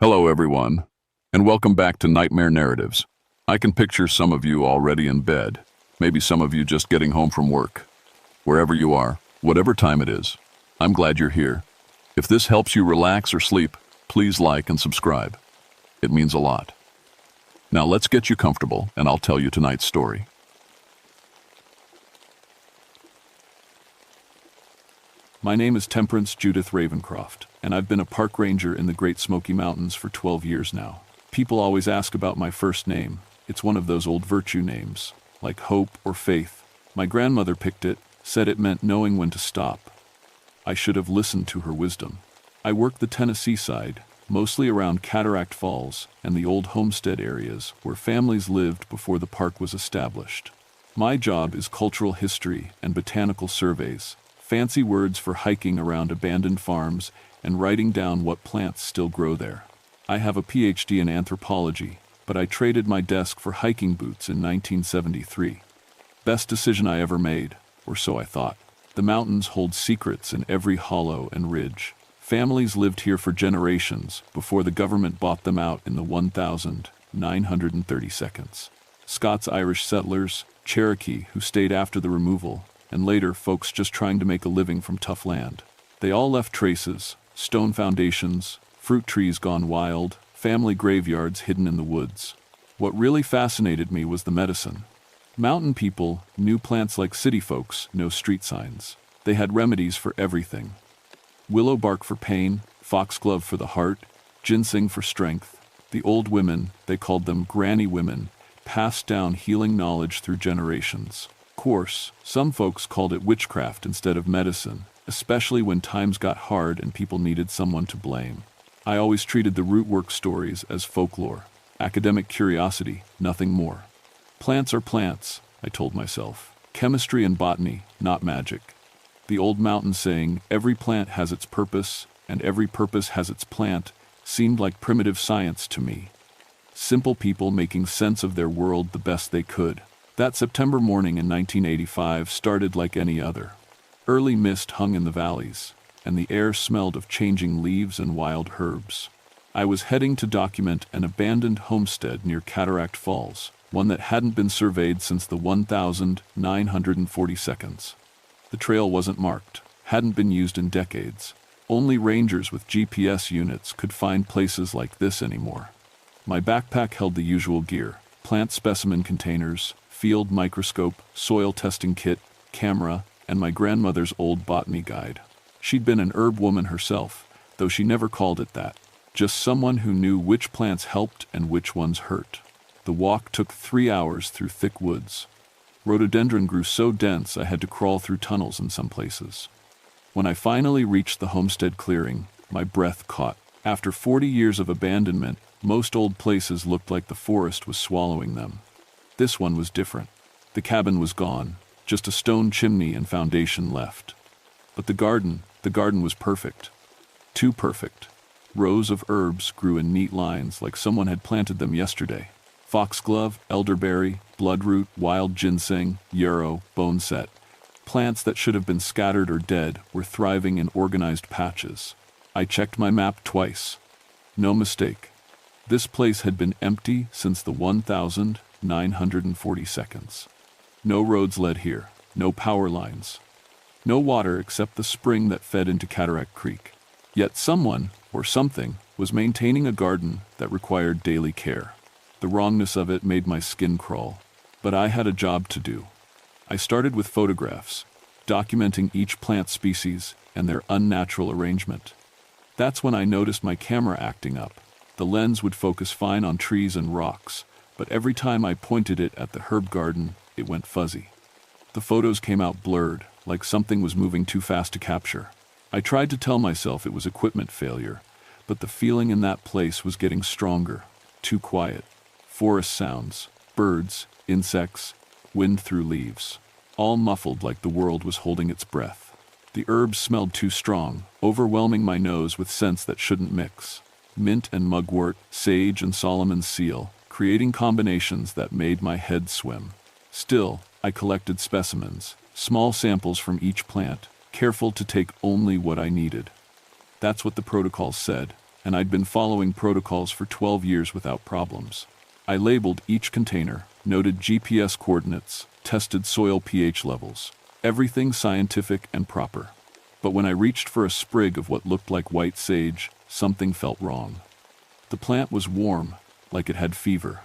Hello, everyone, and welcome back to Nightmare Narratives. I can picture some of you already in bed, maybe some of you just getting home from work. Wherever you are, whatever time it is, I'm glad you're here. If this helps you relax or sleep, please like and subscribe. It means a lot. Now let's get you comfortable, and I'll tell you tonight's story. My name is Temperance Judith Ravencroft, and I've been a park ranger in the Great Smoky Mountains for 12 years now. People always ask about my first name. It's one of those old virtue names, like hope or faith. My grandmother picked it, said it meant knowing when to stop. I should have listened to her wisdom. I work the Tennessee side, mostly around Cataract Falls and the old homestead areas where families lived before the park was established. My job is cultural history and botanical surveys, fancy words for hiking around abandoned farms and writing down what plants still grow there. I have a PhD in anthropology, but I traded my desk for hiking boots in 1973. Best decision I ever made, or so I thought. The mountains hold secrets in every hollow and ridge. Families lived here for generations before the government bought them out in the 1932. Scots-Irish settlers, Cherokee who stayed after the removal, and later folks just trying to make a living from tough land. They all left traces, stone foundations, fruit trees gone wild, family graveyards hidden in the woods. What really fascinated me was the medicine. Mountain people knew plants like city folks know street signs. They had remedies for everything. Willow bark for pain, foxglove for the heart, ginseng for strength. The old women, they called them granny women, passed down healing knowledge through generations. Of course, some folks called it witchcraft instead of medicine, especially when times got hard and people needed someone to blame. I always treated the rootwork stories as folklore, academic curiosity, nothing more. Plants are plants, I told myself. Chemistry and botany, not magic. The old mountain saying, every plant has its purpose, and every purpose has its plant, seemed like primitive science to me. Simple people making sense of their world the best they could. That September morning in 1985 started like any other. Early mist hung in the valleys, and the air smelled of changing leaves and wild herbs. I was heading to document an abandoned homestead near Cataract Falls, one that hadn't been surveyed since the 1942. The trail wasn't marked, hadn't been used in decades. Only rangers with GPS units could find places like this anymore. My backpack held the usual gear: plant specimen containers, field microscope, soil testing kit, camera, and my grandmother's old botany guide. She'd been an herb woman herself, though she never called it that. Just someone who knew which plants helped and which ones hurt. The walk took 3 hours through thick woods. Rhododendron grew so dense I had to crawl through tunnels in some places. When I finally reached the homestead clearing, my breath caught. After 40 years of abandonment, most old places looked like the forest was swallowing them. This one was different. The cabin was gone, just a stone chimney and foundation left. But the garden was perfect. Too perfect. Rows of herbs grew in neat lines like someone had planted them yesterday. Foxglove, elderberry, bloodroot, wild ginseng, yarrow, boneset. Plants that should have been scattered or dead were thriving in organized patches. I checked my map twice. No mistake. This place had been empty since the 1942. No roads led here, no power lines. No water except the spring that fed into Cataract Creek. Yet someone, or something, was maintaining a garden that required daily care. The wrongness of it made my skin crawl, but I had a job to do. I started with photographs, documenting each plant species and their unnatural arrangement. That's when I noticed my camera acting up. The lens would focus fine on trees and rocks, but every time I pointed it at the herb garden, it went fuzzy. The photos came out blurred, like something was moving too fast to capture. I tried to tell myself it was equipment failure, but the feeling in that place was getting stronger, too quiet. Forest sounds, birds, insects, wind through leaves, all muffled like the world was holding its breath. The herbs smelled too strong, overwhelming my nose with scents that shouldn't mix. Mint and mugwort, sage and Solomon's seal, creating combinations that made my head swim. Still, I collected specimens, small samples from each plant, careful to take only what I needed. That's what the protocol said. and I'd been following protocols for 12 years without problems. I labeled each container, noted GPS coordinates, tested soil pH levels, everything scientific and proper. But when I reached for a sprig of what looked like white sage, something felt wrong. The plant was warm, like it had fever.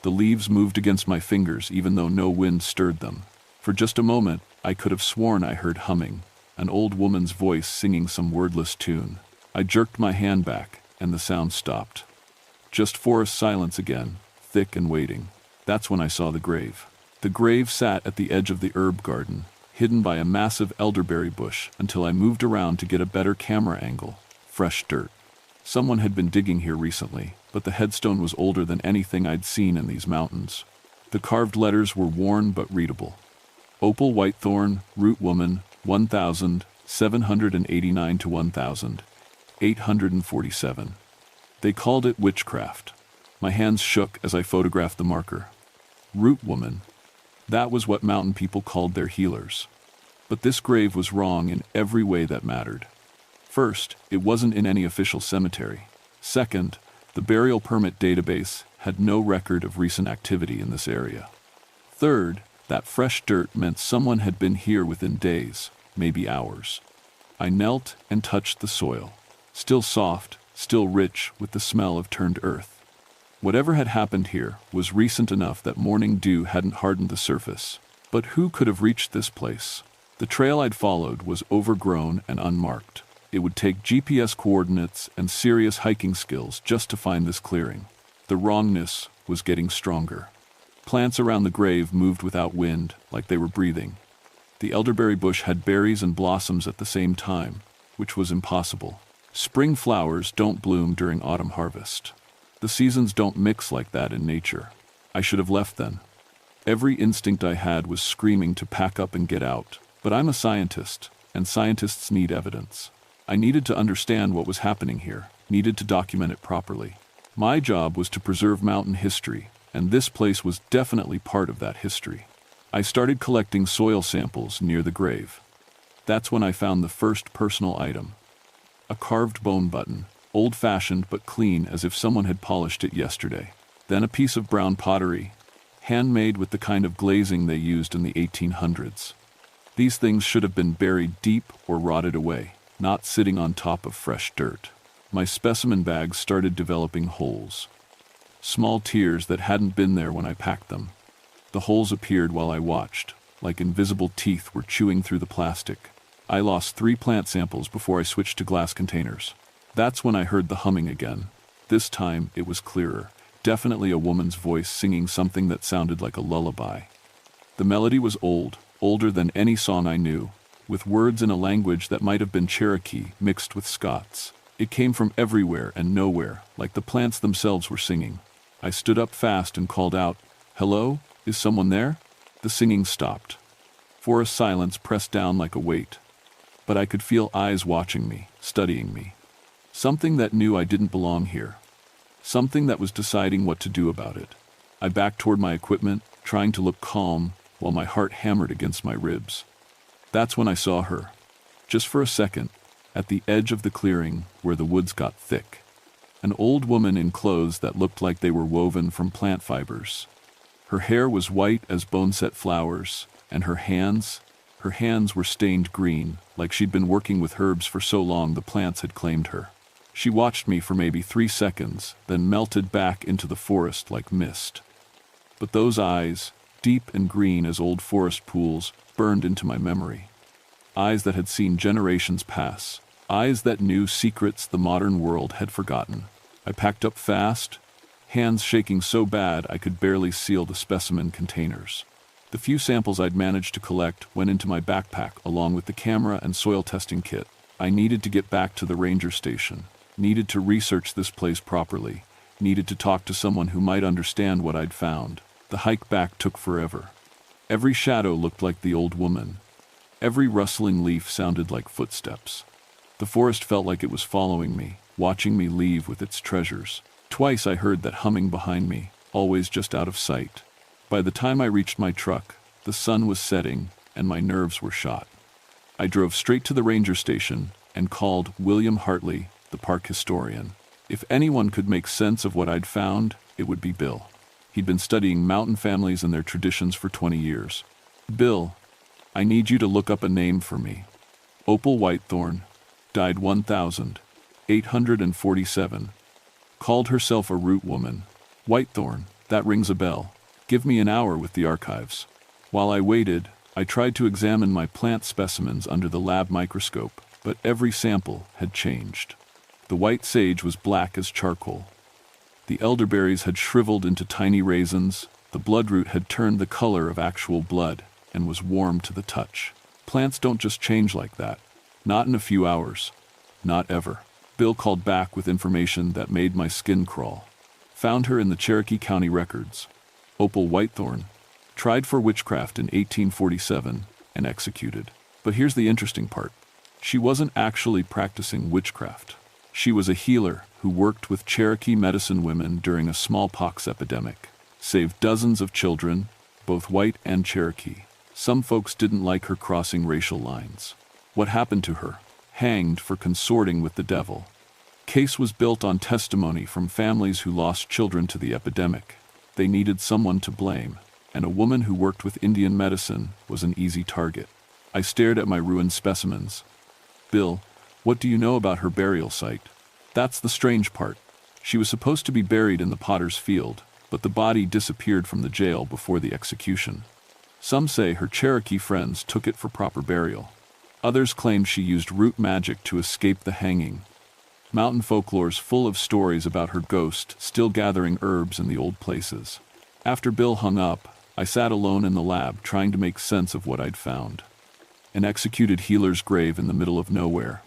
The leaves moved against my fingers even though no wind stirred them. For just a moment, I could have sworn I heard humming, an old woman's voice singing some wordless tune. I jerked my hand back, and the sound stopped. Just forest silence again, thick and waiting. That's when I saw the grave. The grave sat at the edge of the herb garden, hidden by a massive elderberry bush until I moved around to get a better camera angle. Fresh dirt. Someone had been digging here recently, but the headstone was older than anything I'd seen in these mountains. The carved letters were worn but readable. Opal Whitethorn, Root Woman, 1789 to 1847. They called it witchcraft. My hands shook as I photographed the marker. Root Woman. That was what mountain people called their healers. But this grave was wrong in every way that mattered. First, it wasn't in any official cemetery. Second, the burial permit database had no record of recent activity in this area. Third, that fresh dirt meant someone had been here within days, maybe hours. I knelt and touched the soil. Still soft, still rich with the smell of turned earth. Whatever had happened here was recent enough that morning dew hadn't hardened the surface. But who could have reached this place? The trail I'd followed was overgrown and unmarked. It would take GPS coordinates and serious hiking skills just to find this clearing. The wrongness was getting stronger. Plants around the grave moved without wind, like they were breathing. The elderberry bush had berries and blossoms at the same time, which was impossible. Spring flowers don't bloom during autumn harvest. The seasons don't mix like that in nature. I should have left then. Every instinct I had was screaming to pack up and get out. But I'm a scientist, and scientists need evidence. I needed to understand what was happening here, needed to document it properly. My job was to preserve mountain history, and this place was definitely part of that history. I started collecting soil samples near the grave. That's when I found the first personal item. A carved bone button, old-fashioned but clean as if someone had polished it yesterday. Then a piece of brown pottery, handmade with the kind of glazing they used in the 1800s. These things should have been buried deep or rotted away, not sitting on top of fresh dirt. My specimen bags started developing holes. Small tears that hadn't been there when I packed them. The holes appeared while I watched, like invisible teeth were chewing through the plastic. I lost 3 plant samples before I switched to glass containers. That's when I heard the humming again. This time it was clearer, definitely a woman's voice singing something that sounded like a lullaby. The melody was old, older than any song I knew, with words in a language that might have been Cherokee mixed with Scots. It came from everywhere and nowhere, like the plants themselves were singing. I stood up fast and called out, "Hello? Is someone there?" The singing stopped. Forest silence pressed down like a weight. But I could feel eyes watching me, studying me. Something that knew I didn't belong here. Something that was deciding what to do about it. I backed toward my equipment, trying to look calm, while my heart hammered against my ribs. That's when I saw her. Just for a second, at the edge of the clearing where the woods got thick. An old woman in clothes that looked like they were woven from plant fibers. Her hair was white as bone-set flowers, and her hands were stained green, like she'd been working with herbs for so long the plants had claimed her. She watched me for maybe 3 seconds, then melted back into the forest like mist. But those eyes, deep and green as old forest pools, burned into my memory. Eyes that had seen generations pass. Eyes that knew secrets the modern world had forgotten. I packed up fast, hands shaking so bad I could barely seal the specimen containers. The few samples I'd managed to collect went into my backpack along with the camera and soil testing kit. I needed to get back to the ranger station, needed to research this place properly, needed to talk to someone who might understand what I'd found. The hike back took forever. Every shadow looked like the old woman. Every rustling leaf sounded like footsteps. The forest felt like it was following me, watching me leave with its treasures. Twice I heard that humming behind me, always just out of sight. By the time I reached my truck, the sun was setting and my nerves were shot. I drove straight to the ranger station and called William Hartley, the park historian. If anyone could make sense of what I'd found, it would be Bill. He'd been studying mountain families and their traditions for 20 years. Bill, I need you to look up a name for me. Opal Whitethorn, died 1847. Called herself a root woman. Whitethorn, that rings a bell. Give me an hour with the archives. While I waited, I tried to examine my plant specimens under the lab microscope, but every sample had changed. The white sage was black as charcoal. The elderberries had shriveled into tiny raisins, the bloodroot had turned the color of actual blood and was warm to the touch. Plants don't just change like that. Not in a few hours. Not ever. Bill called back with information that made my skin crawl. Found her in the Cherokee County records. Opal Whitethorn, tried for witchcraft in 1847 and executed. But here's the interesting part. She wasn't actually practicing witchcraft. She was a healer who worked with Cherokee medicine women during a smallpox epidemic. Saved dozens of children, both white and Cherokee. Some folks didn't like her crossing racial lines. What happened to her? Hanged for consorting with the devil. Case was built on testimony from families who lost children to the epidemic. They needed someone to blame, and a woman who worked with Indian medicine was an easy target. I stared at my ruined specimens. Bill, what do you know about her burial site? That's the strange part. She was supposed to be buried in the potter's field, but the body disappeared from the jail before the execution. Some say her Cherokee friends took it for proper burial. Others claim she used root magic to escape the hanging. Mountain folklore's full of stories about her ghost still gathering herbs in the old places. After Bill hung up, I sat alone in the lab trying to make sense of what I'd found. An executed healer's grave in the middle of nowhere.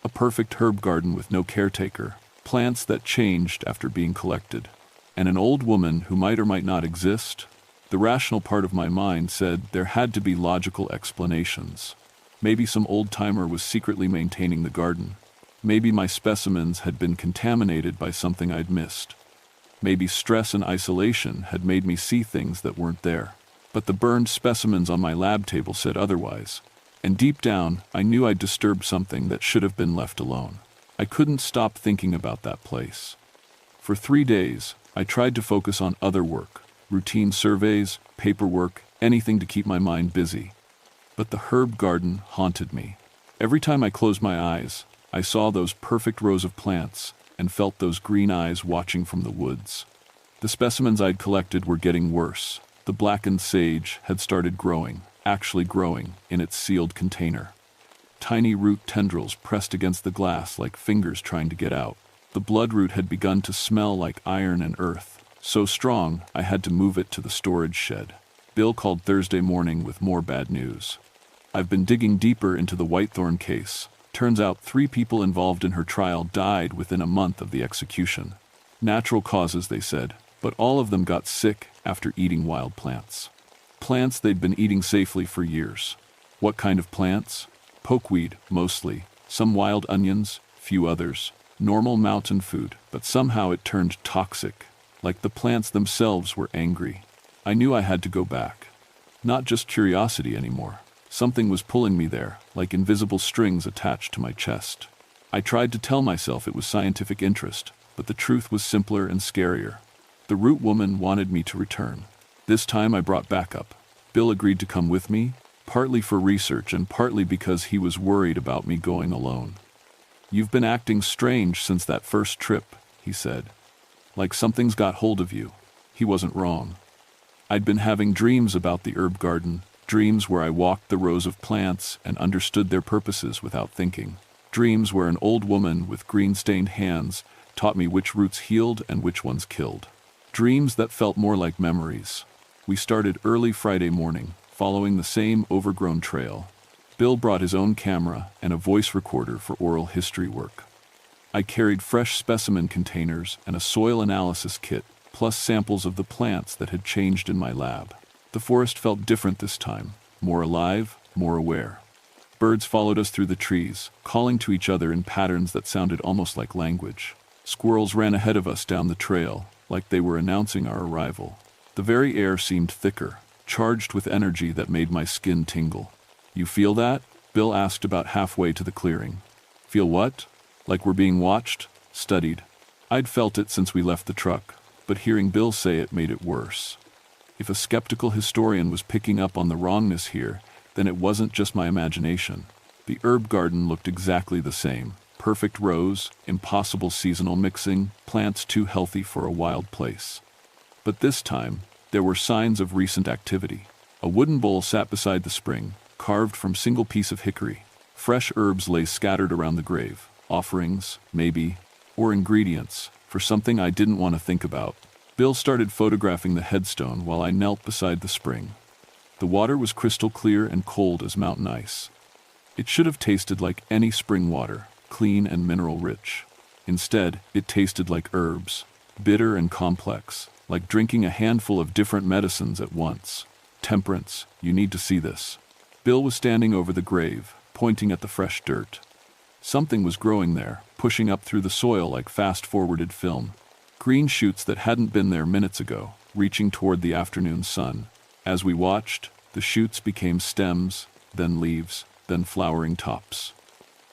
A perfect herb garden with no caretaker. Plants that changed after being collected. And an old woman who might or might not exist. The rational part of my mind said there had to be logical explanations. Maybe some old-timer was secretly maintaining the garden. Maybe my specimens had been contaminated by something I'd missed. Maybe stress and isolation had made me see things that weren't there. But the burned specimens on my lab table said otherwise. And deep down, I knew I'd disturbed something that should have been left alone. I couldn't stop thinking about that place. For 3 days, I tried to focus on other work, routine surveys, paperwork, anything to keep my mind busy. But the herb garden haunted me. Every time I closed my eyes, I saw those perfect rows of plants and felt those green eyes watching from the woods. The specimens I'd collected were getting worse. The blackened sage had started growing, actually growing, in its sealed container. Tiny root tendrils pressed against the glass like fingers trying to get out. The bloodroot had begun to smell like iron and earth, so strong I had to move it to the storage shed. Bill called Thursday morning with more bad news. I've been digging deeper into the Whitethorn case. Turns out 3 people involved in her trial died within a month of the execution. Natural causes, they said, but all of them got sick after eating wild plants. Plants they'd been eating safely for years. What kind of plants? Pokeweed, mostly. Some wild onions, few others. Normal mountain food, but somehow it turned toxic. Like the plants themselves were angry. I knew I had to go back. Not just curiosity anymore. Something was pulling me there, like invisible strings attached to my chest. I tried to tell myself it was scientific interest, but the truth was simpler and scarier. The root woman wanted me to return. This time I brought backup. Bill agreed to come with me, partly for research and partly because he was worried about me going alone. "You've been acting strange since that first trip," he said. "Like something's got hold of you." He wasn't wrong. I'd been having dreams about the herb garden, dreams where I walked the rows of plants and understood their purposes without thinking. Dreams where an old woman with green-stained hands taught me which roots healed and which ones killed. Dreams that felt more like memories. We started early Friday morning, following the same overgrown trail. Bill brought his own camera and a voice recorder for oral history work. I carried fresh specimen containers and a soil analysis kit, plus samples of the plants that had changed in my lab. The forest felt different this time, more alive, more aware. Birds followed us through the trees, calling to each other in patterns that sounded almost like language. Squirrels ran ahead of us down the trail, like they were announcing our arrival. The very air seemed thicker, charged with energy that made my skin tingle. "You feel that?" Bill asked about halfway to the clearing. "Feel what? Like we're being watched? Studied?" I'd felt it since we left the truck, but hearing Bill say it made it worse. If a skeptical historian was picking up on the wrongness here, then it wasn't just my imagination. The herb garden looked exactly the same. Perfect rows, impossible seasonal mixing, plants too healthy for a wild place. But this time, there were signs of recent activity. A wooden bowl sat beside the spring, carved from single piece of hickory. Fresh herbs lay scattered around the grave. Offerings, maybe, or ingredients, for something I didn't want to think about. Bill started photographing the headstone while I knelt beside the spring. The water was crystal clear and cold as mountain ice. It should have tasted like any spring water, clean and mineral-rich. Instead, it tasted like herbs, bitter and complex, like drinking a handful of different medicines at once. Temperance, you need to see this. Bill was standing over the grave, pointing at the fresh dirt. Something was growing there, pushing up through the soil like fast-forwarded film. Green shoots that hadn't been there minutes ago, reaching toward the afternoon sun. As we watched, the shoots became stems, then leaves, then flowering tops.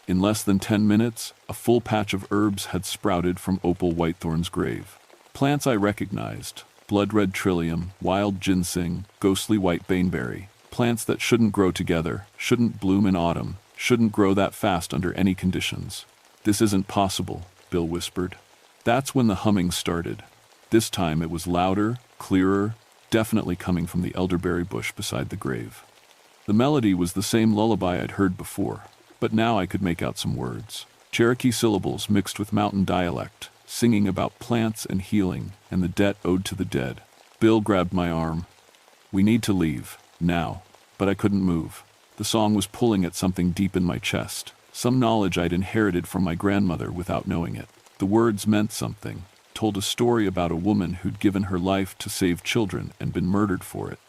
In less than 10 minutes, a full patch of herbs had sprouted from Opal Whitethorn's grave. Plants I recognized: blood-red trillium, wild ginseng, ghostly white baneberry. Plants that shouldn't grow together, shouldn't bloom in autumn, shouldn't grow that fast under any conditions. "This isn't possible," Bill whispered. That's when the humming started. This time it was louder, clearer, definitely coming from the elderberry bush beside the grave. The melody was the same lullaby I'd heard before, but now I could make out some words. Cherokee syllables mixed with mountain dialect, singing about plants and healing and the debt owed to the dead. Bill grabbed my arm. "We need to leave, now." But I couldn't move. The song was pulling at something deep in my chest, some knowledge I'd inherited from my grandmother without knowing it. The words meant something, told a story about a woman who'd given her life to save children and been murdered for it.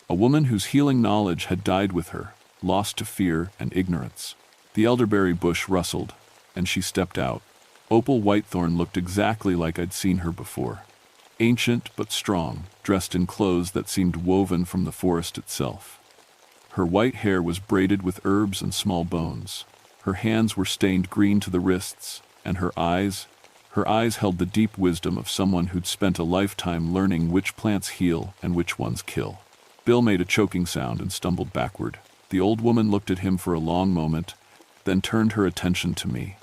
A woman whose healing knowledge had died with her, lost to fear and ignorance. The elderberry bush rustled, and she stepped out. Opal Whitethorn looked exactly like I'd seen her before. Ancient but strong, dressed in clothes that seemed woven from the forest itself. Her white hair was braided with herbs and small bones. Her hands were stained green to the wrists, and her eyes held the deep wisdom of someone who'd spent a lifetime learning which plants heal and which ones kill. Bill made a choking sound and stumbled backward. The old woman looked at him for a long moment, then turned her attention to me.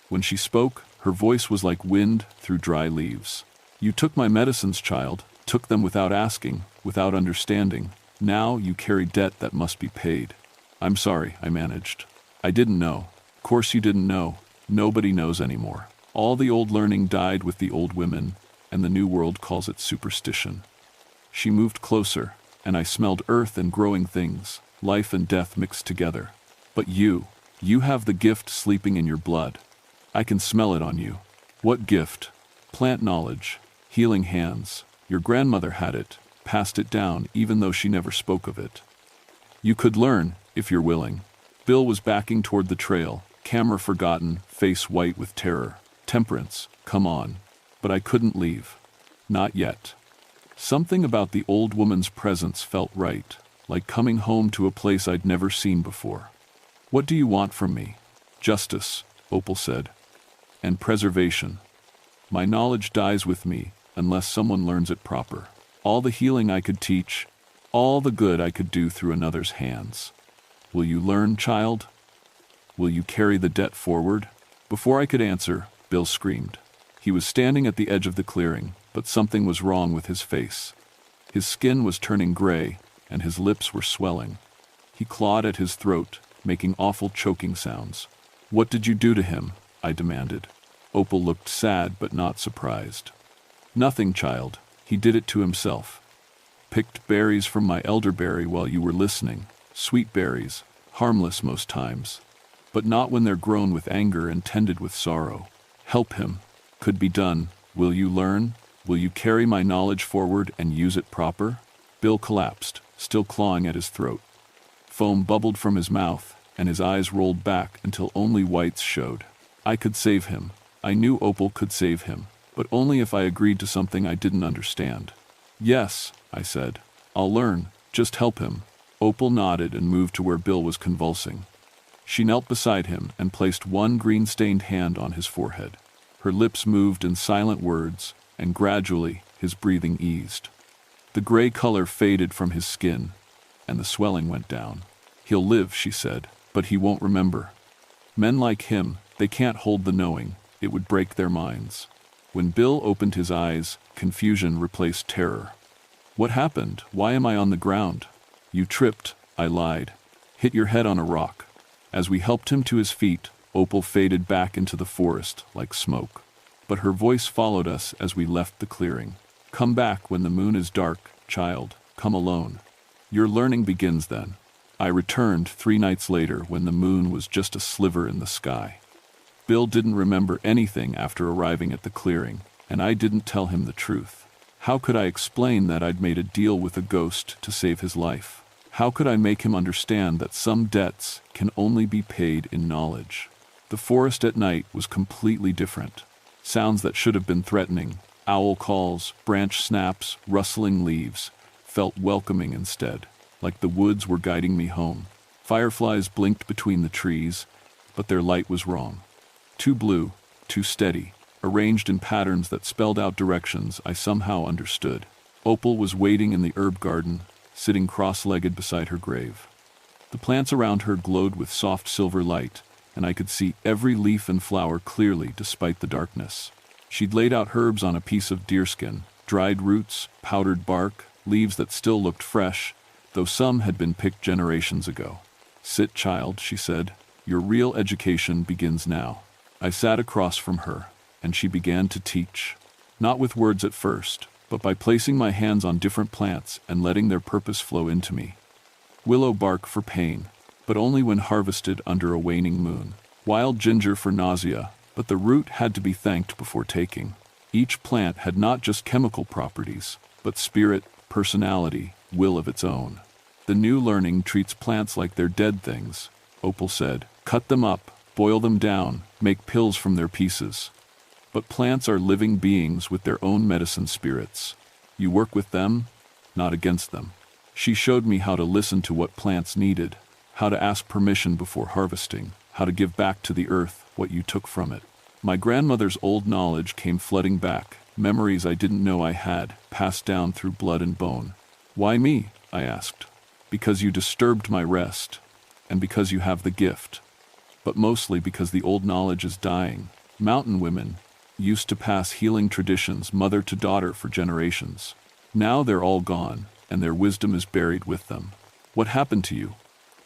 When she spoke, her voice was like wind through dry leaves. "You took my medicines, child, took them without asking, without understanding. Now you carry debt that must be paid." "I'm sorry," I managed. "I didn't know." "Course you didn't know. Nobody knows anymore. All the old learning died with the old women, and the new world calls it superstition." She moved closer, and I smelled earth and growing things, life and death mixed together. "But you have the gift sleeping in your blood. I can smell it on you." "What gift?" "Plant knowledge, healing hands. Your grandmother had it, passed it down even though she never spoke of it. You could learn, if you're willing." Bill was backing toward the trail, camera forgotten, face white with terror. "Temperance, come on." But I couldn't leave. Not yet. Something about the old woman's presence felt right, like coming home to a place I'd never seen before. "What do you want from me?" "Justice," Opal said. "And preservation. My knowledge dies with me unless someone learns it proper. All the healing I could teach, all the good I could do through another's hands. Will you learn, child? Will you carry the debt forward?" Before I could answer, Bill screamed. He was standing at the edge of the clearing, but something was wrong with his face. His skin was turning gray, and his lips were swelling. He clawed at his throat, making awful choking sounds. "What did you do to him?" I demanded. Opal looked sad but not surprised. "Nothing, child. He did it to himself. Picked berries from my elderberry while you were listening. Sweet berries, harmless most times. But not when they're grown with anger and tended with sorrow. Help him. Could be done. Will you learn? Will you carry my knowledge forward and use it proper?" Bill collapsed, still clawing at his throat. Foam bubbled from his mouth, and his eyes rolled back until only whites showed. I could save him. I knew Opal could save him, but only if I agreed to something I didn't understand. "Yes," I said. "I'll learn. Just help him." Opal nodded and moved to where Bill was convulsing. She knelt beside him and placed one green-stained hand on his forehead. Her lips moved in silent words, and gradually his breathing eased. The gray color faded from his skin, and the swelling went down. "He'll live," she said, "but he won't remember. Men like him, they can't hold the knowing. It would break their minds." When Bill opened his eyes, confusion replaced terror. "What happened? Why am I on the ground?" "You tripped," I lied. "Hit your head on a rock." As we helped him to his feet, Opal faded back into the forest like smoke. But her voice followed us as we left the clearing. "Come back when the moon is dark, child. Come alone. Your learning begins then." I returned 3 nights later when the moon was just a sliver in the sky. Bill didn't remember anything after arriving at the clearing, and I didn't tell him the truth. How could I explain that I'd made a deal with a ghost to save his life? How could I make him understand that some debts can only be paid in knowledge? The forest at night was completely different. Sounds that should have been threatening, owl calls, branch snaps, rustling leaves, felt welcoming instead, like the woods were guiding me home. Fireflies blinked between the trees, but their light was wrong. Too blue, too steady, arranged in patterns that spelled out directions I somehow understood. Opal was waiting in the herb garden, sitting cross-legged beside her grave. The plants around her glowed with soft silver light, and I could see every leaf and flower clearly despite the darkness. She'd laid out herbs on a piece of deerskin, dried roots, powdered bark, leaves that still looked fresh, though some had been picked generations ago. "Sit, child," she said. "Your real education begins now." I sat across from her, and she began to teach. Not with words at first, but by placing my hands on different plants and letting their purpose flow into me. Willow bark for pain, but only when harvested under a waning moon. Wild ginger for nausea, but the root had to be thanked before taking. Each plant had not just chemical properties, but spirit, personality, will of its own. "The new learning treats plants like they're dead things," Opal said. "Cut them up, boil them down, make pills from their pieces. But plants are living beings with their own medicine spirits. You work with them, not against them." She showed me how to listen to what plants needed, how to ask permission before harvesting, how to give back to the earth what you took from it. My grandmother's old knowledge came flooding back, memories I didn't know I had, passed down through blood and bone. "Why me?" I asked. "Because you disturbed my rest, and because you have the gift. But mostly because the old knowledge is dying. Mountain women used to pass healing traditions mother to daughter for generations. Now they're all gone, and their wisdom is buried with them. What happened to you?"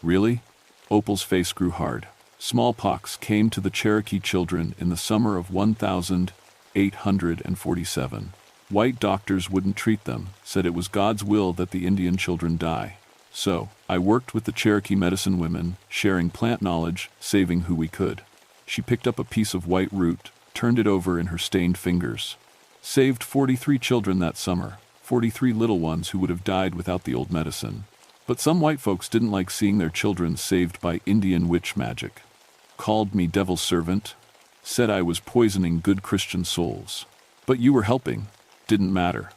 "Really?" Opal's face grew hard. "Smallpox came to the Cherokee children in the summer of 1847. White doctors wouldn't treat them, said it was God's will that the Indian children die. So, I worked with the Cherokee medicine women, sharing plant knowledge, saving who we could." She picked up a piece of white root, turned it over in her stained fingers. "Saved 43 children that summer, 43 little ones who would have died without the old medicine. But some white folks didn't like seeing their children saved by Indian witch magic. Called me devil's servant, said I was poisoning good Christian souls. But you were helping. Didn't matter.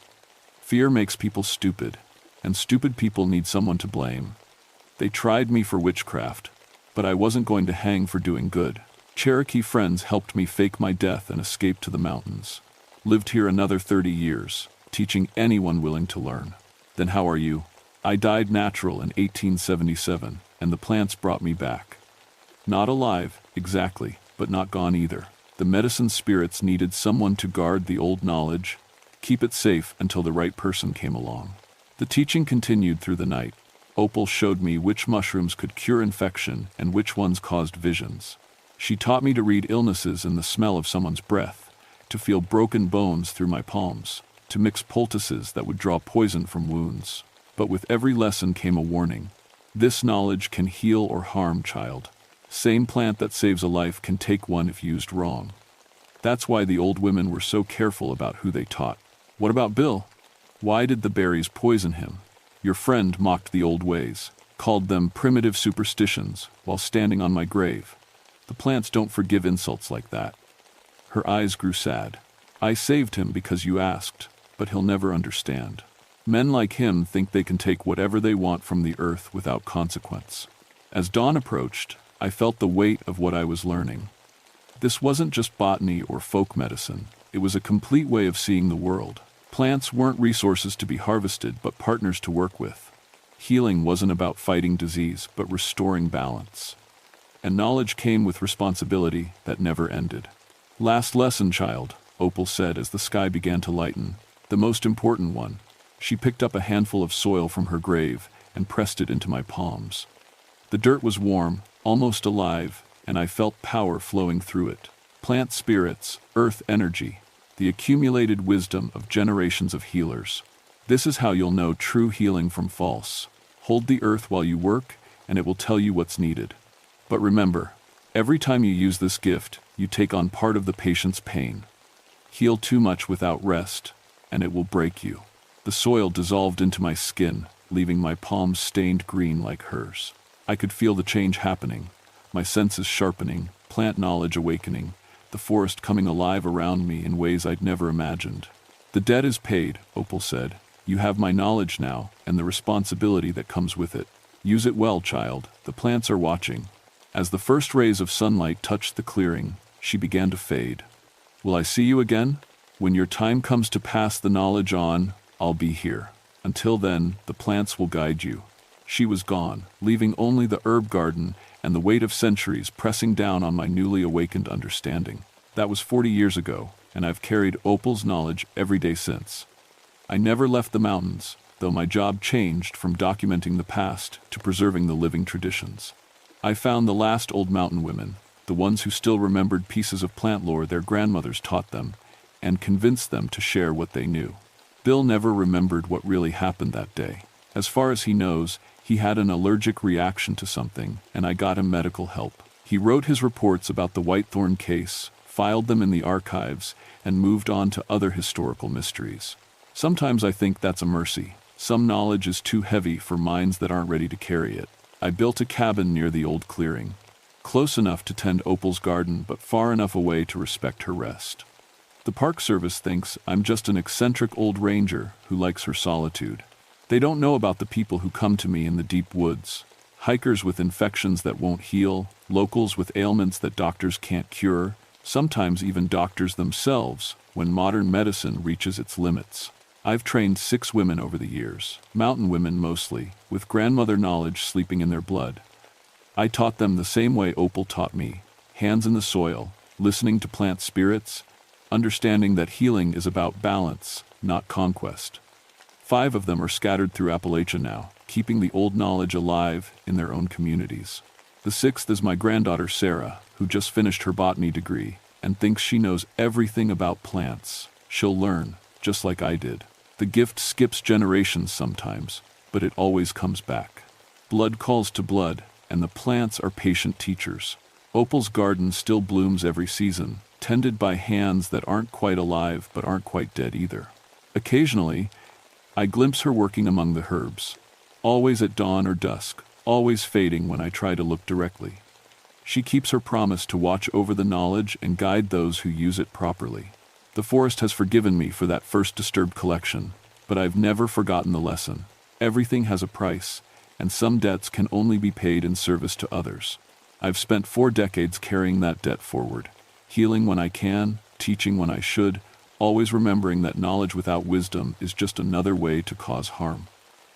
Fear makes people stupid, and stupid people need someone to blame. They tried me for witchcraft, but I wasn't going to hang for doing good. Cherokee friends helped me fake my death and escape to the mountains. Lived here another 30 years, teaching anyone willing to learn. Then how are you?" "I died natural in 1877, and the plants brought me back. Not alive, exactly, but not gone either. The medicine spirits needed someone to guard the old knowledge, keep it safe until the right person came along." The teaching continued through the night. Opal showed me which mushrooms could cure infection and which ones caused visions. She taught me to read illnesses in the smell of someone's breath, to feel broken bones through my palms, to mix poultices that would draw poison from wounds. But with every lesson came a warning. This knowledge can heal or harm, child. Same plant that saves a life can take one if used wrong. That's why the old women were so careful about who they taught. "What about Bill? Why did the berries poison him?" "Your friend mocked the old ways, called them primitive superstitions while standing on my grave. The plants don't forgive insults like that." Her eyes grew sad. "I saved him because you asked, but he'll never understand. Men like him think they can take whatever they want from the earth without consequence." As dawn approached, I felt the weight of what I was learning. This wasn't just botany or folk medicine. It was a complete way of seeing the world. Plants weren't resources to be harvested, but partners to work with. Healing wasn't about fighting disease, but restoring balance. And knowledge came with responsibility that never ended. "Last lesson, child," Opal said as the sky began to lighten. "The most important one." She picked up a handful of soil from her grave and pressed it into my palms. The dirt was warm, almost alive, and I felt power flowing through it. Plant spirits, earth energy, the accumulated wisdom of generations of healers. This is how you'll know true healing from false. Hold the earth while you work, and it will tell you what's needed. But remember, every time you use this gift, you take on part of the patient's pain. Heal too much without rest, and it will break you. The soil dissolved into my skin, leaving my palms stained green like hers. I could feel the change happening, my senses sharpening, plant knowledge awakening, the forest coming alive around me in ways I'd never imagined. "The debt is paid," Opal said. "You have my knowledge now, and the responsibility that comes with it. Use it well, child. The plants are watching." As the first rays of sunlight touched the clearing, she began to fade. "Will I see you again? When your time comes to pass the knowledge on, I'll be here. Until then, the plants will guide you." She was gone, leaving only the herb garden and the weight of centuries pressing down on my newly awakened understanding. That was 40 years ago, and I've carried Opal's knowledge every day since. I never left the mountains, though my job changed from documenting the past to preserving the living traditions. I found the last old mountain women, the ones who still remembered pieces of plant lore their grandmothers taught them, and convinced them to share what they knew. Bill never remembered what really happened that day. As far as he knows, he had an allergic reaction to something, and I got him medical help. He wrote his reports about the whitethorn case, filed them in the archives, and moved on to other historical mysteries. Sometimes I think that's a mercy. Some knowledge is too heavy for minds that aren't ready to carry it. I built a cabin near the old clearing, close enough to tend Opal's garden, but far enough away to respect her rest. The Park Service thinks I'm just an eccentric old ranger who likes her solitude. They don't know about the people who come to me in the deep woods. Hikers with infections that won't heal, locals with ailments that doctors can't cure, sometimes even doctors themselves when modern medicine reaches its limits. I've trained 6 women over the years, mountain women mostly, with grandmother knowledge sleeping in their blood. I taught them the same way Opal taught me, hands in the soil, listening to plant spirits, understanding that healing is about balance, not conquest. 5 of them are scattered through Appalachia now, keeping the old knowledge alive in their own communities. The 6th is my granddaughter Sarah, who just finished her botany degree and thinks she knows everything about plants. She'll learn, just like I did. The gift skips generations sometimes, but it always comes back. Blood calls to blood, and the plants are patient teachers. Opal's garden still blooms every season, tended by hands that aren't quite alive but aren't quite dead either. Occasionally, I glimpse her working among the herbs, always at dawn or dusk, always fading when I try to look directly. She keeps her promise to watch over the knowledge and guide those who use it properly. The forest has forgiven me for that first disturbed collection, but I've never forgotten the lesson. Everything has a price, and some debts can only be paid in service to others. I've spent 4 decades carrying that debt forward, healing when I can, teaching when I should, always remembering that knowledge without wisdom is just another way to cause harm.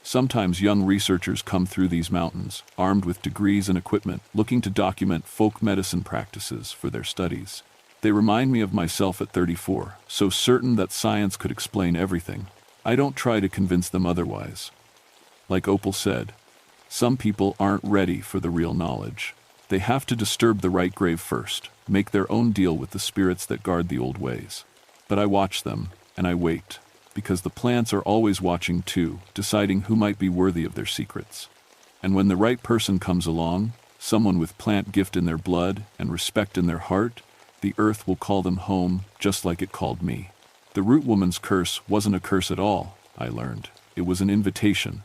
Sometimes young researchers come through these mountains, armed with degrees and equipment, looking to document folk medicine practices for their studies. They remind me of myself at 34, so certain that science could explain everything. I don't try to convince them otherwise. Like Opal said, some people aren't ready for the real knowledge. They have to disturb the right grave first, make their own deal with the spirits that guard the old ways. But I watch them, and I wait, because the plants are always watching too, deciding who might be worthy of their secrets. And when the right person comes along, someone with plant gift in their blood and respect in their heart, the earth will call them home just like it called me. The root woman's curse wasn't a curse at all, I learned. It was an invitation,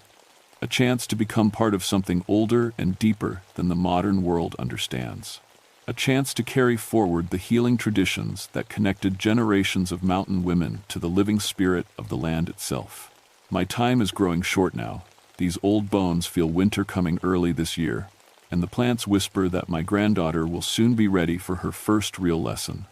a chance to become part of something older and deeper than the modern world understands. A chance to carry forward the healing traditions that connected generations of mountain women to the living spirit of the land itself. My time is growing short now. These old bones feel winter coming early this year. and the plants whisper that my granddaughter will soon be ready for her first real lesson.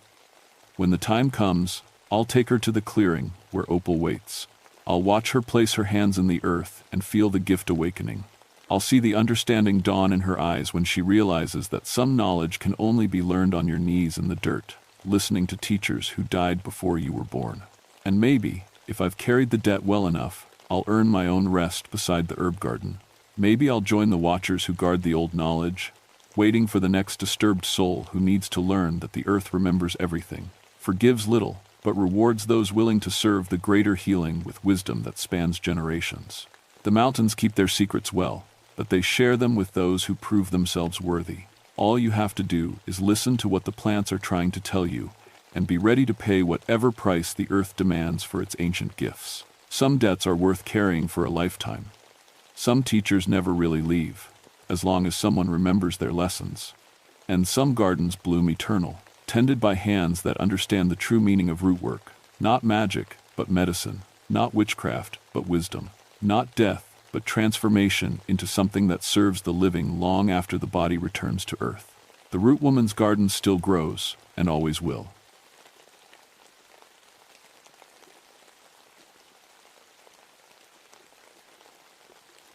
When the time comes, I'll take her to the clearing where Opal waits. I'll watch her place her hands in the earth and feel the gift awakening. I'll see the understanding dawn in her eyes when she realizes that some knowledge can only be learned on your knees in the dirt, listening to teachers who died before you were born. And maybe, if I've carried the debt well enough, I'll earn my own rest beside the herb garden. Maybe I'll join the watchers who guard the old knowledge, waiting for the next disturbed soul who needs to learn that the earth remembers everything, forgives little, but rewards those willing to serve the greater healing with wisdom that spans generations. The mountains keep their secrets well, but they share them with those who prove themselves worthy. All you have to do is listen to what the plants are trying to tell you, and be ready to pay whatever price the earth demands for its ancient gifts. Some debts are worth carrying for a lifetime. Some teachers never really leave, as long as someone remembers their lessons. And some gardens bloom eternal, tended by hands that understand the true meaning of root work. Not magic, but medicine. Not witchcraft, but wisdom. Not death, but transformation into something that serves the living long after the body returns to earth. The root woman's garden still grows, and always will.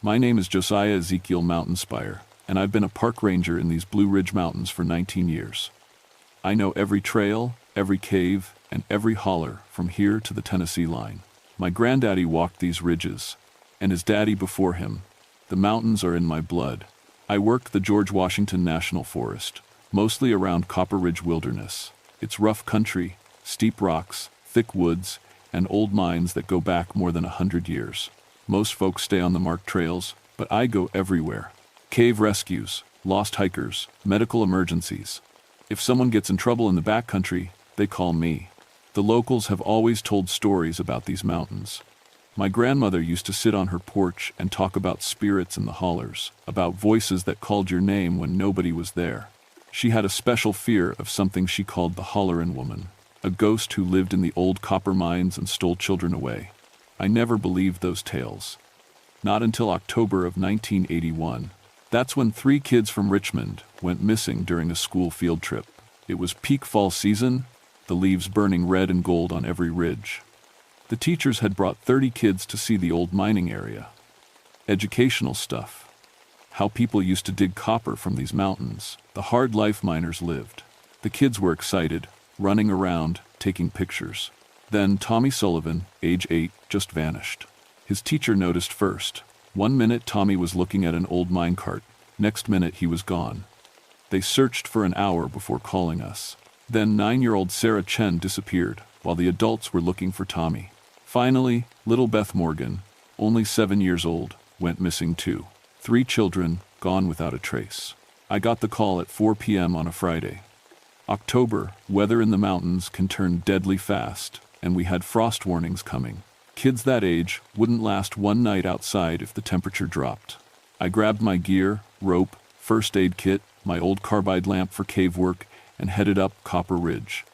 My name is Josiah Ezekiel Mountainspire, and I've been a park ranger in these Blue Ridge Mountains for 19 years. I know every trail, every cave, and every holler from here to the Tennessee line. My granddaddy walked these ridges, and his daddy before him. The mountains are in my blood. I work the George Washington National Forest, mostly around Copper Ridge Wilderness. It's rough country, steep rocks, thick woods, and old mines that go back more than 100 years. Most folks stay on the marked trails, but I go everywhere. Cave rescues, lost hikers, medical emergencies. If someone gets in trouble in the backcountry, they call me. The locals have always told stories about these mountains. My grandmother used to sit on her porch and talk about spirits in the hollers, about voices that called your name when nobody was there. She had a special fear of something she called the Hollerin' Woman, a ghost who lived in the old copper mines and stole children away. I never believed those tales. Not until October of 1981. That's when 3 kids from Richmond went missing during a school field trip. It was peak fall season, the leaves burning red and gold on every ridge. The teachers had brought 30 kids to see the old mining area. Educational stuff. How people used to dig copper from these mountains. The hard life miners lived. The kids were excited, running around, taking pictures. Then Tommy Sullivan, age 8, just vanished. His teacher noticed first. 1 minute Tommy was looking at an old minecart. Next minute he was gone. They searched for an hour before calling us. Then 9-year-old Sarah Chen disappeared, while the adults were looking for Tommy. Finally, little Beth Morgan, only 7 years old, went missing too. 3 children, gone without a trace. I got the call at 4 p.m. on a Friday. October, weather in the mountains can turn deadly fast, and we had frost warnings coming. Kids that age wouldn't last one night outside if the temperature dropped. I grabbed my gear, rope, first aid kit, my old carbide lamp for cave work, and headed up Copper Ridge.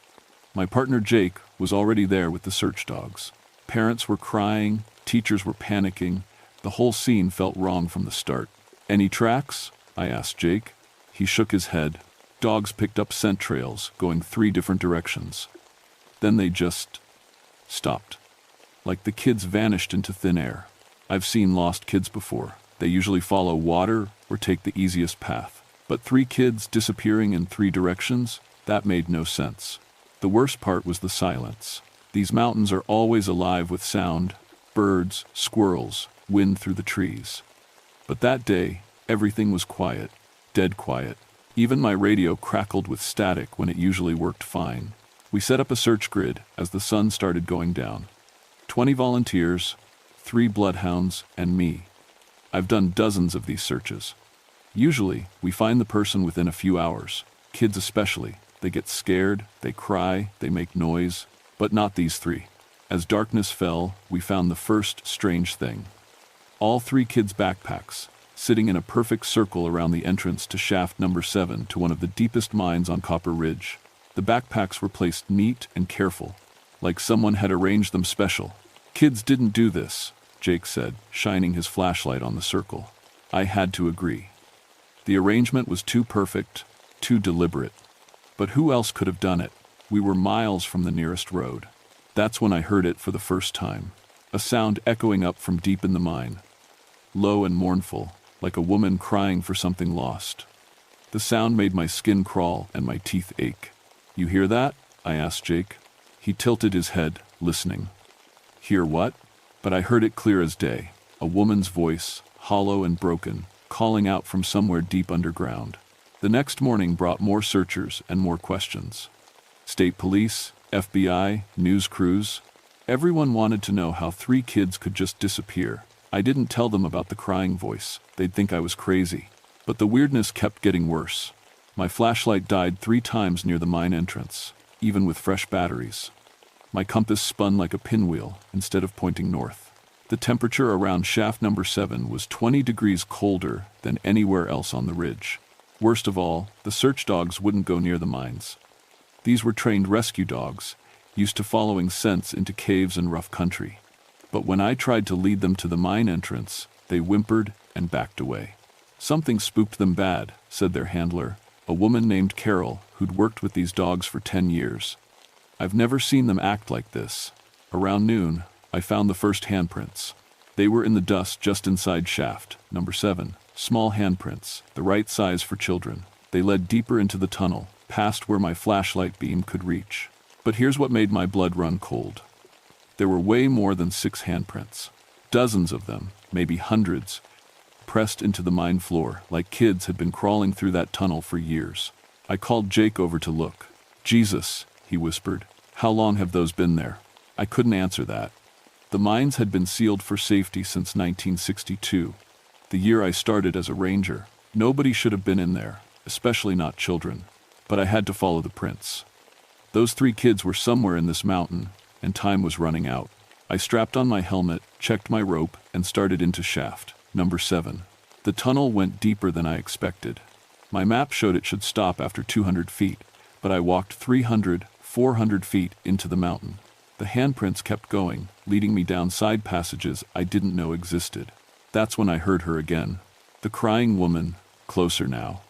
My partner Jake was already there with the search dogs. Parents were crying, teachers were panicking. The whole scene felt wrong from the start. "Any tracks?" I asked Jake. He shook his head. Dogs picked up scent trails, going 3 different directions. Then they just stopped. Like the kids vanished into thin air. I've seen lost kids before. They usually follow water or take the easiest path. But 3 kids disappearing in 3 directions? That made no sense. The worst part was the silence. These mountains are always alive with sound, birds, squirrels, wind through the trees. But that day, everything was quiet, dead quiet. Even my radio crackled with static when it usually worked fine. We set up a search grid as the sun started going down. 20 volunteers, 3 bloodhounds, and me. I've done dozens of these searches. Usually, we find the person within a few hours. Kids especially. They get scared, they cry, they make noise. But not these 3. As darkness fell, we found the first strange thing. All 3 kids' backpacks, sitting in a perfect circle around the entrance to shaft number 7 to one of the deepest mines on Copper Ridge. The backpacks were placed neat and careful, like someone had arranged them special. "Kids didn't do this," Jake said, shining his flashlight on the circle. I had to agree. The arrangement was too perfect, too deliberate. But who else could have done it? We were miles from the nearest road. That's when I heard it for the first time. A sound echoing up from deep in the mine. Low and mournful, like a woman crying for something lost. The sound made my skin crawl and my teeth ache. "You hear that?" I asked Jake. He tilted his head, listening. "Hear what?" But I heard it clear as day. A woman's voice, hollow and broken, calling out from somewhere deep underground. The next morning brought more searchers and more questions. State police, FBI, news crews. Everyone wanted to know how 3 kids could just disappear. I didn't tell them about the crying voice. They'd think I was crazy. But the weirdness kept getting worse. My flashlight died 3 times near the mine entrance, even with fresh batteries. My compass spun like a pinwheel instead of pointing north. The temperature around shaft number 7 was 20 degrees colder than anywhere else on the ridge. Worst of all, the search dogs wouldn't go near the mines. These were trained rescue dogs, used to following scents into caves and rough country. But when I tried to lead them to the mine entrance, they whimpered and backed away. "Something spooked them bad," said their handler, a woman named Carol who'd worked with these dogs for 10 years. "I've never seen them act like this." Around noon, I found the first handprints. They were in the dust just inside shaft number 7, small handprints, the right size for children. They led deeper into the tunnel, past where my flashlight beam could reach. But here's what made my blood run cold. There were way more than 6 handprints. Dozens of them, maybe hundreds, pressed into the mine floor like kids had been crawling through that tunnel for years. I called Jake over to look. "Jesus," he whispered, "how long have those been there?" I couldn't answer that. The mines had been sealed for safety since 1962, the year I started as a ranger. Nobody should have been in there, especially not children. But I had to follow the prints. Those 3 kids were somewhere in this mountain, and time was running out. I strapped on my helmet, checked my rope, and started into shaft number 7. The tunnel went deeper than I expected. My map showed it should stop after 200 feet, but I walked 300, 400 feet into the mountain. The handprints kept going, leading me down side passages I didn't know existed. That's when I heard her again. The crying woman, closer now.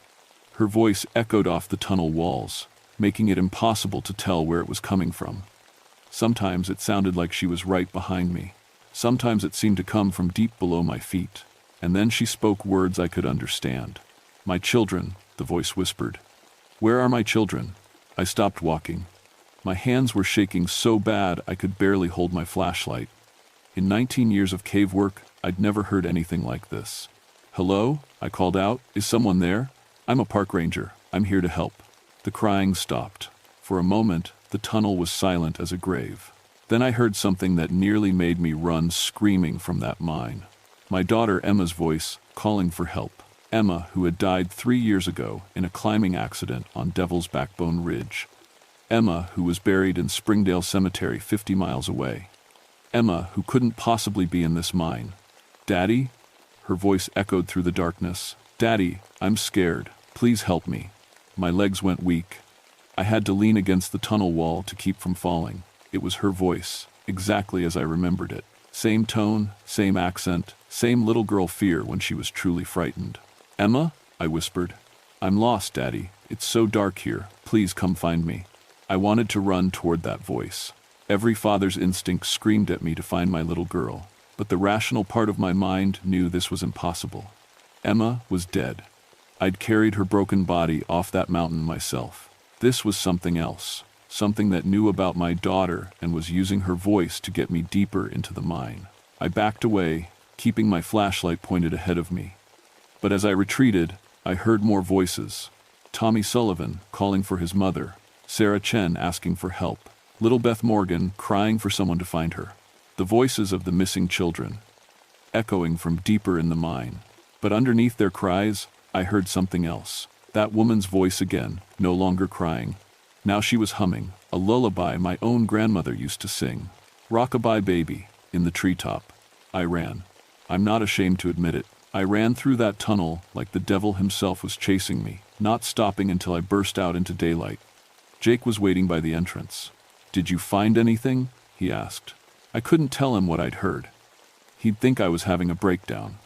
Her voice echoed off the tunnel walls, making it impossible to tell where it was coming from. Sometimes it sounded like she was right behind me. Sometimes it seemed to come from deep below my feet. And then she spoke words I could understand. "My children," the voice whispered. "Where are my children?" I stopped walking. My hands were shaking so bad I could barely hold my flashlight. In 19 years of cave work, I'd never heard anything like this. "Hello?" I called out. "Is someone there? I'm a park ranger. I'm here to help." The crying stopped. For a moment, the tunnel was silent as a grave. Then I heard something that nearly made me run screaming from that mine. My daughter Emma's voice, calling for help. Emma, who had died 3 years ago in a climbing accident on Devil's Backbone Ridge. Emma, who was buried in Springdale Cemetery 50 miles away. Emma, who couldn't possibly be in this mine. "Daddy?" Her voice echoed through the darkness. "Daddy, I'm scared. Please help me." My legs went weak. I had to lean against the tunnel wall to keep from falling. It was her voice, exactly as I remembered it. Same tone, same accent, same little girl fear when she was truly frightened. "Emma?" I whispered. "I'm lost, Daddy. It's so dark here. Please come find me." I wanted to run toward that voice. Every father's instinct screamed at me to find my little girl, but the rational part of my mind knew this was impossible. Emma was dead. I'd carried her broken body off that mountain myself. This was something else, something that knew about my daughter and was using her voice to get me deeper into the mine. I backed away, keeping my flashlight pointed ahead of me. But as I retreated, I heard more voices. Tommy Sullivan calling for his mother, Sarah Chen asking for help, little Beth Morgan crying for someone to find her. The voices of the missing children, echoing from deeper in the mine. But underneath their cries, I heard something else. That woman's voice again, no longer crying. Now she was humming, a lullaby my own grandmother used to sing. "Rock-a-bye baby," in the treetop. I ran. I'm not ashamed to admit it. I ran through that tunnel like the devil himself was chasing me, not stopping until I burst out into daylight. Jake was waiting by the entrance. "Did you find anything?" he asked. I couldn't tell him what I'd heard. He'd think I was having a breakdown.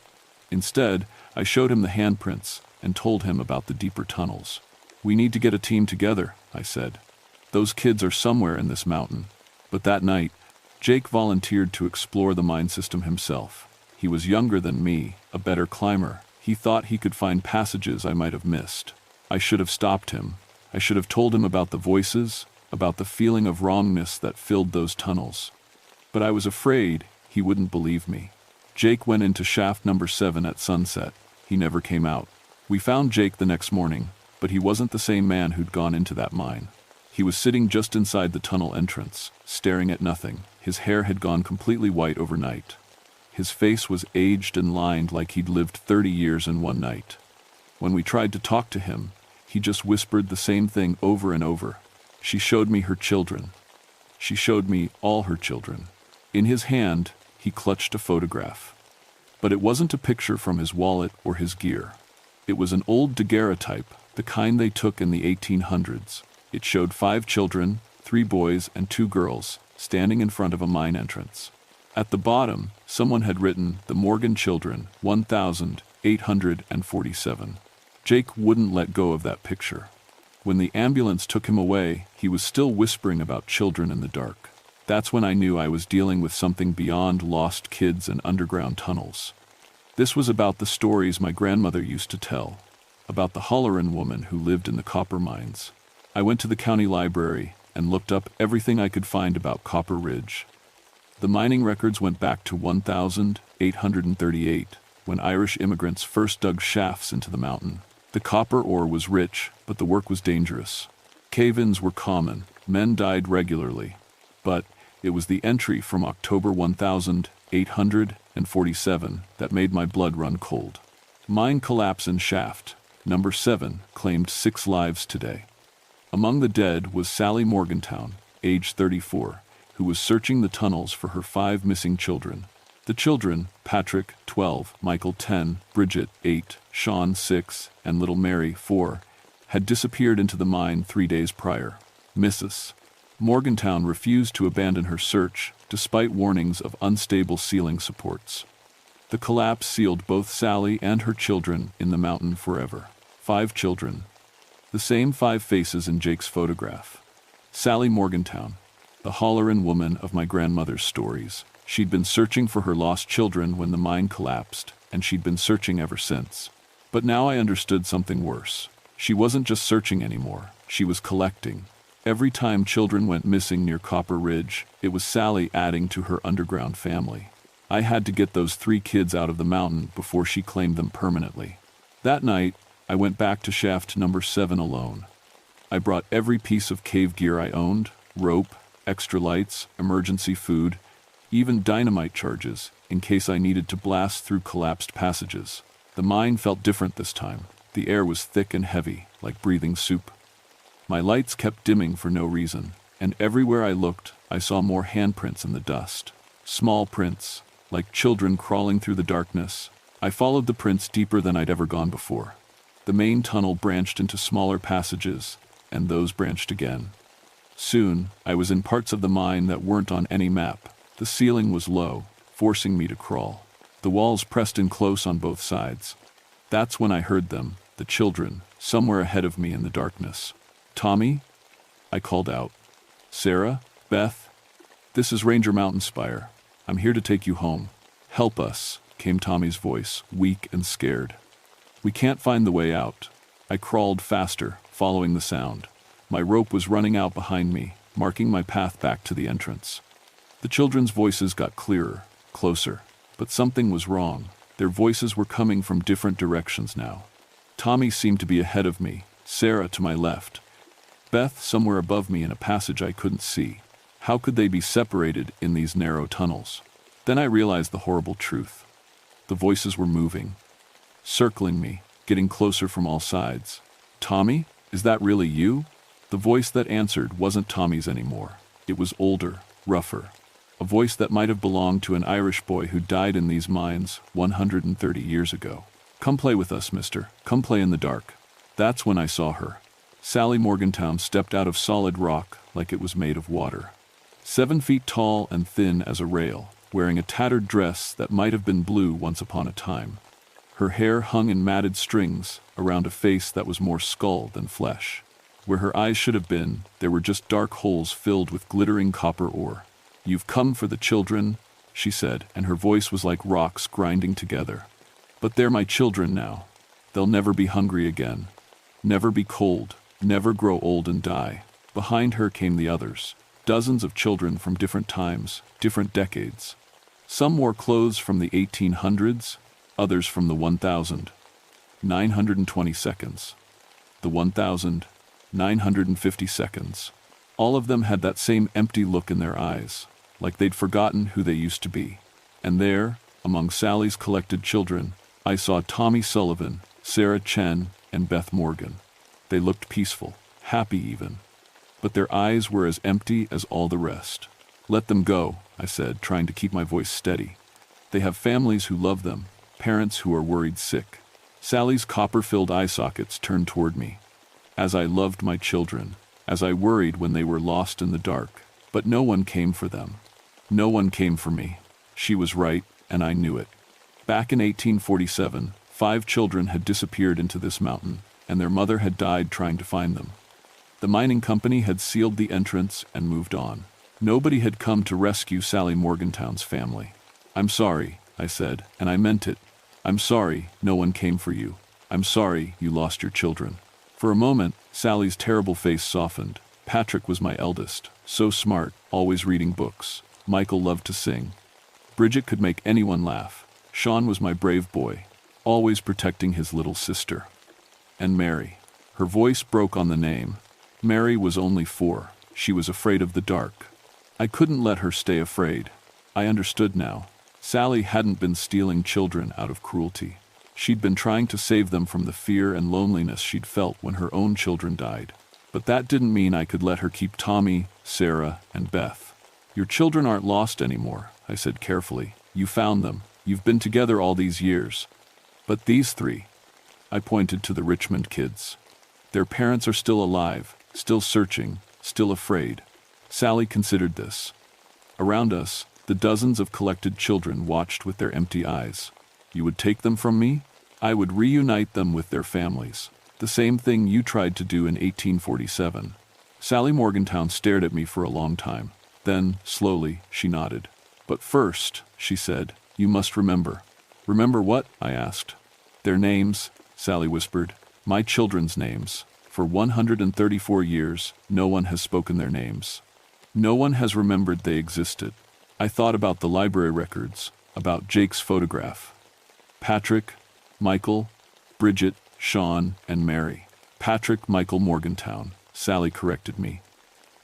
Instead, I showed him the handprints, and told him about the deeper tunnels. "We need to get a team together," I said. "Those kids are somewhere in this mountain." But that night, Jake volunteered to explore the mine system himself. He was younger than me, a better climber. He thought he could find passages I might have missed. I should have stopped him. I should have told him about the voices, about the feeling of wrongness that filled those tunnels. But I was afraid he wouldn't believe me. Jake went into shaft number 7 at sunset. He never came out. We found Jake the next morning, but he wasn't the same man who'd gone into that mine. He was sitting just inside the tunnel entrance, staring at nothing. His hair had gone completely white overnight. His face was aged and lined like he'd lived 30 years in one night. When we tried to talk to him, he just whispered the same thing over and over. "She showed me her children. She showed me all her children." In his hand, he clutched a photograph. But it wasn't a picture from his wallet or his gear. It was an old daguerreotype, the kind they took in the 1800s. It showed 5 children, 3 boys and 2 girls, standing in front of a mine entrance. At the bottom, someone had written, "The Morgan children, 1847. Jake wouldn't let go of that picture. When the ambulance took him away, he was still whispering about children in the dark. That's when I knew I was dealing with something beyond lost kids and underground tunnels. This was about the stories my grandmother used to tell, about the Halloran woman who lived in the copper mines. I went to the county library and looked up everything I could find about Copper Ridge. The mining records went back to 1838, when Irish immigrants first dug shafts into the mountain. The copper ore was rich, but the work was dangerous. Cave-ins were common, men died regularly. But it was the entry from October 1847 that made my blood run cold. Mine collapse in shaft, number 7, claimed 6 lives today. Among the dead was Sally Morgantown, age 34, who was searching the tunnels for her 5 missing children. The children, Patrick, 12, Michael, 10, Bridget, 8, Sean, 6, and little Mary, 4, had disappeared into the mine 3 days prior. Mrs. Morgantown refused to abandon her search, despite warnings of unstable ceiling supports. The collapse sealed both Sally and her children in the mountain forever. 5 children. The same 5 faces in Jake's photograph. Sally Morgantown, the Halloran woman of my grandmother's stories. She'd been searching for her lost children when the mine collapsed, and she'd been searching ever since. But now I understood something worse. She wasn't just searching anymore, she was collecting. Every time children went missing near Copper Ridge, it was Sally adding to her underground family. I had to get those 3 kids out of the mountain before she claimed them permanently. That night, I went back to shaft number 7 alone. I brought every piece of cave gear I owned, rope, extra lights, emergency food, even dynamite charges, in case I needed to blast through collapsed passages. The mine felt different this time. The air was thick and heavy, like breathing soup. My lights kept dimming for no reason, and everywhere I looked, I saw more handprints in the dust. Small prints, like children crawling through the darkness. I followed the prints deeper than I'd ever gone before. The main tunnel branched into smaller passages, and those branched again. Soon, I was in parts of the mine that weren't on any map. The ceiling was low, forcing me to crawl. The walls pressed in close on both sides. That's when I heard them, the children, somewhere ahead of me in the darkness. "Tommy?" I called out. "Sarah? Beth? This is Ranger Mountain Spire. I'm here to take you home. Help us," came Tommy's voice, weak and scared. "We can't find the way out." I crawled faster, following the sound. My rope was running out behind me, marking my path back to the entrance. The children's voices got clearer, closer, but something was wrong. Their voices were coming from different directions now. Tommy seemed to be ahead of me, Sarah to my left, Beth somewhere above me in a passage I couldn't see. How could they be separated in these narrow tunnels? Then I realized the horrible truth. The voices were moving, circling me, getting closer from all sides. "Tommy, is that really you?" The voice that answered wasn't Tommy's anymore. It was older, rougher. A voice that might have belonged to an Irish boy who died in these mines 130 years ago. "Come play with us, mister. Come play in the dark." That's when I saw her. Sally Morgantown stepped out of solid rock like it was made of water. 7 feet tall and thin as a rail, wearing a tattered dress that might have been blue once upon a time. Her hair hung in matted strings around a face that was more skull than flesh. Where her eyes should have been, there were just dark holes filled with glittering copper ore. "You've come for the children," she said, and her voice was like rocks grinding together. "But they're my children now. They'll never be hungry again. Never be cold, never grow old and die." Behind her came the others, dozens of children from different times, different decades. Some wore clothes from the 1800s, others from the 1920 the 1950. All of them had that same empty look in their eyes, like they'd forgotten who they used to be. And there, among Sally's collected children, I saw Tommy Sullivan, Sarah Chen, and Beth Morgan. They looked peaceful, happy even. But their eyes were as empty as all the rest. "Let them go," I said, trying to keep my voice steady. "They have families who love them, parents who are worried sick." Sally's copper-filled eye sockets turned toward me. As I loved my children, as I worried when they were lost in the dark, but no one came for them. No one came for me. She was right, and I knew it. Back in 1847, 5 children had disappeared into this mountain, and their mother had died trying to find them. The mining company had sealed the entrance and moved on. Nobody had come to rescue Sally Morgantown's family. "I'm sorry," I said, and I meant it. "I'm sorry no one came for you. I'm sorry you lost your children." For a moment, Sally's terrible face softened. Patrick was my eldest, so smart, always reading books. Michael loved to sing. Bridget could make anyone laugh. Sean was my brave boy, always protecting his little sister. And Mary. Her voice broke on the name. Mary was only 4. She was afraid of the dark. I couldn't let her stay afraid. I understood now. Sally hadn't been stealing children out of cruelty. She'd been trying to save them from the fear and loneliness she'd felt when her own children died. But that didn't mean I could let her keep Tommy, Sarah, and Beth. "Your children aren't lost anymore," I said carefully. "You found them. You've been together all these years. But these 3," I pointed to the Richmond kids. "Their parents are still alive, still searching, still afraid." Sally considered this. Around us, the dozens of collected children watched with their empty eyes. "You would take them from me? I would reunite them with their families. The same thing you tried to do in 1847. Sally Morgantown stared at me for a long time. Then, slowly, she nodded. "But first," she said, "you must remember." "Remember what?" I asked. "Their names," Sally whispered. "My children's names. For 134 years, no one has spoken their names. No one has remembered they existed." I thought about the library records, about Jake's photograph. Patrick, Michael, Bridget, Sean, and Mary. "Patrick Michael Morgantown," Sally corrected me.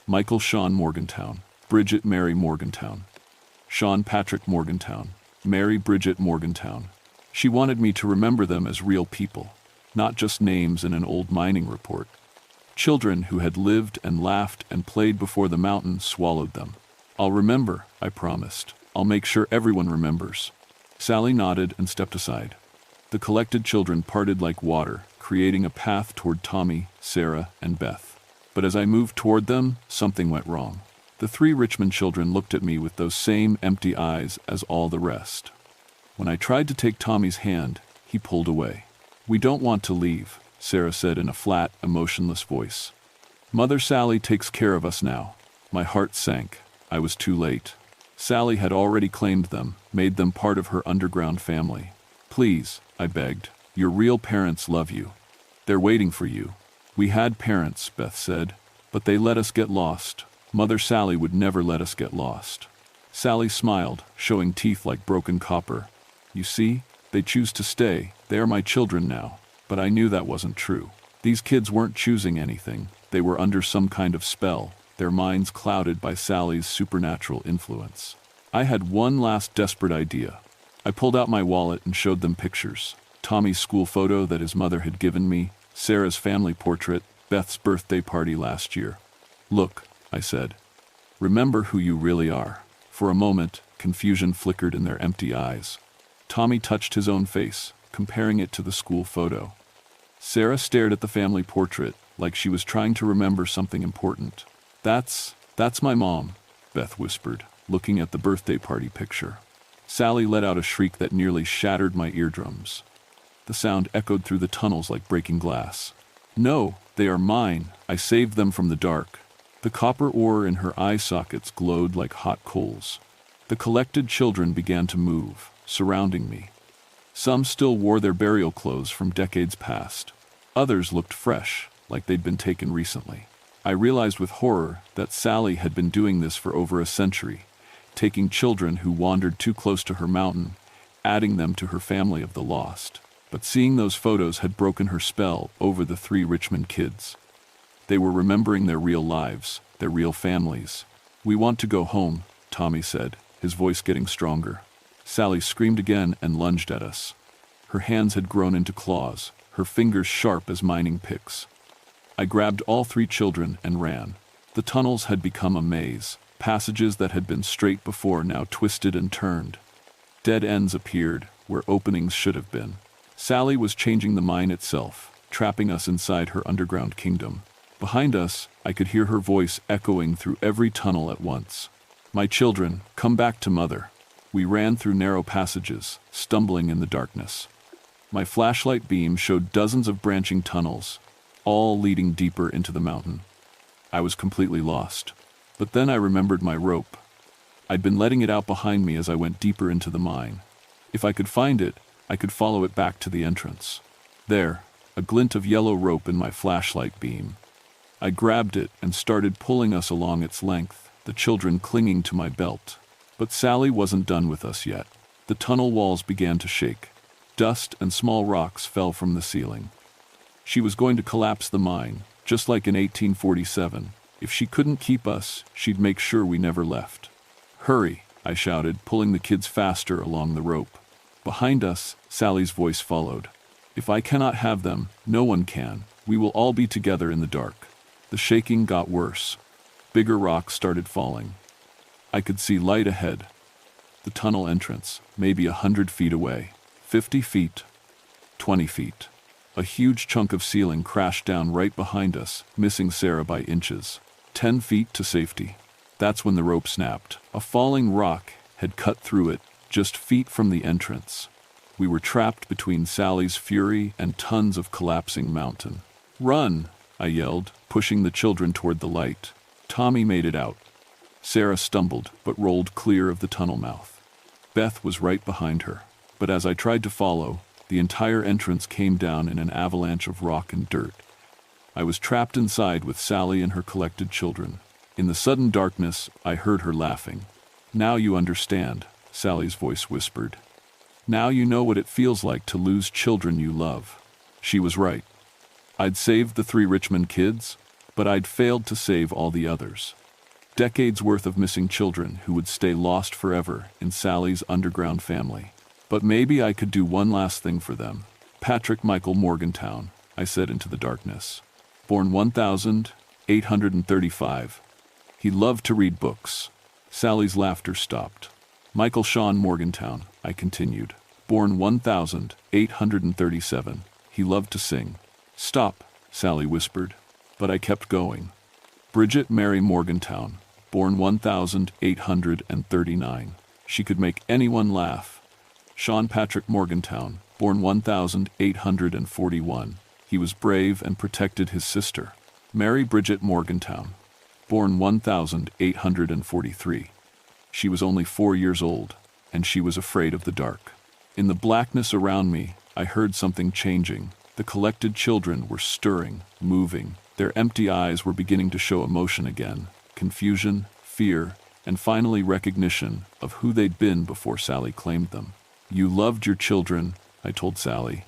"Michael Sean Morgantown, Bridget Mary Morgantown. Sean Patrick Morgantown, Mary Bridget Morgantown." She wanted me to remember them as real people, not just names in an old mining report. Children who had lived and laughed and played before the mountain swallowed them. "I'll remember," I promised. "I'll make sure everyone remembers." Sally nodded and stepped aside. The collected children parted like water, creating a path toward Tommy, Sarah, and Beth. But as I moved toward them, something went wrong. The 3 Richmond children looked at me with those same empty eyes as all the rest. When I tried to take Tommy's hand, he pulled away. "We don't want to leave," Sarah said in a flat, emotionless voice. "Mother Sally takes care of us now." My heart sank. I was too late. Sally had already claimed them, made them part of her underground family. "Please," I begged. "Your real parents love you. They're waiting for you." "We had parents," Beth said, "but they let us get lost. Mother Sally would never let us get lost." Sally smiled, showing teeth like broken copper. "You see, they choose to stay. They are my children now." But I knew that wasn't true. These kids weren't choosing anything. They were under some kind of spell, their minds clouded by Sally's supernatural influence. I had one last desperate idea. I pulled out my wallet and showed them pictures. Tommy's school photo that his mother had given me, Sarah's family portrait, Beth's birthday party last year. "Look," I said. "Remember who you really are." For a moment, confusion flickered in their empty eyes. Tommy touched his own face, comparing it to the school photo. Sarah stared at the family portrait, like she was trying to remember something important. That's my mom," Beth whispered, looking at the birthday party picture. Sally let out a shriek that nearly shattered my eardrums. The sound echoed through the tunnels like breaking glass. "No, they are mine. I saved them from the dark." The copper ore in her eye sockets glowed like hot coals. The collected children began to move, surrounding me. Some still wore their burial clothes from decades past. Others looked fresh, like they'd been taken recently. I realized with horror that Sally had been doing this for over a century, taking children who wandered too close to her mountain, adding them to her family of the lost. But seeing those photos had broken her spell over the 3 Richmond kids. They were remembering their real lives, their real families. "We want to go home," Tommy said, his voice getting stronger. Sally screamed again and lunged at us. Her hands had grown into claws, her fingers sharp as mining picks. I grabbed all 3 children and ran. The tunnels had become a maze, passages that had been straight before now twisted and turned. Dead ends appeared where openings should have been. Sally was changing the mine itself, trapping us inside her underground kingdom. Behind us, I could hear her voice echoing through every tunnel at once. "My children, come back to Mother." We ran through narrow passages, stumbling in the darkness. My flashlight beam showed dozens of branching tunnels, all leading deeper into the mountain. I was completely lost. But then I remembered my rope. I'd been letting it out behind me as I went deeper into the mine. If I could find it, I could follow it back to the entrance. There, a glint of yellow rope in my flashlight beam. I grabbed it and started pulling us along its length, the children clinging to my belt. But Sally wasn't done with us yet. The tunnel walls began to shake. Dust and small rocks fell from the ceiling. She was going to collapse the mine, just like in 1847. If she couldn't keep us, she'd make sure we never left. "Hurry," I shouted, pulling the kids faster along the rope. Behind us, Sally's voice followed. "If I cannot have them, no one can. We will all be together in the dark." The shaking got worse. Bigger rocks started falling. I could see light ahead. The tunnel entrance, maybe 100 feet away. 50 feet. 20 feet. A huge chunk of ceiling crashed down right behind us, missing Sarah by inches. 10 feet to safety. That's when the rope snapped. A falling rock had cut through it, just feet from the entrance. We were trapped between Sally's fury and tons of collapsing mountain. "Run!" I yelled, pushing the children toward the light. Tommy made it out. Sarah stumbled, but rolled clear of the tunnel mouth. Beth was right behind her. But as I tried to follow, the entire entrance came down in an avalanche of rock and dirt. I was trapped inside with Sally and her collected children. In the sudden darkness, I heard her laughing. "Now you understand," Sally's voice whispered. "Now you know what it feels like to lose children you love." She was right. I'd saved the 3 Richmond kids, but I'd failed to save all the others. Decades worth of missing children who would stay lost forever in Sally's underground family. But maybe I could do one last thing for them. "Patrick Michael Morgantown," I said into the darkness. Born 1835. He loved to read books. Sally's laughter stopped. "Michael Sean Morgantown," I continued. Born 1837. He loved to sing. "Stop," Sally whispered. But I kept going. Bridget Mary Morgantown, born 1839. She could make anyone laugh. Sean Patrick Morgantown, born 1841. He was brave and protected his sister. Mary Bridget Morgantown, born 1843. She was only 4 years old, and she was afraid of the dark. In the blackness around me, I heard something changing. The collected children were stirring, moving. Their empty eyes were beginning to show emotion again. Confusion, fear, and finally recognition of who they'd been before Sally claimed them. "You loved your children," I told Sally.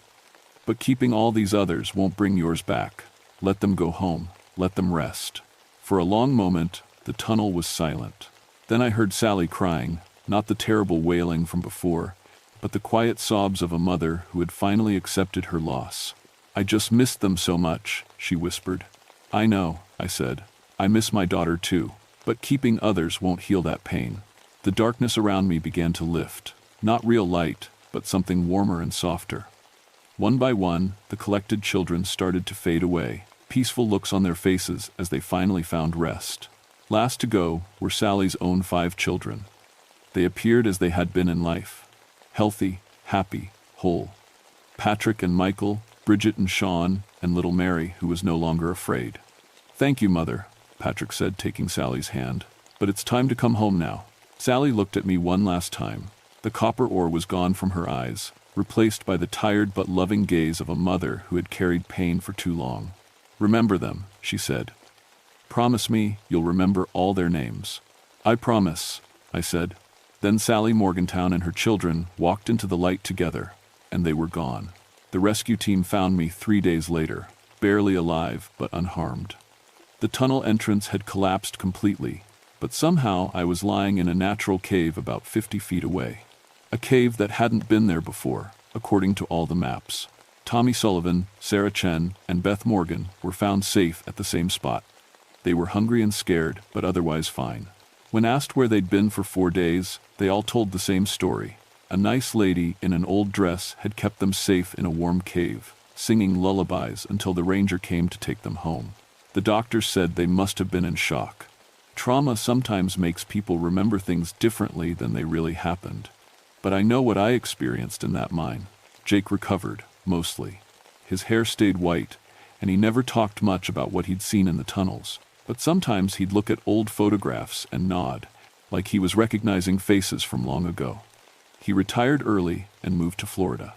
"But keeping all these others won't bring yours back. Let them go home. Let them rest." For a long moment, the tunnel was silent. Then I heard Sally crying, not the terrible wailing from before, but the quiet sobs of a mother who had finally accepted her loss. "I just missed them so much," she whispered. "I know," I said. "I miss my daughter too. But keeping others won't heal that pain." The darkness around me began to lift. Not real light, but something warmer and softer. One by one, the collected children started to fade away, peaceful looks on their faces as they finally found rest. Last to go were Sally's own 5 children. They appeared as they had been in life. Healthy, happy, whole. Patrick and Michael, Bridget and Sean, and little Mary, who was no longer afraid. "Thank you, Mother," Patrick said, taking Sally's hand. "But it's time to come home now." Sally looked at me one last time. The copper ore was gone from her eyes, replaced by the tired but loving gaze of a mother who had carried pain for too long. "Remember them," she said. "Promise me you'll remember all their names." "I promise," I said. Then Sally Morgantown and her children walked into the light together, and they were gone. The rescue team found me 3 days later, barely alive but unharmed. The tunnel entrance had collapsed completely, but somehow I was lying in a natural cave about 50 feet away. A cave that hadn't been there before, according to all the maps. Tommy Sullivan, Sarah Chen, and Beth Morgan were found safe at the same spot. They were hungry and scared, but otherwise fine. When asked where they'd been for 4 days, they all told the same story. A nice lady in an old dress had kept them safe in a warm cave, singing lullabies until the ranger came to take them home. The doctors said they must have been in shock. Trauma sometimes makes people remember things differently than they really happened. But I know what I experienced in that mine. Jake recovered, mostly. His hair stayed white, and he never talked much about what he'd seen in the tunnels. But sometimes he'd look at old photographs and nod, like he was recognizing faces from long ago. He retired early and moved to Florida.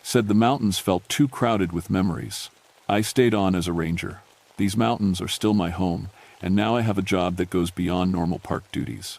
Said the mountains felt too crowded with memories. I stayed on as a ranger. These mountains are still my home, and now I have a job that goes beyond normal park duties.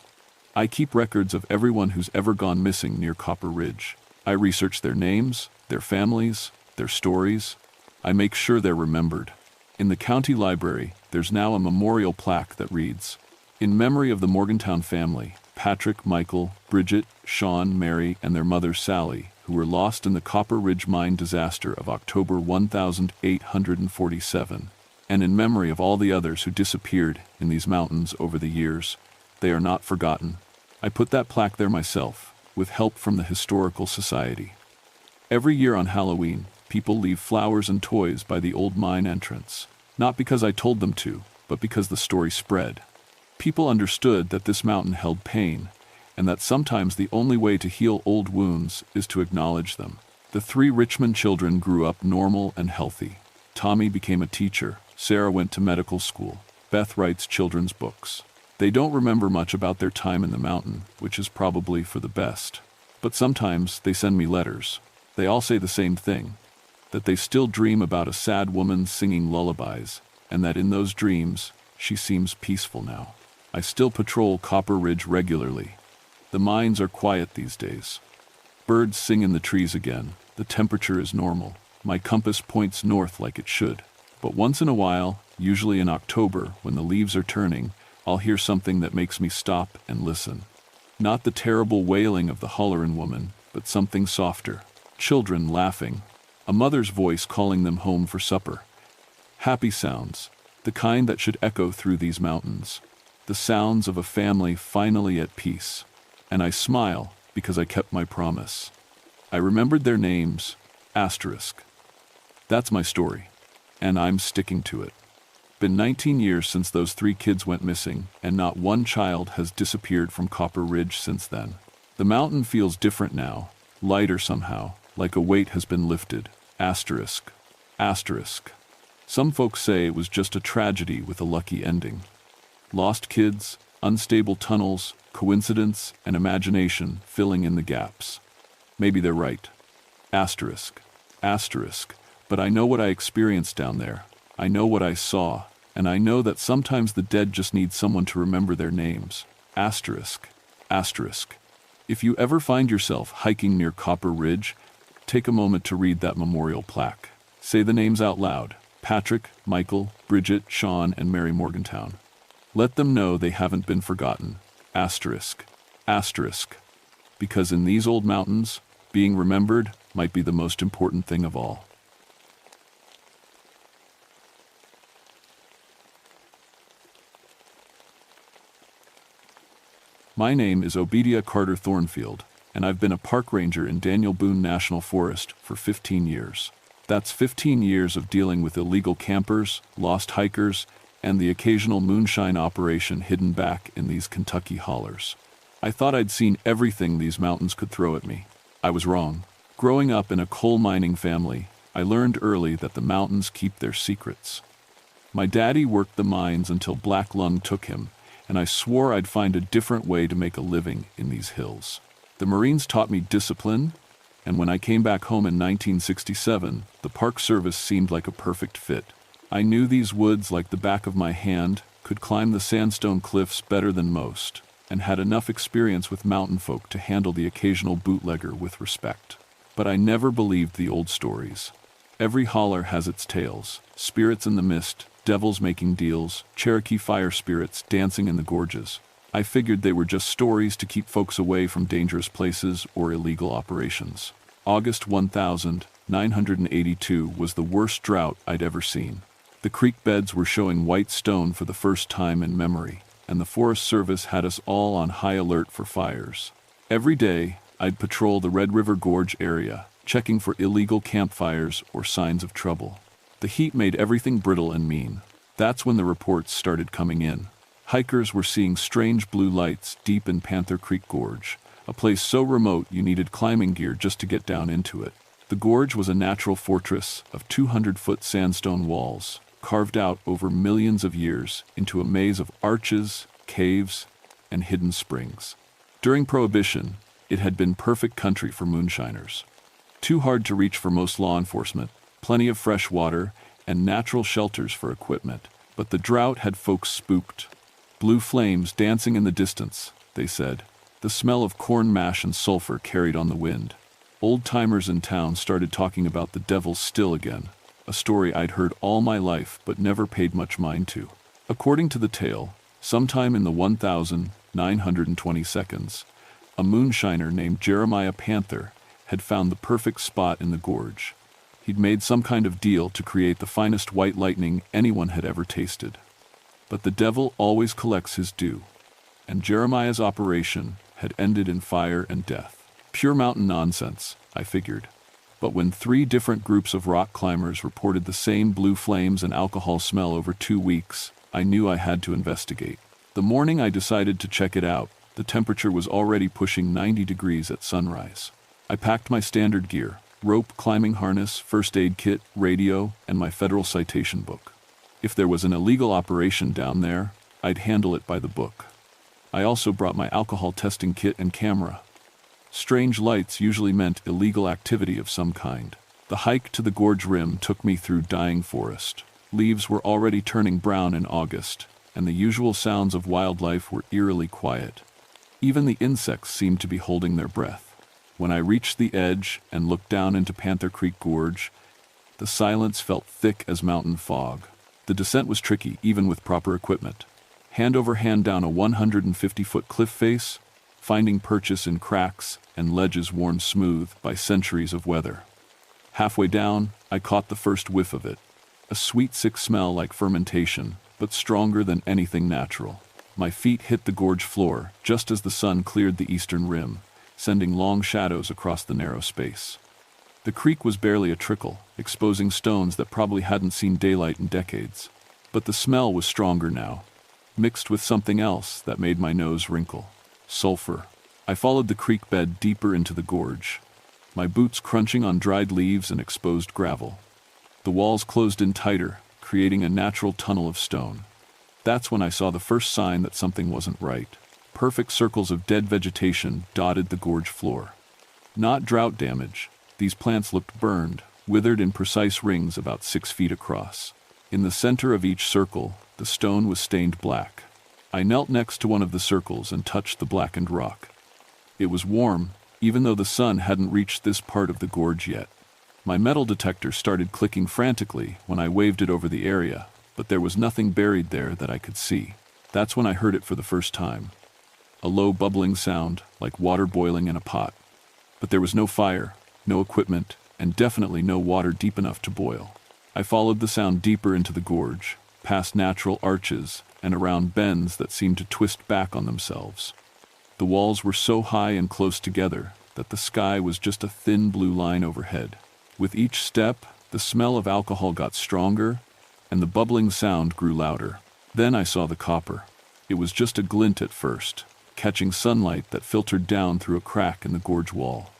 I keep records of everyone who's ever gone missing near Copper Ridge. I research their names, their families, their stories. I make sure they're remembered. In the county library, there's now a memorial plaque that reads, "In memory of the Morgantown family, Patrick, Michael, Bridget, Sean, Mary, and their mother Sally, who were lost in the Copper Ridge mine disaster of October 1847, and in memory of all the others who disappeared in these mountains over the years. They are not forgotten." I put that plaque there myself, with help from the Historical Society. Every year on Halloween, people leave flowers and toys by the old mine entrance, not because I told them to, but because the story spread. People understood that this mountain held pain, and that sometimes the only way to heal old wounds is to acknowledge them. The 3 Richmond children grew up normal and healthy. Tommy became a teacher, Sarah went to medical school, Beth writes children's books. They don't remember much about their time in the mountain, which is probably for the best. But sometimes they send me letters. They all say the same thing, that they still dream about a sad woman singing lullabies, and that in those dreams, she seems peaceful now. I still patrol Copper Ridge regularly. The mines are quiet these days. Birds sing in the trees again. The temperature is normal. My compass points north like it should. But once in a while, usually in October, when the leaves are turning, I'll hear something that makes me stop and listen. Not the terrible wailing of the Hollerin' woman, but something softer. Children laughing. A mother's voice calling them home for supper. Happy sounds, the kind that should echo through these mountains. The sounds of a family finally at peace. And I smile because I kept my promise. I remembered their names, asterisk. That's my story, and I'm sticking to it. Been 19 years since those 3 kids went missing, and not one child has disappeared from Copper Ridge since then. The mountain feels different now, lighter somehow, like a weight has been lifted, asterisk, asterisk. Some folks say it was just a tragedy with a lucky ending. Lost kids, unstable tunnels, coincidence, and imagination filling in the gaps. Maybe they're right. Asterisk, asterisk, but I know what I experienced down there. I know what I saw, and I know that sometimes the dead just need someone to remember their names. Asterisk, asterisk. If you ever find yourself hiking near Copper Ridge, take a moment to read that memorial plaque. Say the names out loud: Patrick, Michael, Bridget, Sean, and Mary Morgantown. Let them know they haven't been forgotten. Asterisk, asterisk. Because in these old mountains, being remembered might be the most important thing of all. My name is Obedia Carter Thornfield, and I've been a park ranger in Daniel Boone National Forest for 15 years. That's 15 years of dealing with illegal campers, lost hikers, and the occasional moonshine operation hidden back in these Kentucky hollers. I thought I'd seen everything these mountains could throw at me. I was wrong. Growing up in a coal mining family, I learned early that the mountains keep their secrets. My daddy worked the mines until black lung took him, and I swore I'd find a different way to make a living in these hills. The Marines taught me discipline, and when I came back home in 1967, the Park Service seemed like a perfect fit. I knew these woods like the back of my hand, could climb the sandstone cliffs better than most, and had enough experience with mountain folk to handle the occasional bootlegger with respect. But I never believed the old stories. Every holler has its tales: spirits in the mist, devils making deals, Cherokee fire spirits dancing in the gorges. I figured they were just stories to keep folks away from dangerous places or illegal operations. August 1982 was the worst drought I'd ever seen. The creek beds were showing white stone for the first time in memory, and the Forest Service had us all on high alert for fires. Every day, I'd patrol the Red River Gorge area, checking for illegal campfires or signs of trouble. The heat made everything brittle and mean. That's when the reports started coming in. Hikers were seeing strange blue lights deep in Panther Creek Gorge, a place so remote you needed climbing gear just to get down into it. The gorge was a natural fortress of 200-foot sandstone walls, carved out over millions of years into a maze of arches, caves, and hidden springs. During Prohibition, it had been perfect country for moonshiners. Too hard to reach for most law enforcement, plenty of fresh water, and natural shelters for equipment. But the drought had folks spooked. Blue flames dancing in the distance, they said. The smell of corn mash and sulfur carried on the wind. Old-timers in town started talking about the devil's still again, a story I'd heard all my life but never paid much mind to. According to the tale, sometime in the 1922, a moonshiner named Jeremiah Panther had found the perfect spot in the gorge. He'd made some kind of deal to create the finest white lightning anyone had ever tasted. But the devil always collects his due, and Jeremiah's operation had ended in fire and death. Pure mountain nonsense, I figured. But when 3 different groups of rock climbers reported the same blue flames and alcohol smell over 2 weeks, I knew I had to investigate. The morning I decided to check it out, the temperature was already pushing 90 degrees at sunrise. I packed my standard gear: rope, climbing harness, first aid kit, radio, and my federal citation book. If there was an illegal operation down there, I'd handle it by the book. I also brought my alcohol testing kit and camera. Strange lights usually meant illegal activity of some kind. The hike to the gorge rim took me through dying forest. Leaves were already turning brown in August, and the usual sounds of wildlife were eerily quiet. Even the insects seemed to be holding their breath. When I reached the edge and looked down into Panther Creek Gorge, the silence felt thick as mountain fog. The descent was tricky, even with proper equipment. Hand over hand down a 150-foot cliff face, finding purchase in cracks and ledges worn smooth by centuries of weather. Halfway down, I caught the first whiff of it. A sweet, sick smell like fermentation, but stronger than anything natural. My feet hit the gorge floor just as the sun cleared the eastern rim, sending long shadows across the narrow space. The creek was barely a trickle, exposing stones that probably hadn't seen daylight in decades. But the smell was stronger now, mixed with something else that made my nose wrinkle: sulfur. I followed the creek bed deeper into the gorge, my boots crunching on dried leaves and exposed gravel. The walls closed in tighter, creating a natural tunnel of stone. That's when I saw the first sign that something wasn't right. Perfect circles of dead vegetation dotted the gorge floor. Not drought damage. These plants looked burned, withered in precise rings about 6 feet across. In the center of each circle, the stone was stained black. I knelt next to one of the circles and touched the blackened rock. It was warm, even though the sun hadn't reached this part of the gorge yet. My metal detector started clicking frantically when I waved it over the area, but there was nothing buried there that I could see. That's when I heard it for the first time. A low bubbling sound, like water boiling in a pot. But there was no fire, no equipment, and definitely no water deep enough to boil. I followed the sound deeper into the gorge, past natural arches, and around bends that seemed to twist back on themselves. The walls were so high and close together that the sky was just a thin blue line overhead. With each step, the smell of alcohol got stronger, and the bubbling sound grew louder. Then I saw the copper. It was just a glint at first, catching sunlight that filtered down through a crack in the gorge wall.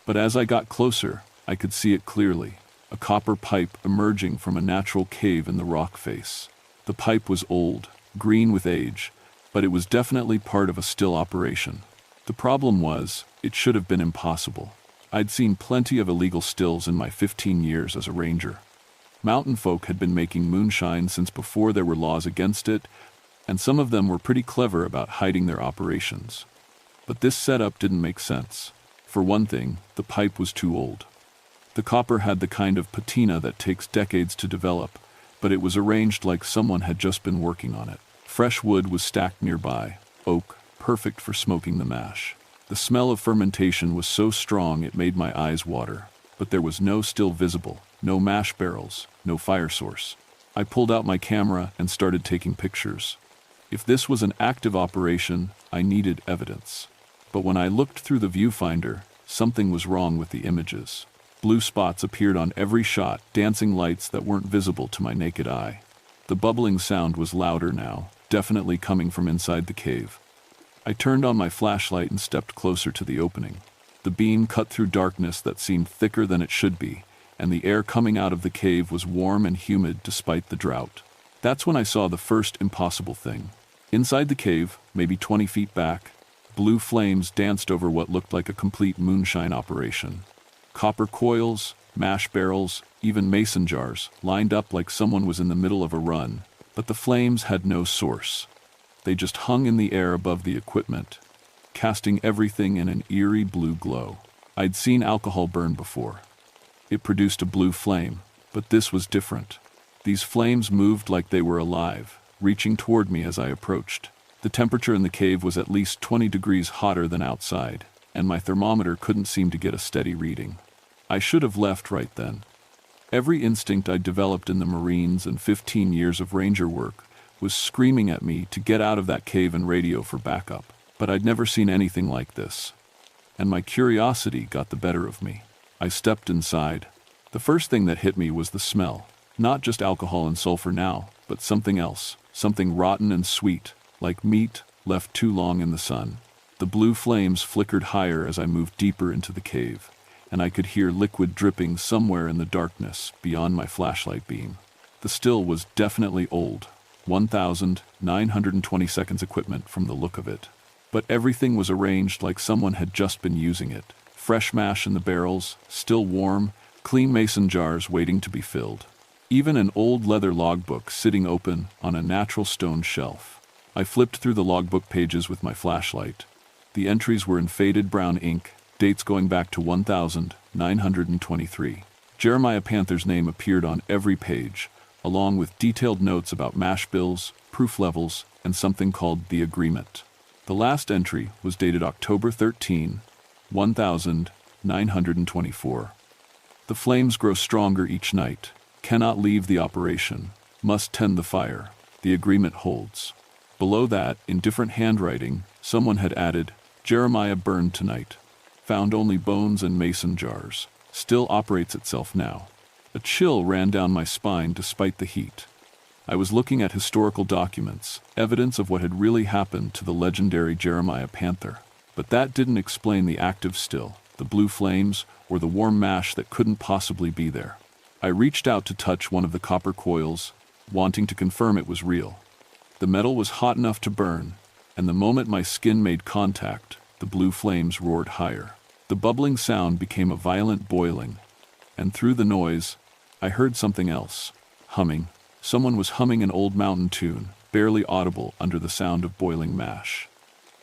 But as I got closer, I could see it clearly, a copper pipe emerging from a natural cave in the rock face. The pipe was old, green with age, but it was definitely part of a still operation. The problem was, it should have been impossible. I'd seen plenty of illegal stills in my 15 years as a ranger. Mountain folk had been making moonshine since before there were laws against it, and some of them were pretty clever about hiding their operations. But this setup didn't make sense. For one thing, the pipe was too old. The copper had the kind of patina that takes decades to develop, but it was arranged like someone had just been working on it. Fresh wood was stacked nearby, oak, perfect for smoking the mash. The smell of fermentation was so strong it made my eyes water, but there was no still visible, no mash barrels, no fire source. I pulled out my camera and started taking pictures. If this was an active operation, I needed evidence. But when I looked through the viewfinder, something was wrong with the images. Blue spots appeared on every shot, dancing lights that weren't visible to my naked eye. The bubbling sound was louder now, definitely coming from inside the cave. I turned on my flashlight and stepped closer to the opening. The beam cut through darkness that seemed thicker than it should be, and the air coming out of the cave was warm and humid despite the drought. That's when I saw the first impossible thing. Inside the cave, maybe 20 feet back, blue flames danced over what looked like a complete moonshine operation. Copper coils, mash barrels, even mason jars, lined up like someone was in the middle of a run, but the flames had no source. They just hung in the air above the equipment, casting everything in an eerie blue glow. I'd seen alcohol burn before. It produced a blue flame, but this was different. These flames moved like they were alive, reaching toward me as I approached. The temperature in the cave was at least 20 degrees hotter than outside, and my thermometer couldn't seem to get a steady reading. I should have left right then. Every instinct I'd developed in the Marines and 15 years of ranger work was screaming at me to get out of that cave and radio for backup. But I'd never seen anything like this, and my curiosity got the better of me. I stepped inside. The first thing that hit me was the smell. Not just alcohol and sulfur now, but something else, something rotten and sweet, like meat left too long in the sun. The blue flames flickered higher as I moved deeper into the cave, and I could hear liquid dripping somewhere in the darkness beyond my flashlight beam. The still was definitely old, 1,920 seconds equipment from the look of it. But everything was arranged like someone had just been using it. Fresh mash in the barrels, still warm, clean mason jars waiting to be filled. Even an old leather logbook sitting open on a natural stone shelf. I flipped through the logbook pages with my flashlight. The entries were in faded brown ink, dates going back to 1923. Jeremiah Panther's name appeared on every page, along with detailed notes about mash bills, proof levels, and something called the agreement. The last entry was dated October 13, 1924. The flames grow stronger each night. Cannot leave the operation. Must tend the fire. The agreement holds. Below that, in different handwriting, someone had added, Jeremiah burned tonight. Found only bones and mason jars. Still operates itself now. A chill ran down my spine despite the heat. I was looking at historical documents, evidence of what had really happened to the legendary Jeremiah Panther. But that didn't explain the active still, the blue flames, or the warm mash that couldn't possibly be there. I reached out to touch one of the copper coils, wanting to confirm it was real. The metal was hot enough to burn, and the moment my skin made contact, the blue flames roared higher. The bubbling sound became a violent boiling, and through the noise, I heard something else, humming. Someone was humming an old mountain tune, barely audible under the sound of boiling mash.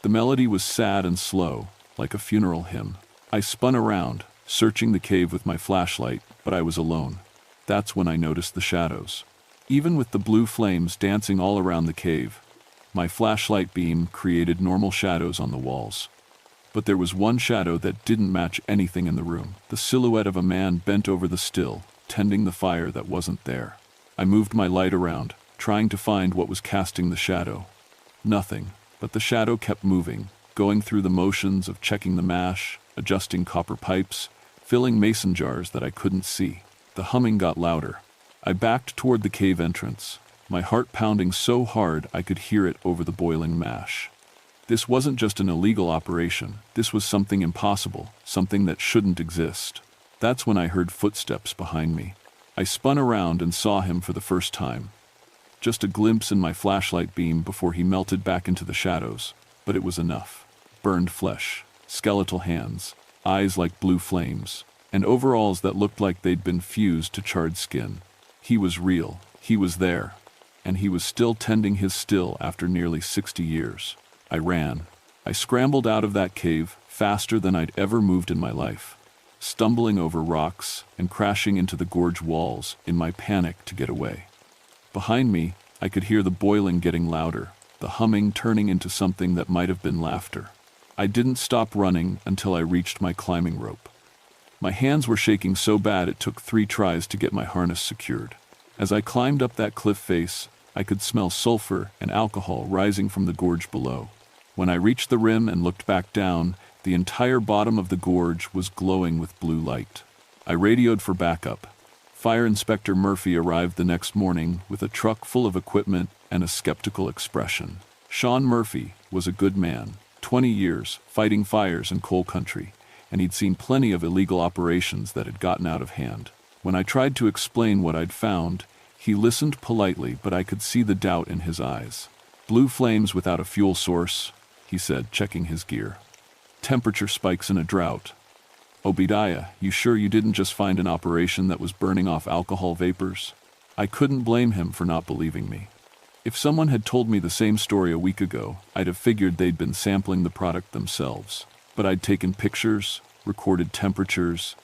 The melody was sad and slow, like a funeral hymn. I spun around, searching the cave with my flashlight, but I was alone. That's when I noticed the shadows. Even with the blue flames dancing all around the cave, my flashlight beam created normal shadows on the walls. But there was one shadow that didn't match anything in the room. The silhouette of a man bent over the still, tending the fire that wasn't there. I moved my light around, trying to find what was casting the shadow. Nothing, but the shadow kept moving, going through the motions of checking the mash, adjusting copper pipes, filling mason jars that I couldn't see. The humming got louder. I backed toward the cave entrance, my heart pounding so hard I could hear it over the boiling mash. This wasn't just an illegal operation, this was something impossible, something that shouldn't exist. That's when I heard footsteps behind me. I spun around and saw him for the first time. Just a glimpse in my flashlight beam before he melted back into the shadows, but it was enough. Burned flesh, skeletal hands, eyes like blue flames, and overalls that looked like they'd been fused to charred skin. He was real, he was there, and he was still tending his still after nearly 60 years. I ran. I scrambled out of that cave faster than I'd ever moved in my life, stumbling over rocks and crashing into the gorge walls in my panic to get away. Behind me, I could hear the boiling getting louder, the humming turning into something that might have been laughter. I didn't stop running until I reached my climbing rope. My hands were shaking so bad it took 3 tries to get my harness secured. As I climbed up that cliff face, I could smell sulfur and alcohol rising from the gorge below. When I reached the rim and looked back down, the entire bottom of the gorge was glowing with blue light. I radioed for backup. Fire Inspector Murphy arrived the next morning with a truck full of equipment and a skeptical expression. Sean Murphy was a good man, 20 years fighting fires in coal country, and he'd seen plenty of illegal operations that had gotten out of hand. When I tried to explain what I'd found, he listened politely, but I could see the doubt in his eyes. Blue flames without a fuel source, he said, checking his gear. Temperature spikes in a drought. Obadiah, you sure you didn't just find an operation that was burning off alcohol vapors? I couldn't blame him for not believing me. If someone had told me the same story a week ago, I'd have figured they'd been sampling the product themselves. But I'd taken pictures, recorded temperatures,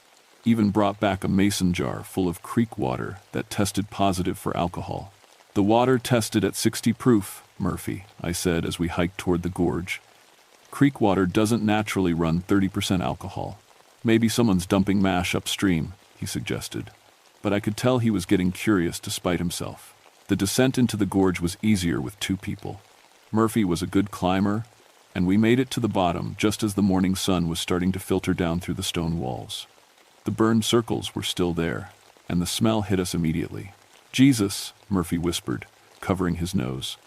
even brought back a mason jar full of creek water that tested positive for alcohol. The water tested at 60 proof, Murphy, I said as we hiked toward the gorge. Creek water doesn't naturally run 30% alcohol. Maybe someone's dumping mash upstream, he suggested. But I could tell he was getting curious despite himself. The descent into the gorge was easier with 2 people. Murphy was a good climber, and we made it to the bottom just as the morning sun was starting to filter down through the stone walls. The burned circles were still there, and the smell hit us immediately. Jesus, Murphy whispered, covering his nose.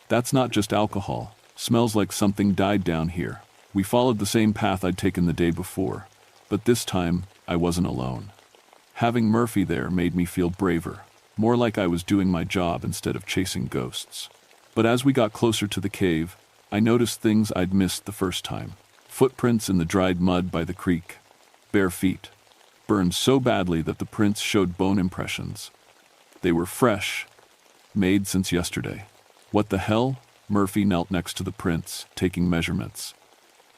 That's not just alcohol. Smells like something died down here. We followed the same path I'd taken the day before, but this time I wasn't alone. Having Murphy there made me feel braver, more like I was doing my job instead of chasing ghosts. But as we got closer to the cave, I noticed things I'd missed the first time. Footprints in the dried mud by the creek. Bare feet. Burned so badly that the prints showed bone impressions. They were fresh, made since yesterday. What the hell? Murphy knelt next to the prints, taking measurements.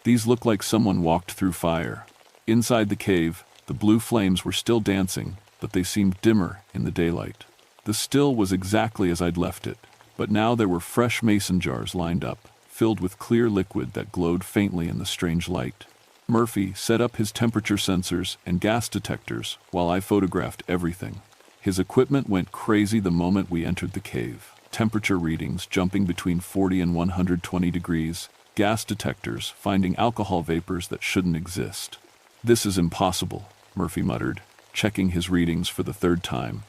These looked like someone walked through fire. Inside the cave, the blue flames were still dancing, but they seemed dimmer in the daylight. The still was exactly as I'd left it, but now there were fresh mason jars lined up, filled with clear liquid that glowed faintly in the strange light. Murphy set up his temperature sensors and gas detectors while I photographed everything. His equipment went crazy the moment we entered the cave. Temperature readings jumping between 40 and 120 degrees, gas detectors finding alcohol vapors that shouldn't exist. This is impossible, Murphy muttered, checking his readings for the 3rd time.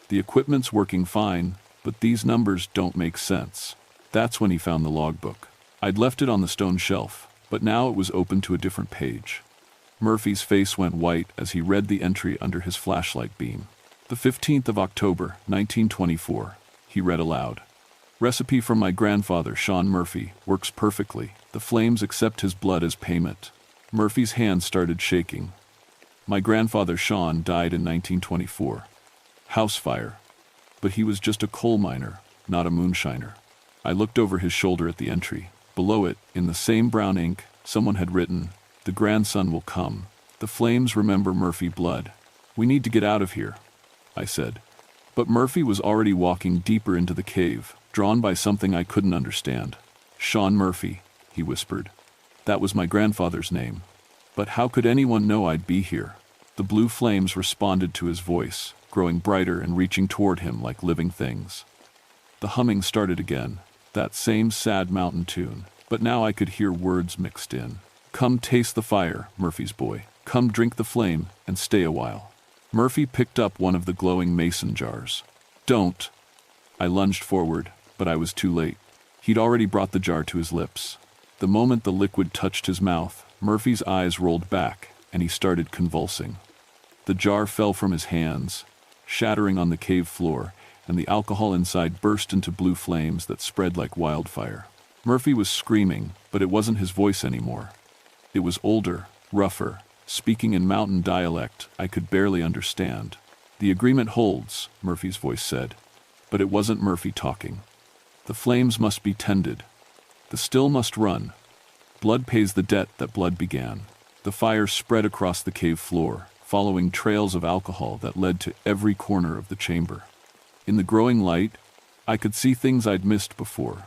The equipment's working fine, but these numbers don't make sense. That's when he found the logbook. I'd left it on the stone shelf, but now it was open to a different page. Murphy's face went white as he read the entry under his flashlight beam. The 15th of October, 1924, he read aloud. Recipe from my grandfather, Sean Murphy, works perfectly. The flames accept his blood as payment. Murphy's hand started shaking. My grandfather, Sean, died in 1924. House fire. But he was just a coal miner, not a moonshiner. I looked over his shoulder at the entry. Below it, in the same brown ink, someone had written, "The grandson will come. The flames remember Murphy blood. We need to get out of here," I said. But Murphy was already walking deeper into the cave, drawn by something I couldn't understand. Sean Murphy, he whispered. That was my grandfather's name. But how could anyone know I'd be here? The blue flames responded to his voice, growing brighter and reaching toward him like living things. The humming started again, that same sad mountain tune, but now I could hear words mixed in. Come taste the fire, Murphy's boy. Come drink the flame and stay a while. Murphy picked up one of the glowing mason jars. Don't. I lunged forward, but I was too late. He'd already brought the jar to his lips. The moment the liquid touched his mouth, Murphy's eyes rolled back, and he started convulsing. The jar fell from his hands, shattering on the cave floor, and the alcohol inside burst into blue flames that spread like wildfire. Murphy was screaming, but it wasn't his voice anymore. It was older, rougher, speaking in mountain dialect I could barely understand. "The agreement holds," Murphy's voice said. But it wasn't Murphy talking. "The flames must be tended. The still must run. Blood pays the debt that blood began." The fire spread across the cave floor, following trails of alcohol that led to every corner of the chamber. In the growing light, I could see things I'd missed before.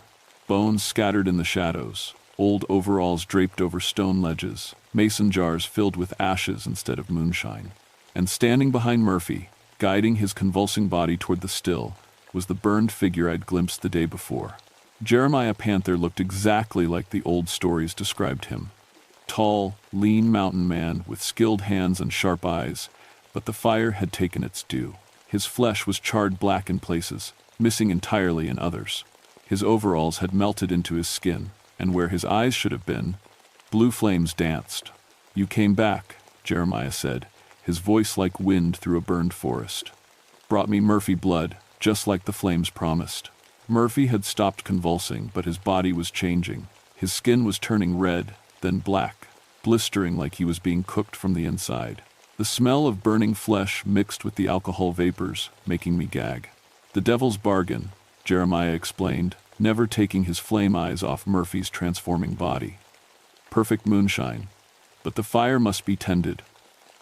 Bones scattered in the shadows, old overalls draped over stone ledges, mason jars filled with ashes instead of moonshine. And standing behind Murphy, guiding his convulsing body toward the still, was the burned figure I'd glimpsed the day before. Jeremiah Panther looked exactly like the old stories described him. Tall, lean mountain man with skilled hands and sharp eyes, but the fire had taken its due. His flesh was charred black in places, missing entirely in others. His overalls had melted into his skin, and where his eyes should have been, blue flames danced. "You came back," Jeremiah said, his voice like wind through a burned forest. "Brought me Murphy blood, just like the flames promised." Murphy had stopped convulsing, but his body was changing. His skin was turning red, then black, blistering like he was being cooked from the inside. The smell of burning flesh mixed with the alcohol vapors, making me gag. "The devil's bargain," Jeremiah explained, never taking his flame eyes off Murphy's transforming body. "Perfect moonshine. But the fire must be tended.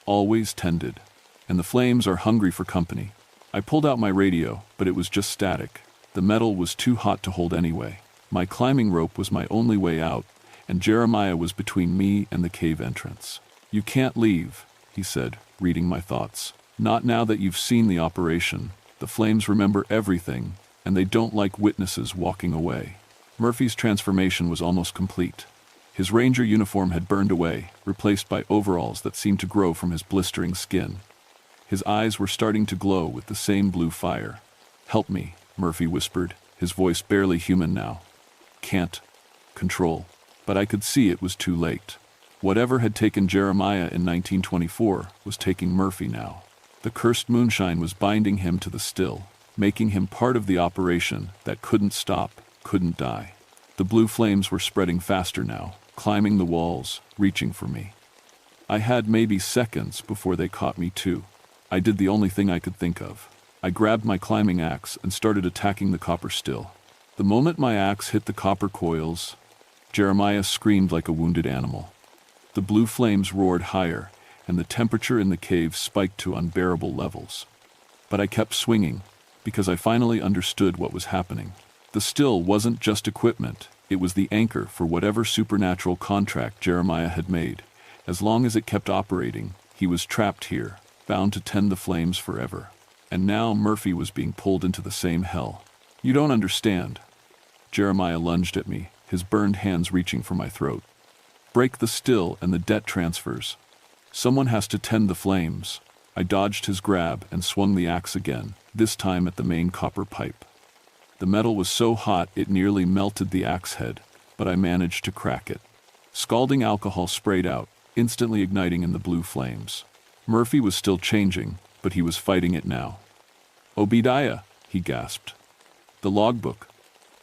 Always tended. And the flames are hungry for company." I pulled out my radio, but it was just static. The metal was too hot to hold anyway. My climbing rope was my only way out, and Jeremiah was between me and the cave entrance. "You can't leave," he said, reading my thoughts. "Not now that you've seen the operation. The flames remember everything, and they don't like witnesses walking away." Murphy's transformation was almost complete. His ranger uniform had burned away, replaced by overalls that seemed to grow from his blistering skin. His eyes were starting to glow with the same blue fire. "Help me," Murphy whispered, his voice barely human now. "Can't control." But I could see it was too late. Whatever had taken Jeremiah in 1924 was taking Murphy now. The cursed moonshine was binding him to the still, making him part of the operation that couldn't stop, couldn't die. The blue flames were spreading faster now, climbing the walls, reaching for me. I had maybe seconds before they caught me too. I did the only thing I could think of. I grabbed my climbing axe and started attacking the copper still. The moment my axe hit the copper coils, Jeremiah screamed like a wounded animal. The blue flames roared higher, and the temperature in the cave spiked to unbearable levels. But I kept swinging, because I finally understood what was happening. The still wasn't just equipment, it was the anchor for whatever supernatural contract Jeremiah had made. As long as it kept operating, he was trapped here, bound to tend the flames forever. And now Murphy was being pulled into the same hell. "You don't understand." Jeremiah lunged at me, his burned hands reaching for my throat. "Break the still and the debt transfers. Someone has to tend the flames." I dodged his grab and swung the axe again, this time at the main copper pipe. The metal was so hot it nearly melted the axe head, but I managed to crack it. Scalding alcohol sprayed out, instantly igniting in the blue flames. Murphy was still changing, but he was fighting it now. "Obediah," he gasped. "The logbook,"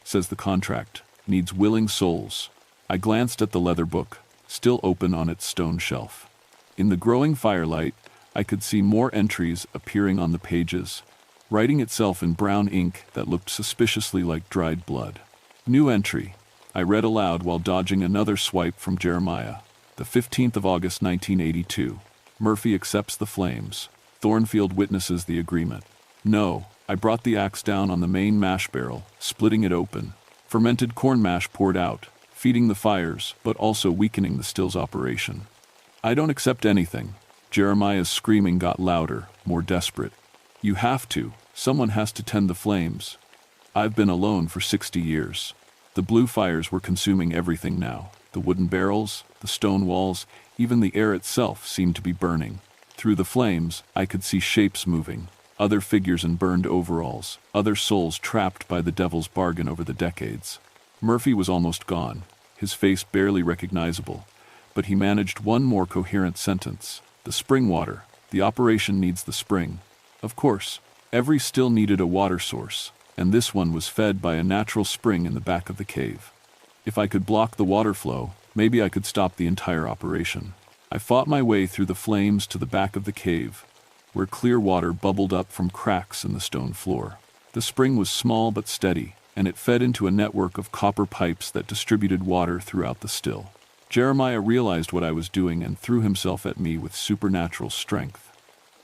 says the contract, "needs willing souls." I glanced at the leather book, still open on its stone shelf. In the growing firelight, I could see more entries appearing on the pages, writing itself in brown ink that looked suspiciously like dried blood. New entry, I read aloud while dodging another swipe from Jeremiah. The 15th of August 1982. Murphy accepts the flames. Thornfield witnesses the agreement. No, I brought the axe down on the main mash barrel, splitting it open. Fermented corn mash poured out, feeding the fires, but also weakening the still's operation. "I don't accept anything." Jeremiah's screaming got louder, more desperate. "You have to. Someone has to tend the flames. I've been alone for 60 years. The blue fires were consuming everything now. The wooden barrels, the stone walls, even the air itself seemed to be burning. Through the flames, I could see shapes moving, other figures in burned overalls, other souls trapped by the devil's bargain over the decades. Murphy was almost gone. his face barely recognizable, but he managed one more coherent sentence. The spring water. The operation needs the spring. Of course, every still needed a water source, and this one was fed by a natural spring in the back of the cave. If I could block the water flow, maybe I could stop the entire operation. I fought my way through the flames to the back of the cave, where clear water bubbled up from cracks in the stone floor. The spring was small but steady, and it fed into a network of copper pipes that distributed water throughout the still. Jeremiah realized what I was doing and threw himself at me with supernatural strength.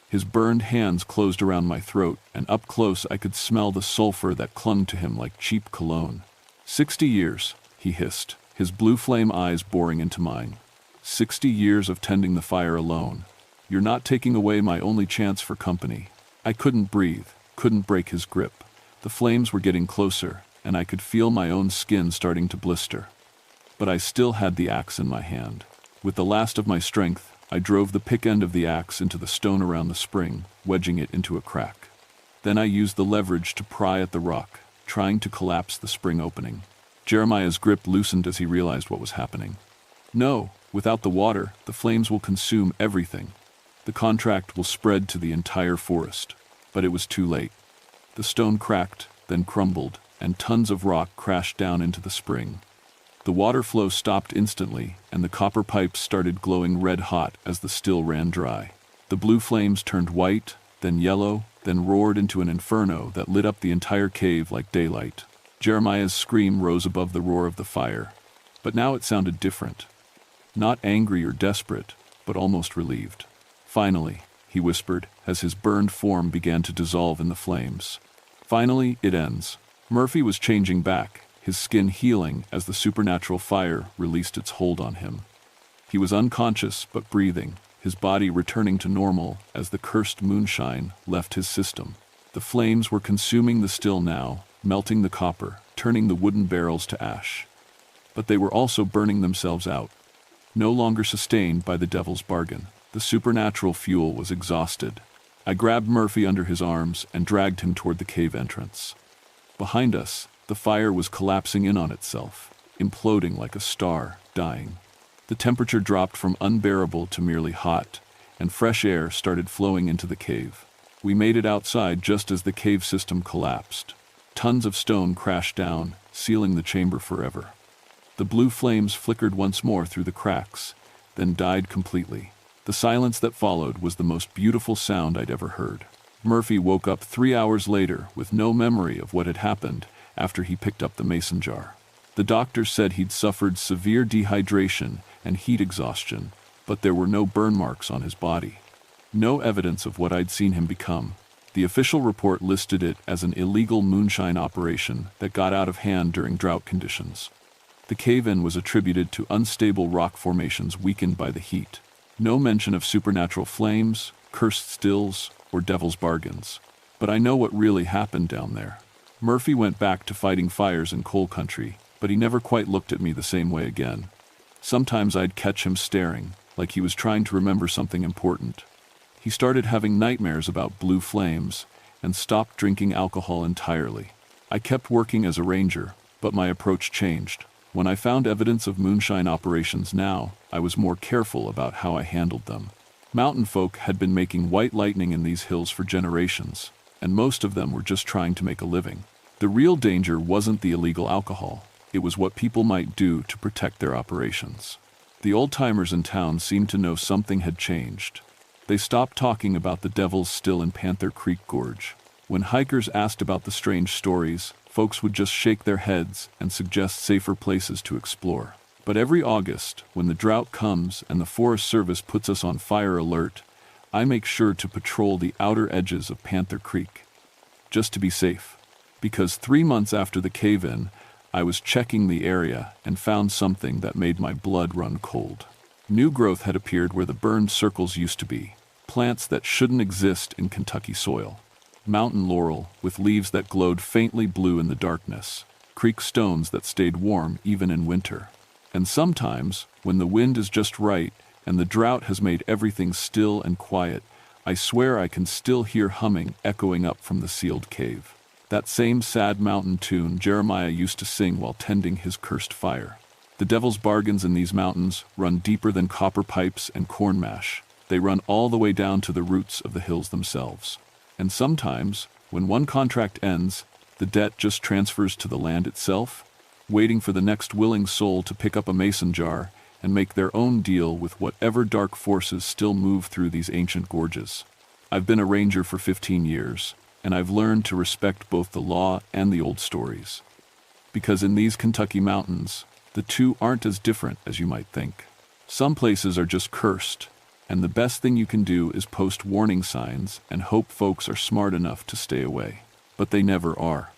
His burned hands closed around my throat, and up close I could smell the sulfur that clung to him like cheap cologne. 60 years, he hissed, his blue flame eyes boring into mine. 60 years of tending the fire alone. You're not taking away my only chance for company. I couldn't breathe, couldn't break his grip. The flames were getting closer, and I could feel my own skin starting to blister. But I still had the axe in my hand. With the last of my strength, I drove the pick end of the axe into the stone around the spring, wedging it into a crack. Then I used the leverage to pry at the rock, trying to collapse the spring opening. Jeremiah's grip loosened as he realized what was happening. No, without the water, the flames will consume everything. The contract will spread to the entire forest. But it was too late. The stone cracked, then crumbled, and tons of rock crashed down into the spring. The water flow stopped instantly, and the copper pipes started glowing red hot as the still ran dry. The blue flames turned white, then yellow, then roared into an inferno that lit up the entire cave like daylight. Jeremiah's scream rose above the roar of the fire, but now it sounded different. Not angry or desperate, but almost relieved. Finally, he whispered, as his burned form began to dissolve in the flames. Finally, it ends. Murphy was changing back, his skin healing as the supernatural fire released its hold on him. He was unconscious but breathing, his body returning to normal as the cursed moonshine left his system. The flames were consuming the still now, melting the copper, turning the wooden barrels to ash. But they were also burning themselves out. No longer sustained by the devil's bargain, the supernatural fuel was exhausted. I grabbed Murphy under his arms and dragged him toward the cave entrance. Behind us, the fire was collapsing in on itself, imploding like a star, dying. The temperature dropped from unbearable to merely hot, and fresh air started flowing into the cave. We made it outside just as the cave system collapsed. Tons of stone crashed down, sealing the chamber forever. The blue flames flickered once more through the cracks, then died completely. The silence that followed was the most beautiful sound I'd ever heard. Murphy woke up 3 hours later with no memory of what had happened after he picked up the mason jar. The doctor said he'd suffered severe dehydration and heat exhaustion, but there were no burn marks on his body. No evidence of what I'd seen him become. The official report listed it as an illegal moonshine operation that got out of hand during drought conditions. The cave-in was attributed to unstable rock formations weakened by the heat. No mention of supernatural flames, cursed stills, or devil's bargains. But I know what really happened down there. Murphy went back to fighting fires in coal country, but he never quite looked at me the same way again. Sometimes I'd catch him staring, like he was trying to remember something important. He started having nightmares about blue flames, and stopped drinking alcohol entirely. I kept working as a ranger, but my approach changed. When I found evidence of moonshine operations now, I was more careful about how I handled them. Mountain folk had been making white lightning in these hills for generations, and most of them were just trying to make a living. The real danger wasn't the illegal alcohol. It was what people might do to protect their operations. The old-timers in town seemed to know something had changed. They stopped talking about the devil's still in Panther Creek Gorge. When hikers asked about the strange stories, folks would just shake their heads and suggest safer places to explore. But every August, when the drought comes and the Forest Service puts us on fire alert, I make sure to patrol the outer edges of Panther Creek, just to be safe. Because 3 months after the cave-in, I was checking the area and found something that made my blood run cold. New growth had appeared where the burned circles used to be, plants that shouldn't exist in Kentucky soil. Mountain laurel with leaves that glowed faintly blue in the darkness, creek stones that stayed warm even in winter. And sometimes, when the wind is just right and the drought has made everything still and quiet, I swear I can still hear humming echoing up from the sealed cave. That same sad mountain tune Jeremiah used to sing while tending his cursed fire. The devil's bargains in these mountains run deeper than copper pipes and corn mash. They run all the way down to the roots of the hills themselves. And sometimes, when one contract ends, the debt just transfers to the land itself, waiting for the next willing soul to pick up a mason jar and make their own deal with whatever dark forces still move through these ancient gorges. I've been a ranger for 15 years, and I've learned to respect both the law and the old stories. Because in these Kentucky mountains, the two aren't as different as you might think. Some places are just cursed, and the best thing you can do is post warning signs and hope folks are smart enough to stay away. But they never are.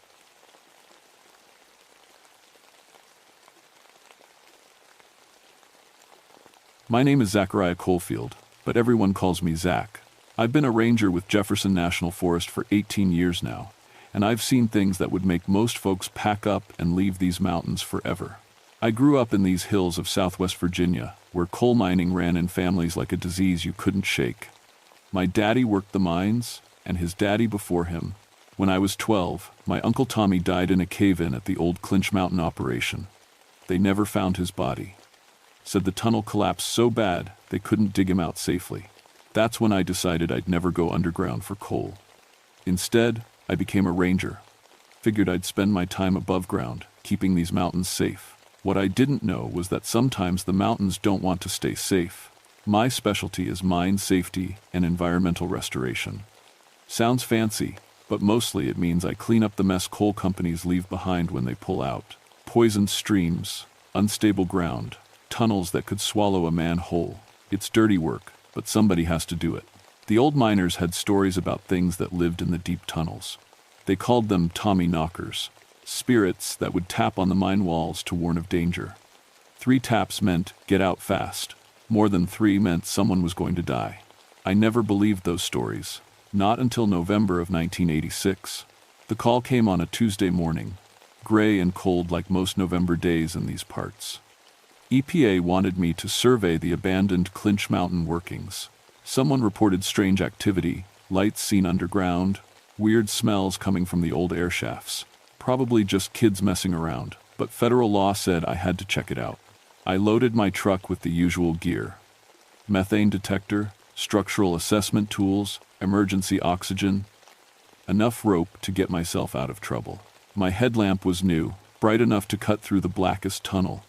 My name is Zachariah Coalfield, but everyone calls me Zach. I've been a ranger with Jefferson National Forest for 18 years now, and I've seen things that would make most folks pack up and leave these mountains forever. I grew up in these hills of Southwest Virginia, where coal mining ran in families like a disease you couldn't shake. My daddy worked the mines, and his daddy before him. When I was 12, my Uncle Tommy died in a cave-in at the old Clinch Mountain operation. They never found his body. Said the tunnel collapsed so bad they couldn't dig him out safely. That's when I decided I'd never go underground for coal. Instead, I became a ranger. Figured I'd spend my time above ground, keeping these mountains safe. What I didn't know was that sometimes the mountains don't want to stay safe. My specialty is mine safety and environmental restoration. Sounds fancy, but mostly it means I clean up the mess coal companies leave behind when they pull out. Poisoned streams, unstable ground, tunnels that could swallow a man whole. It's dirty work, but somebody has to do it. The old miners had stories about things that lived in the deep tunnels. They called them Tommy knockers, spirits that would tap on the mine walls to warn of danger. 3 taps meant get out fast. More than 3 meant someone was going to die. I never believed those stories, not until November of 1986. The call came on a Tuesday morning, gray and cold like most November days in these parts. EPA wanted me to survey the abandoned Clinch Mountain workings. Someone reported strange activity, lights seen underground, weird smells coming from the old air shafts. Probably just kids messing around, but federal law said I had to check it out. I loaded my truck with the usual gear: methane detector, structural assessment tools, emergency oxygen, enough rope to get myself out of trouble. My headlamp was new, bright enough to cut through the blackest tunnel.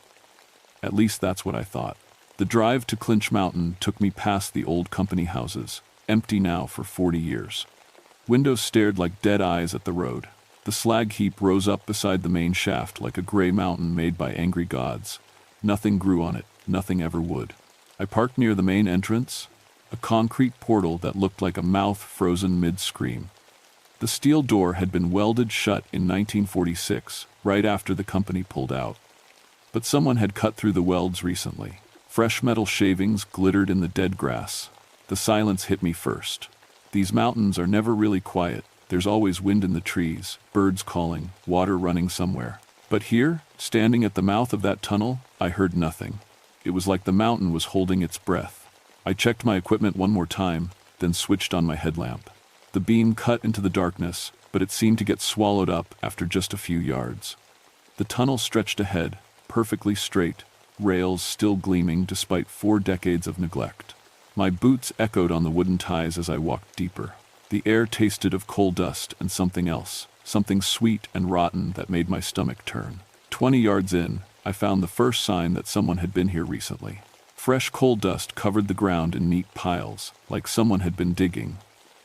At least that's what I thought. The drive to Clinch Mountain took me past the old company houses, empty now for 40 years. Windows stared like dead eyes at the road. The slag heap rose up beside the main shaft like a gray mountain made by angry gods. Nothing grew on it, nothing ever would. I parked near the main entrance, a concrete portal that looked like a mouth frozen mid-scream. The steel door had been welded shut in 1946, right after the company pulled out. But someone had cut through the welds recently. Fresh metal shavings glittered in the dead grass. The silence hit me first. These mountains are never really quiet. There's always wind in the trees, birds calling, water running somewhere. But here, standing at the mouth of that tunnel, I heard nothing. It was like the mountain was holding its breath. I checked my equipment one more time, then switched on my headlamp. The beam cut into the darkness, but it seemed to get swallowed up after just a few yards. The tunnel stretched ahead, perfectly straight, rails still gleaming despite 4 decades of neglect. My boots echoed on the wooden ties as I walked deeper. The air tasted of coal dust and something else, something sweet and rotten that made my stomach turn. 20 yards in, I found the first sign that someone had been here recently. Fresh coal dust covered the ground in neat piles, like someone had been digging.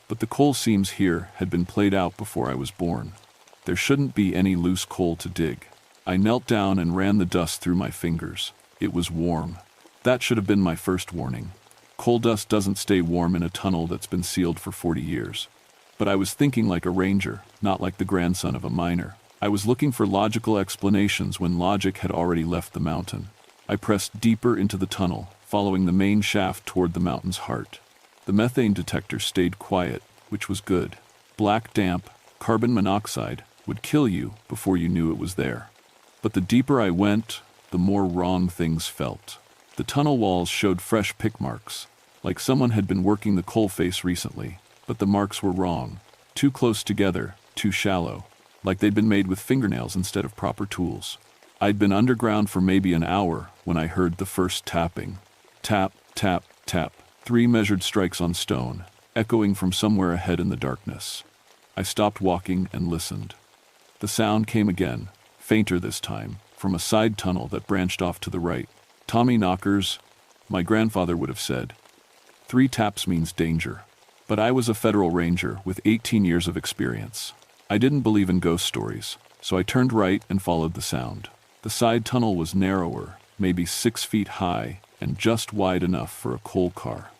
But the coal seams here had been played out before I was born. There shouldn't be any loose coal to dig. I knelt down and ran the dust through my fingers. It was warm. That should have been my first warning. Coal dust doesn't stay warm in a tunnel that's been sealed for 40 years. But I was thinking like a ranger, not like the grandson of a miner. I was looking for logical explanations when logic had already left the mountain. I pressed deeper into the tunnel, following the main shaft toward the mountain's heart. The methane detector stayed quiet, which was good. Black damp, carbon monoxide, would kill you before you knew it was there. But the deeper I went, the more wrong things felt. The tunnel walls showed fresh pick marks, like someone had been working the coal face recently, but the marks were wrong. Too close together, too shallow, like they'd been made with fingernails instead of proper tools. I'd been underground for maybe an hour when I heard the first tapping. Tap, tap, tap. 3 measured strikes on stone, echoing from somewhere ahead in the darkness. I stopped walking and listened. The sound came again, fainter this time, from a side tunnel that branched off to the right. Tommy knockers, my grandfather would have said. 3 taps means danger. But I was a federal ranger with 18 years of experience. I didn't believe in ghost stories, so I turned right and followed the sound. The side tunnel was narrower, maybe 6 feet high, and just wide enough for a coal car.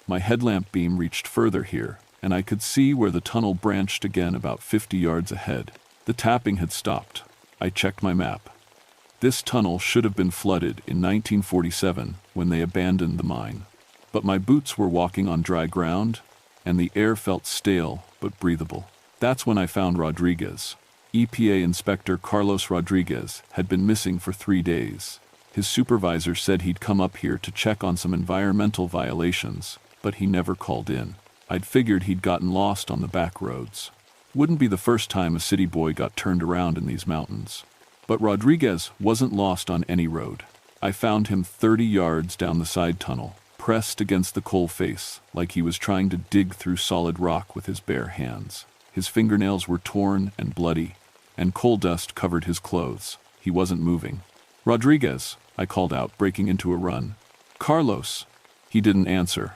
My headlamp beam reached further here, and I could see where the tunnel branched again about 50 yards ahead. The tapping had stopped. I checked my map. This tunnel should have been flooded in 1947 when they abandoned the mine. But my boots were walking on dry ground, and the air felt stale but breathable. That's when I found Rodriguez. EPA Inspector Carlos Rodriguez had been missing for 3 days. His supervisor said he'd come up here to check on some environmental violations, but he never called in. I'd figured he'd gotten lost on the back roads. Wouldn't be the first time a city boy got turned around in these mountains. But Rodriguez wasn't lost on any road. I found him 30 yards down the side tunnel, pressed against the coal face like he was trying to dig through solid rock with his bare hands. His fingernails were torn and bloody, and coal dust covered his clothes. He wasn't moving. "Rodriguez," I called out, breaking into a run. "Carlos." He didn't answer.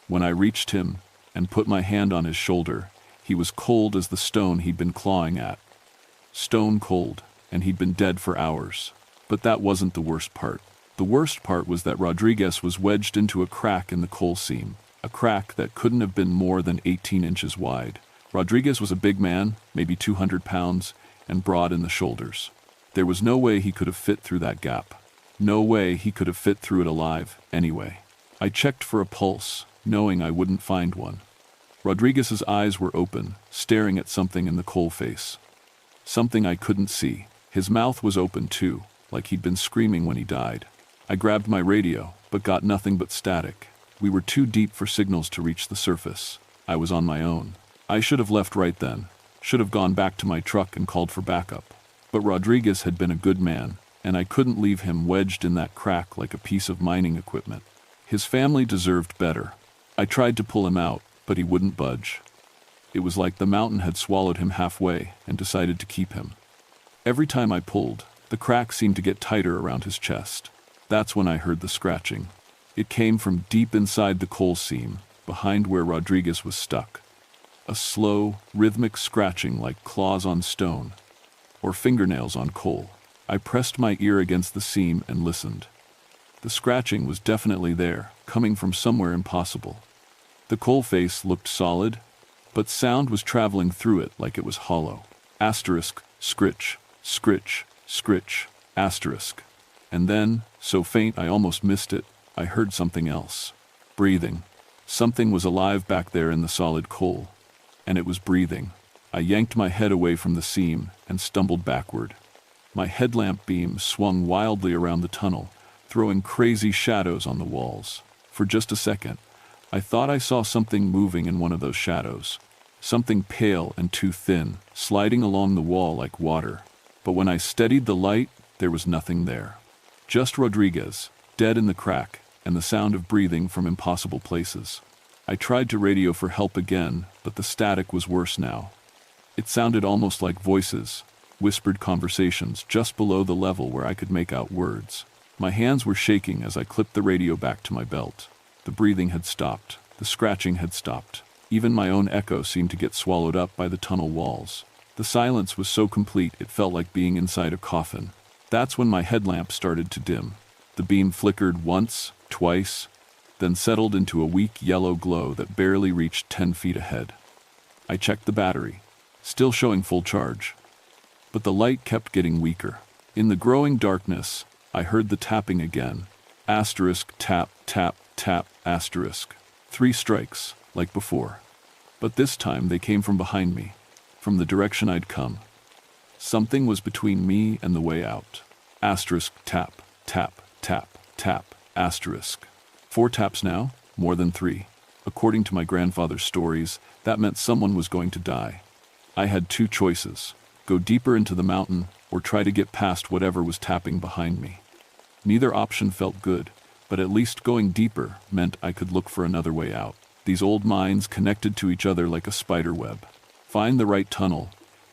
When I reached him and put my hand on his shoulder, he was cold as the stone he'd been clawing at. Stone cold, and he'd been dead for hours. But that wasn't the worst part. The worst part was that Rodriguez was wedged into a crack in the coal seam, a crack that couldn't have been more than 18 inches wide. Rodriguez was a big man, maybe 200 pounds, and broad in the shoulders. There was no way he could have fit through that gap. No way he could have fit through it alive, anyway. I checked for a pulse, knowing I wouldn't find one. Rodriguez's eyes were open, staring at something in the coal face. Something I couldn't see. His mouth was open too, like he'd been screaming when he died. I grabbed my radio, but got nothing but static. We were too deep for signals to reach the surface. I was on my own. I should have left right then. Should have gone back to my truck and called for backup. But Rodriguez had been a good man, and I couldn't leave him wedged in that crack like a piece of mining equipment. His family deserved better. I tried to pull him out, but he wouldn't budge. It was like the mountain had swallowed him halfway and decided to keep him. Every time I pulled, the crack seemed to get tighter around his chest. That's when I heard the scratching. It came from deep inside the coal seam, behind where Rodriguez was stuck. A slow, rhythmic scratching like claws on stone, or fingernails on coal. I pressed my ear against the seam and listened. The scratching was definitely there, coming from somewhere impossible. The coal face looked solid, but sound was traveling through it like it was hollow. Asterisk, scritch, scritch, scritch, asterisk. And then, so faint I almost missed it, I heard something else. Breathing. Something was alive back there in the solid coal. And it was breathing. I yanked my head away from the seam and stumbled backward. My headlamp beam swung wildly around the tunnel, throwing crazy shadows on the walls. For just a second, I thought I saw something moving in one of those shadows. Something pale and too thin, sliding along the wall like water. But when I steadied the light, there was nothing there. Just Rodriguez, dead in the crack, and the sound of breathing from impossible places. I tried to radio for help again, but the static was worse now. It sounded almost like voices, whispered conversations just below the level where I could make out words. My hands were shaking as I clipped the radio back to my belt. The breathing had stopped. The scratching had stopped. Even my own echo seemed to get swallowed up by the tunnel walls. The silence was so complete it felt like being inside a coffin. That's when my headlamp started to dim. The beam flickered once, twice, then settled into a weak yellow glow that barely reached 10 feet ahead. I checked the battery, still showing full charge. But the light kept getting weaker. In the growing darkness, I heard the tapping again. Asterisk, tap, tap, tap, asterisk. 3 strikes, like before. But this time they came from behind me, from the direction I'd come. Something was between me and the way out. Asterisk, tap, tap, tap, tap, asterisk. 4 taps now, more than 3. According to my grandfather's stories, that meant someone was going to die. I had 2 choices: go deeper into the mountain or try to get past whatever was tapping behind me. Neither option felt good, but at least going deeper meant I could look for another way out. These old mines connected to each other like a spider web. Find the right tunnel,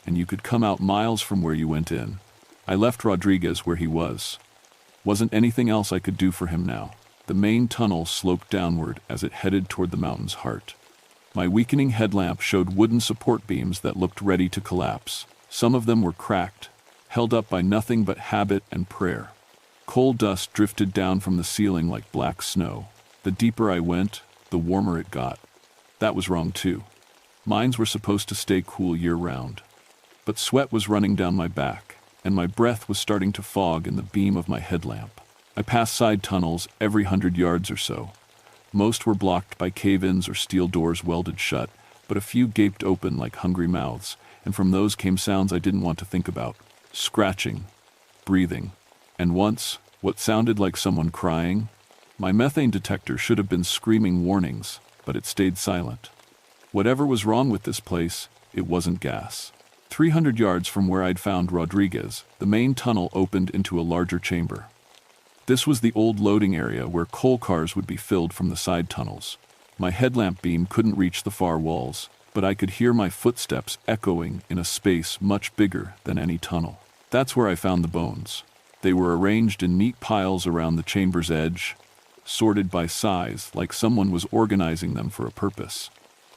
and you could come out miles from where you went in. I left Rodriguez where he was. Wasn't anything else I could do for him now. The main tunnel sloped downward as it headed toward the mountain's heart. My weakening headlamp showed wooden support beams that looked ready to collapse. Some of them were cracked, held up by nothing but habit and prayer. Coal dust drifted down from the ceiling like black snow. The deeper I went, the warmer it got. That was wrong too. Mines were supposed to stay cool year-round. But sweat was running down my back, and my breath was starting to fog in the beam of my headlamp. I passed side tunnels every 100 yards or so. Most were blocked by cave-ins or steel doors welded shut, but a few gaped open like hungry mouths, and from those came sounds I didn't want to think about. Scratching, breathing, and once, what sounded like someone crying. My methane detector should have been screaming warnings, but it stayed silent. Whatever was wrong with this place, it wasn't gas. 300 yards from where I'd found Rodriguez, the main tunnel opened into a larger chamber. This was the old loading area where coal cars would be filled from the side tunnels. My headlamp beam couldn't reach the far walls, but I could hear my footsteps echoing in a space much bigger than any tunnel. That's where I found the bones. They were arranged in neat piles around the chamber's edge, sorted by size like someone was organizing them for a purpose.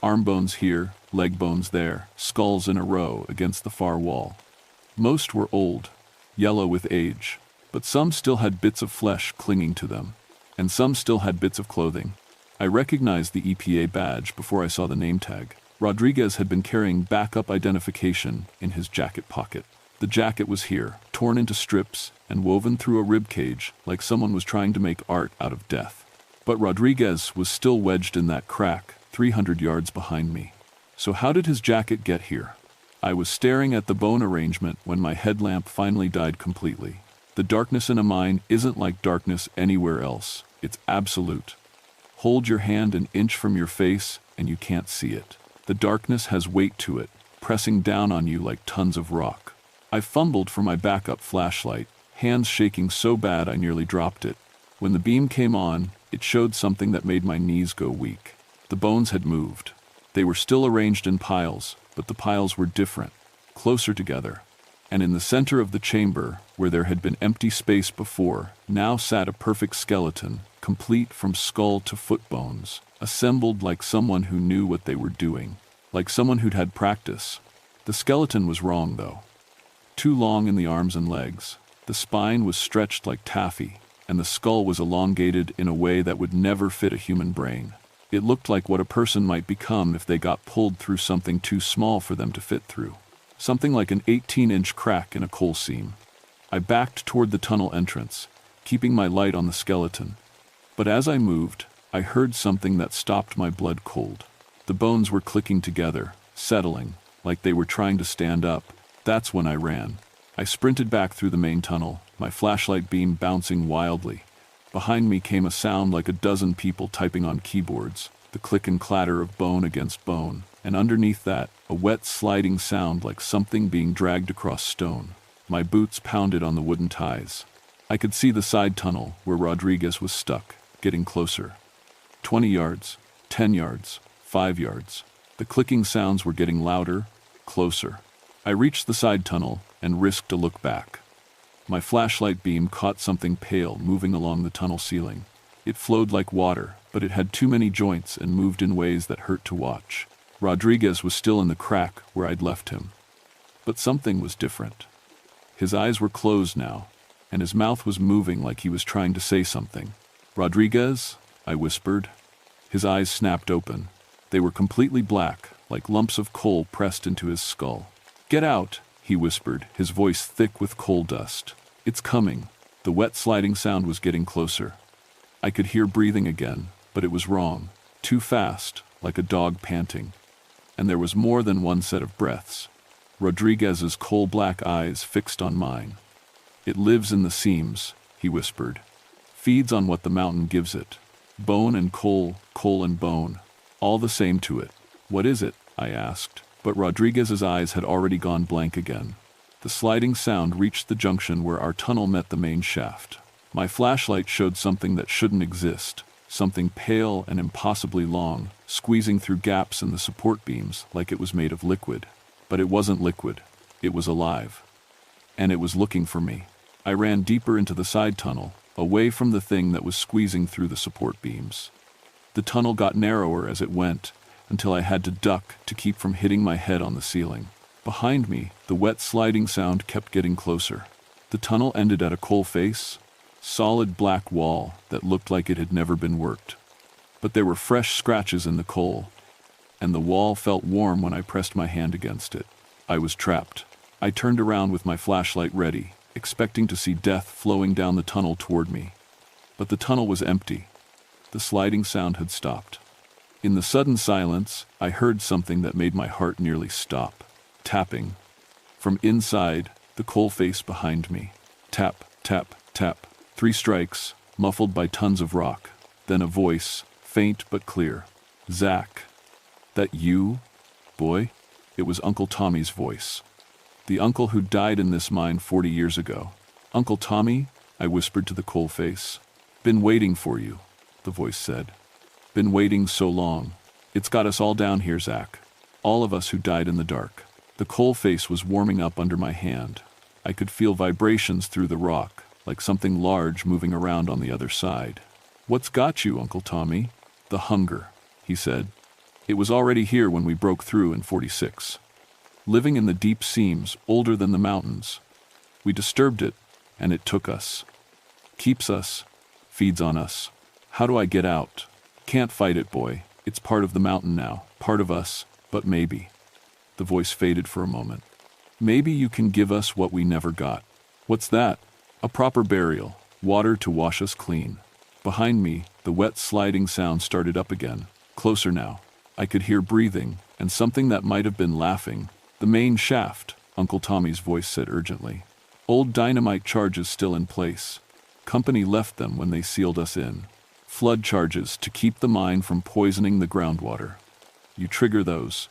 Arm bones here, leg bones there, skulls in a row against the far wall. Most were old, yellow with age, but some still had bits of flesh clinging to them, and some still had bits of clothing. I recognized the EPA badge before I saw the name tag. Rodriguez had been carrying backup identification in his jacket pocket. The jacket was here, torn into strips and woven through a rib cage like someone was trying to make art out of death. But Rodriguez was still wedged in that crack 300 yards behind me. So how did his jacket get here? I was staring at the bone arrangement when my headlamp finally died completely. The darkness in a mine isn't like darkness anywhere else. It's absolute. Hold your hand an inch from your face and you can't see it. The darkness has weight to it, pressing down on you like tons of rock. I fumbled for my backup flashlight, hands shaking so bad I nearly dropped it. When the beam came on, it showed something that made my knees go weak. The bones had moved. They were still arranged in piles, but the piles were different, closer together. And in the center of the chamber, where there had been empty space before, now sat a perfect skeleton, complete from skull to foot bones, assembled like someone who knew what they were doing, like someone who'd had practice. The skeleton was wrong, though. Too long in the arms and legs. The spine was stretched like taffy, and the skull was elongated in a way that would never fit a human brain. It looked like what a person might become if they got pulled through something too small for them to fit through. Something like an 18-inch crack in a coal seam. I backed toward the tunnel entrance, keeping my light on the skeleton. But as I moved, I heard something that stopped my blood cold. The bones were clicking together, settling, like they were trying to stand up. That's when I ran. I sprinted back through the main tunnel, my flashlight beam bouncing wildly. Behind me came a sound like a dozen people typing on keyboards, the click and clatter of bone against bone, and underneath that, a wet sliding sound like something being dragged across stone. My boots pounded on the wooden ties. I could see the side tunnel where Rodriguez was stuck, getting closer. 20 yards, 10 yards, 5 yards. The clicking sounds were getting louder, closer. I reached the side tunnel and risked a look back. My flashlight beam caught something pale moving along the tunnel ceiling. It flowed like water, but it had too many joints and moved in ways that hurt to watch. Rodriguez was still in the crack where I'd left him. But something was different. His eyes were closed now, and his mouth was moving like he was trying to say something. "Rodriguez?" I whispered. His eyes snapped open. They were completely black, like lumps of coal pressed into his skull. "Get out," he whispered, his voice thick with coal dust. "It's coming." The wet sliding sound was getting closer. I could hear breathing again, but it was wrong. Too fast, like a dog panting. And there was more than one set of breaths. Rodriguez's coal-black eyes fixed on mine. "It lives in the seams," he whispered. "Feeds on what the mountain gives it. Bone and coal, coal and bone. All the same to it." "What is it?" I asked. But Rodriguez's eyes had already gone blank again. The sliding sound reached the junction where our tunnel met the main shaft. My flashlight showed something that shouldn't exist, something pale and impossibly long, squeezing through gaps in the support beams like it was made of liquid. But it wasn't liquid. It was alive. And it was looking for me. I ran deeper into the side tunnel, away from the thing that was squeezing through the support beams. The tunnel got narrower as it went, until I had to duck to keep from hitting my head on the ceiling. Behind me, the wet sliding sound kept getting closer. The tunnel ended at a coal face, solid black wall that looked like it had never been worked. But there were fresh scratches in the coal, and the wall felt warm when I pressed my hand against it. I was trapped. I turned around with my flashlight ready, expecting to see death flowing down the tunnel toward me. But the tunnel was empty. The sliding sound had stopped. In the sudden silence, I heard something that made my heart nearly stop. Tapping. From inside, the coal face behind me. Tap, tap, tap. 3 strikes, muffled by tons of rock. Then a voice, faint but clear. "Zach. That you, boy?" It was Uncle Tommy's voice. The uncle who died in this mine 40 years ago. "Uncle Tommy," I whispered to the coal face. "Been waiting for you," the voice said. "Been waiting so long. It's got us all down here, Zach. All of us who died in the dark." The coal face was warming up under my hand. I could feel vibrations through the rock, like something large moving around on the other side. "What's got you, Uncle Tommy?" "The hunger," he said. "It was already here when we broke through in 46. Living in the deep seams, older than the mountains. We disturbed it, and it took us. Keeps us, feeds on us. How do I get out? Can't fight it, boy. It's part of the mountain now, part of us, but maybe." The voice faded for a moment. "Maybe you can give us what we never got." "What's that?" "A proper burial, water to wash us clean." Behind me, the wet sliding sound started up again, closer now. I could hear breathing, and something that might have been laughing. "The main shaft," Uncle Tommy's voice said urgently. "Old dynamite charges still in place. Company left them when they sealed us in. Flood charges to keep the mine from poisoning the groundwater. You trigger those,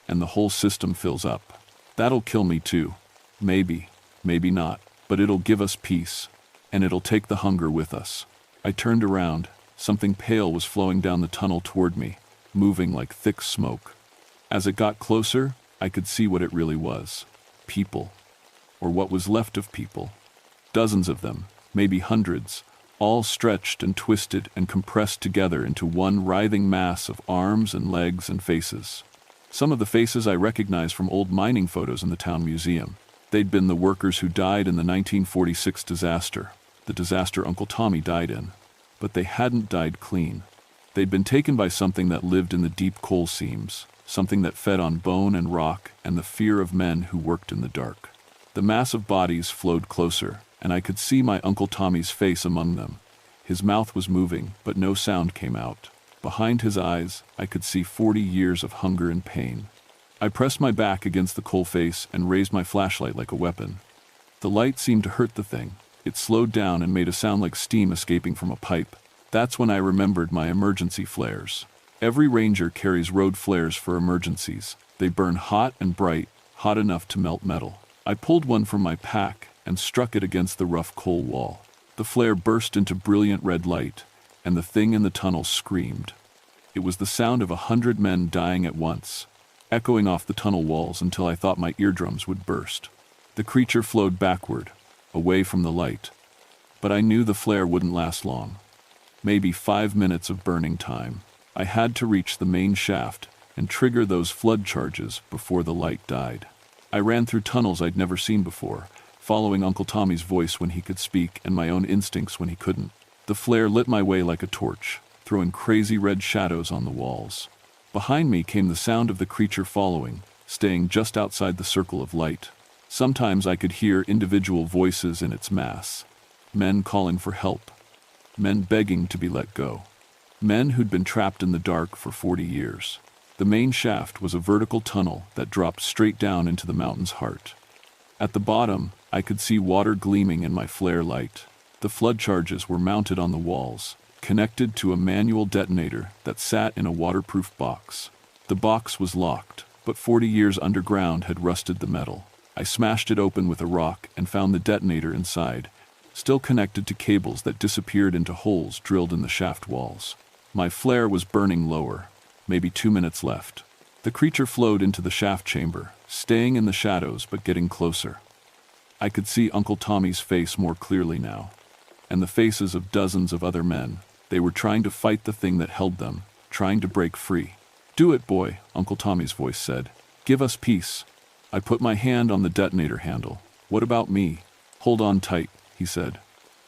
and the whole system fills up. That'll kill me too. Maybe, maybe not, but it'll give us peace, and it'll take the hunger with us." I turned around. Something pale was flowing down the tunnel toward me, moving like thick smoke. As it got closer, I could see what it really was. People. Or what was left of people. Dozens of them, maybe hundreds, all stretched and twisted and compressed together into one writhing mass of arms and legs and faces. Some of the faces I recognized from old mining photos in the town museum. They'd been the workers who died in the 1946 disaster, the disaster Uncle Tommy died in. But they hadn't died clean. They'd been taken by something that lived in the deep coal seams, something that fed on bone and rock and the fear of men who worked in the dark. The mass of bodies flowed closer, and I could see my Uncle Tommy's face among them. His mouth was moving, but no sound came out. Behind his eyes, I could see 40 years of hunger and pain. I pressed my back against the coal face and raised my flashlight like a weapon. The light seemed to hurt the thing. It slowed down and made a sound like steam escaping from a pipe. That's when I remembered my emergency flares. Every ranger carries road flares for emergencies. They burn hot and bright, hot enough to melt metal. I pulled one from my pack and struck it against the rough coal wall. The flare burst into brilliant red light, and the thing in the tunnel screamed. It was the sound of 100 men dying at once, echoing off the tunnel walls until I thought my eardrums would burst. The creature flowed backward, away from the light. But I knew the flare wouldn't last long. Maybe 5 minutes of burning time. I had to reach the main shaft and trigger those flood charges before the light died. I ran through tunnels I'd never seen before, following Uncle Tommy's voice when he could speak and my own instincts when he couldn't. The flare lit my way like a torch, throwing crazy red shadows on the walls. Behind me came the sound of the creature following, staying just outside the circle of light. Sometimes I could hear individual voices in its mass. Men calling for help. Men begging to be let go. Men who'd been trapped in the dark for 40 years. The main shaft was a vertical tunnel that dropped straight down into the mountain's heart. At the bottom, I could see water gleaming in my flare light. The flood charges were mounted on the walls, connected to a manual detonator that sat in a waterproof box. The box was locked, but 40 years underground had rusted the metal. I smashed it open with a rock and found the detonator inside, still connected to cables that disappeared into holes drilled in the shaft walls. My flare was burning lower, maybe 2 minutes left. The creature flowed into the shaft chamber, staying in the shadows but getting closer. I could see Uncle Tommy's face more clearly now, and the faces of dozens of other men. They were trying to fight the thing that held them, trying to break free. "Do it, boy," Uncle Tommy's voice said. "Give us peace." I put my hand on the detonator handle. "What about me?" "Hold on tight," he said.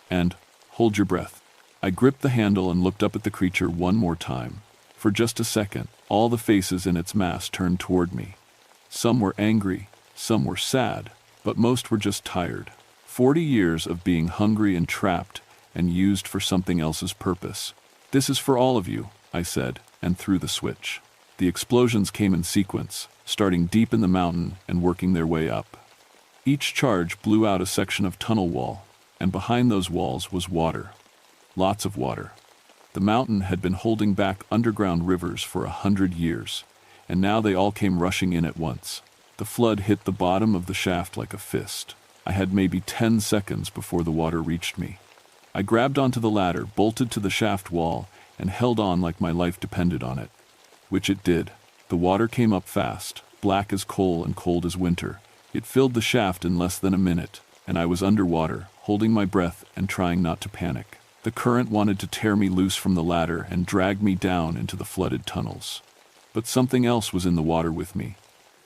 "And hold your breath." I gripped the handle and looked up at the creature one more time. For just a second, all the faces in its mass turned toward me. Some were angry, some were sad, but most were just tired. 40 years of being hungry and trapped and used for something else's purpose. "This is for all of you," I said, and threw the switch. The explosions came in sequence, starting deep in the mountain and working their way up. Each charge blew out a section of tunnel wall, and behind those walls was water. Lots of water. The mountain had been holding back underground rivers for 100 years, and now they all came rushing in at once. The flood hit the bottom of the shaft like a fist. I had maybe 10 seconds before the water reached me. I grabbed onto the ladder, bolted to the shaft wall, and held on like my life depended on it. Which it did. The water came up fast, black as coal and cold as winter. It filled the shaft in less than a minute, and I was underwater, holding my breath and trying not to panic. The current wanted to tear me loose from the ladder and drag me down into the flooded tunnels. But something else was in the water with me.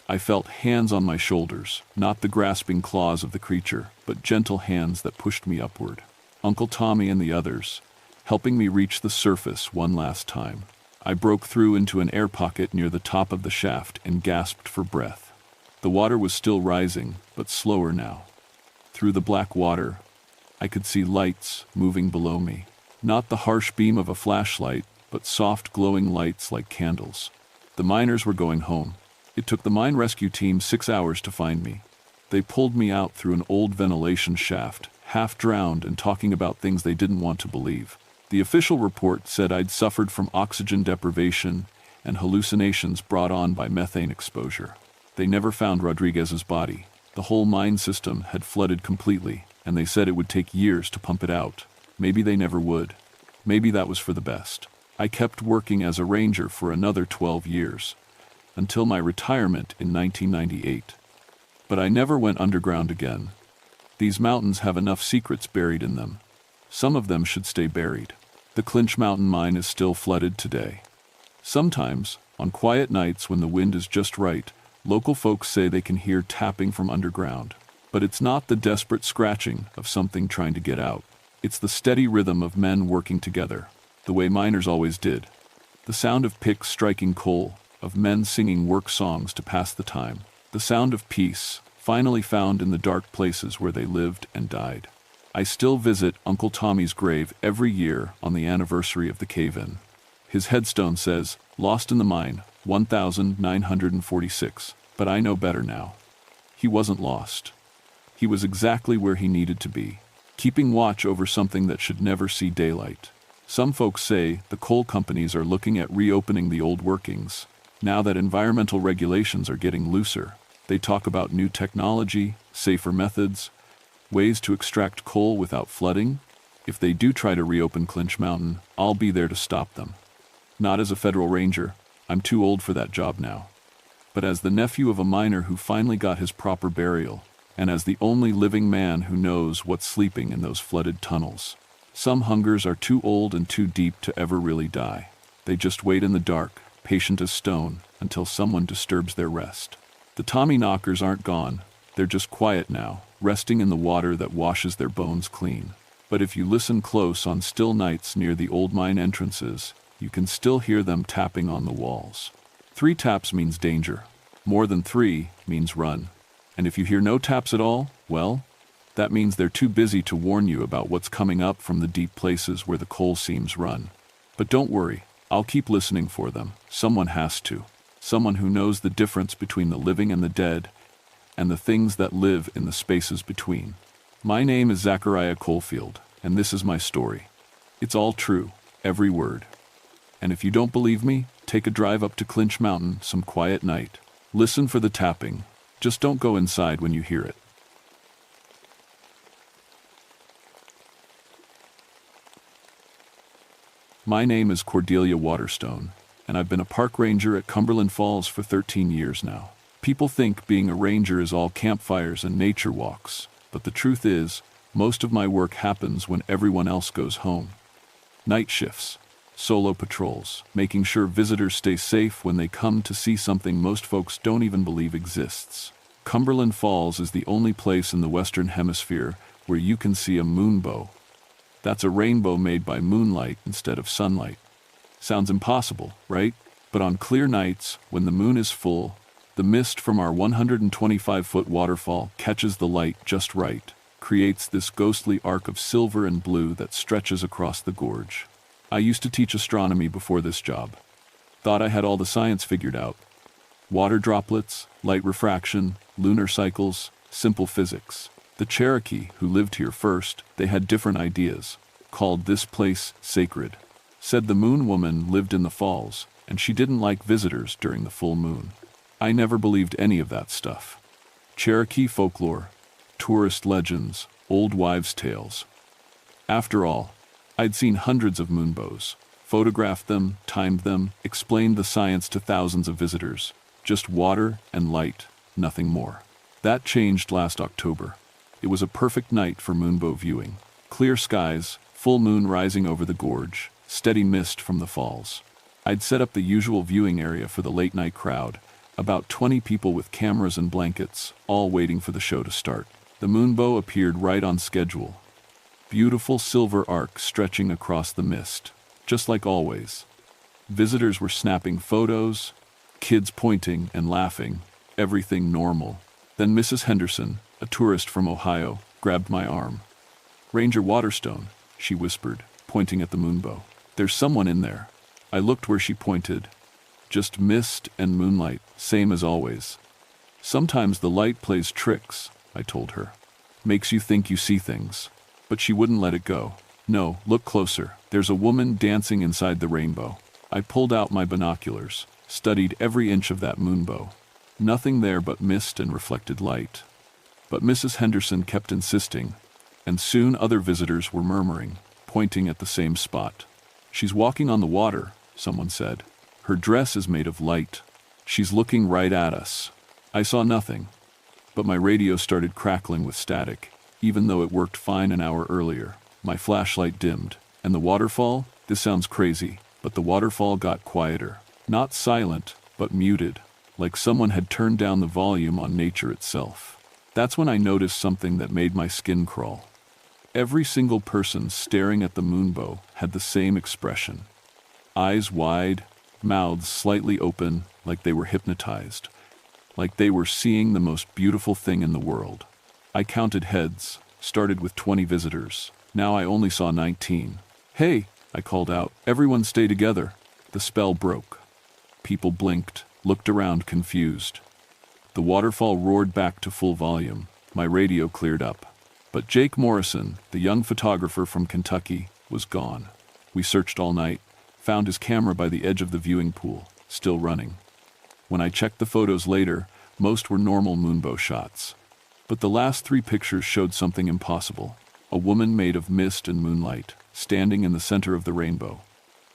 I felt hands on my shoulders, not the grasping claws of the creature, but gentle hands that pushed me upward. Uncle Tommy and the others, helping me reach the surface one last time. I broke through into an air pocket near the top of the shaft and gasped for breath. The water was still rising, but slower now. Through the black water, I could see lights moving below me. Not the harsh beam of a flashlight, but soft glowing lights like candles. The miners were going home. It took the mine rescue team 6 hours to find me. They pulled me out through an old ventilation shaft, half drowned and talking about things they didn't want to believe. The official report said I'd suffered from oxygen deprivation and hallucinations brought on by methane exposure. They never found Rodriguez's body. The whole mine system had flooded completely, and they said it would take years to pump it out. Maybe they never would. Maybe that was for the best. I kept working as a ranger for another 12 years, until my retirement in 1998. But I never went underground again. These mountains have enough secrets buried in them. Some of them should stay buried. The Clinch Mountain mine is still flooded today. Sometimes, on quiet nights when the wind is just right, local folks say they can hear tapping from underground. But it's not the desperate scratching of something trying to get out. It's the steady rhythm of men working together, the way miners always did. The sound of picks striking coal, of men singing work songs to pass the time. The sound of peace, finally found in the dark places where they lived and died. I still visit Uncle Tommy's grave every year on the anniversary of the cave-in. His headstone says, "Lost in the mine, 1946, but I know better now." He wasn't lost. He was exactly where he needed to be, keeping watch over something that should never see daylight. Some folks say the coal companies are looking at reopening the old workings. Now that environmental regulations are getting looser, they talk about new technology, safer methods, ways to extract coal without flooding. If they do try to reopen Clinch Mountain, I'll be there to stop them. Not as a federal ranger, I'm too old for that job now, but as the nephew of a miner who finally got his proper burial, and as the only living man who knows what's sleeping in those flooded tunnels. Some hungers are too old and too deep to ever really die. They just wait in the dark, patient as stone, until someone disturbs their rest. The Tommy knockers aren't gone, they're just quiet now, resting in the water that washes their bones clean. But if you listen close on still nights near the old mine entrances, you can still hear them tapping on the walls. 3 taps means danger. More than 3 means run. And if you hear no taps at all, well, that means they're too busy to warn you about what's coming up from the deep places where the coal seams run. But don't worry, I'll keep listening for them. Someone has to. Someone who knows the difference between the living and the dead, and the things that live in the spaces between. My name is Zachariah Coalfield, and this is my story. It's all true, every word. And if you don't believe me, take a drive up to Clinch Mountain some quiet night. Listen for the tapping. Just don't go inside when you hear it. My name is Cordelia Waterstone, and I've been a park ranger at Cumberland Falls for 13 years now. People think being a ranger is all campfires and nature walks, but the truth is, most of my work happens when everyone else goes home. Night shifts, solo patrols, making sure visitors stay safe when they come to see something most folks don't even believe exists. Cumberland Falls is the only place in the Western Hemisphere where you can see a moonbow. That's a rainbow made by moonlight instead of sunlight. Sounds impossible, right? But on clear nights, when the moon is full, the mist from our 125-foot waterfall catches the light just right, creates this ghostly arc of silver and blue that stretches across the gorge. I used to teach astronomy before this job. Thought I had all the science figured out. Water droplets, light refraction, lunar cycles, simple physics. The Cherokee, who lived here first, they had different ideas. Called this place sacred. Said the moon woman lived in the falls, and she didn't like visitors during the full moon. I never believed any of that stuff. Cherokee folklore, tourist legends, old wives' tales. After all, I'd seen hundreds of moonbows, photographed them, timed them, explained the science to thousands of visitors. Just water and light, nothing more. That changed last October. It was a perfect night for moonbow viewing. Clear skies, full moon rising over the gorge, steady mist from the falls. I'd set up the usual viewing area for the late-night crowd, about 20 people with cameras and blankets, all waiting for the show to start. The moonbow appeared right on schedule. Beautiful silver arc stretching across the mist, just like always. Visitors were snapping photos, kids pointing and laughing, everything normal. Then Mrs. Henderson, a tourist from Ohio, grabbed my arm. "Ranger Waterstone," she whispered, pointing at the moonbow. "There's someone in there." I looked where she pointed. Just mist and moonlight, same as always. "Sometimes the light plays tricks," I told her. "Makes you think you see things." But she wouldn't let it go. "No, look closer. There's a woman dancing inside the rainbow." I pulled out my binoculars, studied every inch of that moonbow. Nothing there but mist and reflected light. But Mrs. Henderson kept insisting, and soon other visitors were murmuring, pointing at the same spot. "She's walking on the water," someone said. "Her dress is made of light. She's looking right at us." I saw nothing, but my radio started crackling with static, even though it worked fine an hour earlier. My flashlight dimmed, and the waterfall? This sounds crazy, but the waterfall got quieter. Not silent, but muted, like someone had turned down the volume on nature itself. That's when I noticed something that made my skin crawl. Every single person staring at the moonbow had the same expression. Eyes wide, mouths slightly open, like they were hypnotized, like they were seeing the most beautiful thing in the world. I counted heads, started with 20 visitors. Now I only saw 19. "Hey," I called out, "everyone stay together." The spell broke. People blinked, looked around confused. The waterfall roared back to full volume. My radio cleared up. But Jake Morrison, the young photographer from Kentucky, was gone. We searched all night, found his camera by the edge of the viewing pool, still running. When I checked the photos later, most were normal moonbow shots. But the last 3 pictures showed something impossible. A woman made of mist and moonlight, standing in the center of the rainbow.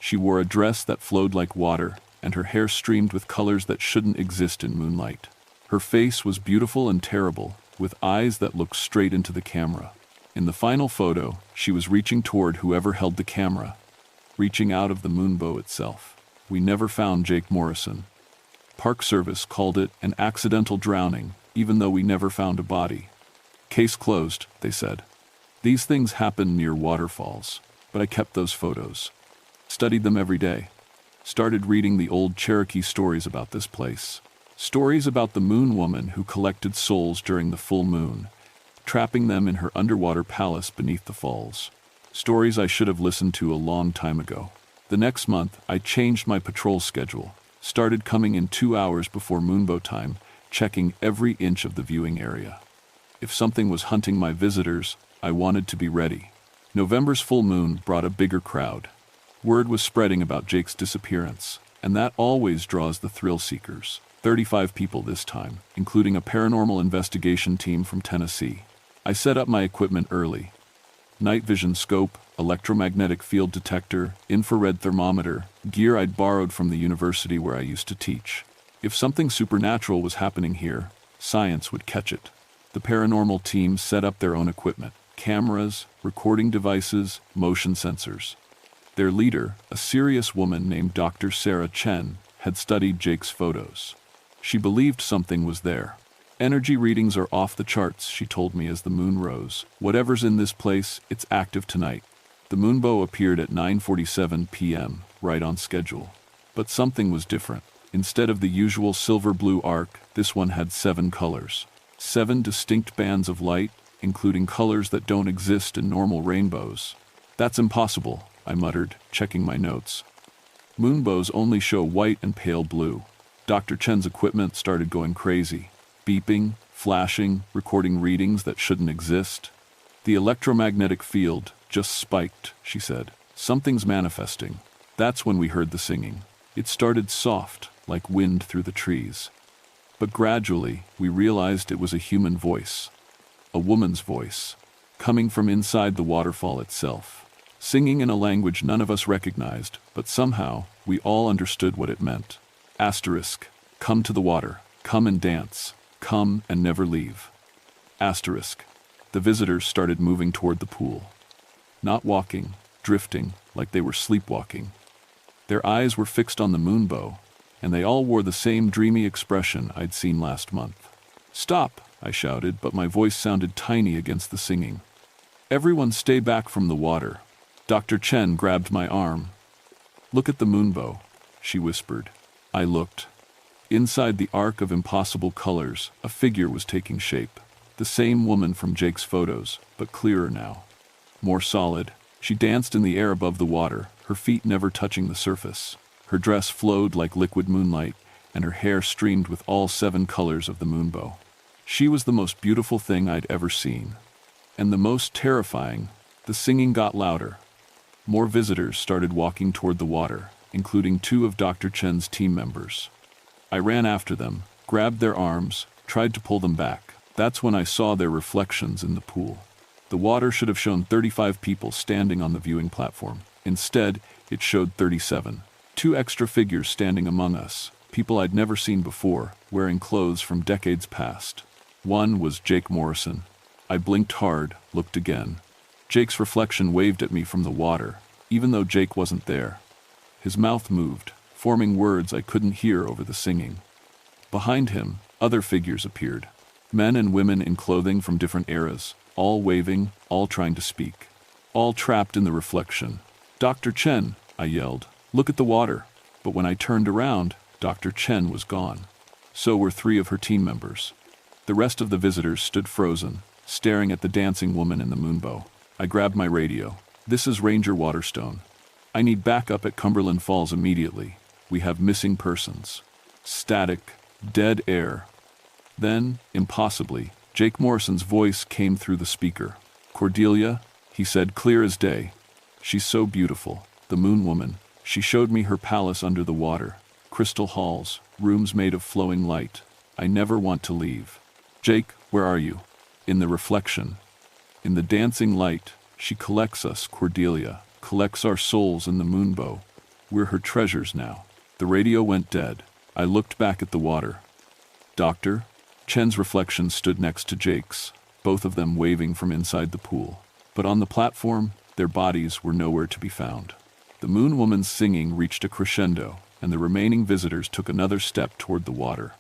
She wore a dress that flowed like water, and her hair streamed with colors that shouldn't exist in moonlight. Her face was beautiful and terrible, with eyes that looked straight into the camera. In the final photo, she was reaching toward whoever held the camera, reaching out of the moonbow itself. We never found Jake Morrison. Park Service called it an accidental drowning, even though we never found a body. "Case closed," they said. These things happen near waterfalls, but I kept those photos. Studied them every day. Started reading the old Cherokee stories about this place. Stories about the moon woman who collected souls during the full moon, trapping them in her underwater palace beneath the falls. Stories I should have listened to a long time ago. The next month, I changed my patrol schedule, started coming in 2 hours before moonbow time, checking every inch of the viewing area. If something was hunting my visitors, I wanted to be ready. November's full moon brought a bigger crowd. Word was spreading about Jake's disappearance, and that always draws the thrill seekers. 35 people this time, including a paranormal investigation team from Tennessee. I set up my equipment early. Night vision scope, electromagnetic field detector, infrared thermometer, gear I'd borrowed from the university where I used to teach. If something supernatural was happening here, science would catch it. The paranormal team set up their own equipment: cameras, recording devices, motion sensors. Their leader, a serious woman named Dr. Sarah Chen, had studied Jake's photos. She believed something was there. Energy readings are off the charts, she told me as the moon rose. Whatever's in this place, it's active tonight. The moonbow appeared at 9:47 p.m., right on schedule. But something was different. Instead of the usual silver-blue arc, this one had 7 colors. 7 distinct bands of light, including colors that don't exist in normal rainbows. That's impossible, I muttered, checking my notes. Moonbows only show white and pale blue. Dr. Chen's equipment started going crazy. Beeping, flashing, recording readings that shouldn't exist. The electromagnetic field just spiked, she said. Something's manifesting. That's when we heard the singing. It started soft, like wind through the trees. But gradually, we realized it was a human voice. A woman's voice, coming from inside the waterfall itself. Singing in a language none of us recognized, but somehow, we all understood what it meant. Asterisk, come to the water, come and dance. Come and never leave. Asterisk. The visitors started moving toward the pool. Not walking, drifting, like they were sleepwalking. Their eyes were fixed on the moonbow, and they all wore the same dreamy expression I'd seen last month. Stop, I shouted, but my voice sounded tiny against the singing. Everyone stay back from the water. Dr. Chen grabbed my arm. Look at the moonbow, she whispered. I looked. Inside the arc of impossible colors, a figure was taking shape. The same woman from Jake's photos, but clearer now. More solid. She danced in the air above the water, her feet never touching the surface. Her dress flowed like liquid moonlight, and her hair streamed with all 7 colors of the moonbow. She was the most beautiful thing I'd ever seen. And the most terrifying. The singing got louder. More visitors started walking toward the water, including 2 of Dr. Chen's team members. I ran after them, grabbed their arms, tried to pull them back. That's when I saw their reflections in the pool. The water should have shown 35 people standing on the viewing platform. Instead, it showed 37. 2 extra figures standing among us, people I'd never seen before, wearing clothes from decades past. One was Jake Morrison. I blinked hard, looked again. Jake's reflection waved at me from the water, even though Jake wasn't there. His mouth moved, forming words I couldn't hear over the singing. Behind him, other figures appeared. Men and women in clothing from different eras, all waving, all trying to speak. All trapped in the reflection. Dr. Chen, I yelled, look at the water. But when I turned around, Dr. Chen was gone. So were 3 of her team members. The rest of the visitors stood frozen, staring at the dancing woman in the moonbow. I grabbed my radio. This is Ranger Waterstone. I need backup at Cumberland Falls immediately. We have missing persons. Static, dead air. Then, impossibly, Jake Morrison's voice came through the speaker. Cordelia, he said, clear as day. She's so beautiful, the moon woman. She showed me her palace under the water. Crystal halls, rooms made of flowing light. I never want to leave. Jake, where are you? In the reflection. In the dancing light, she collects us, Cordelia, collects our souls in the moonbow. We're her treasures now. The radio went dead. I looked back at the water. Doctor? Chen's reflection stood next to Jake's, both of them waving from inside the pool. But on the platform, their bodies were nowhere to be found. The moon woman's singing reached a crescendo, and the remaining visitors took another step toward the water.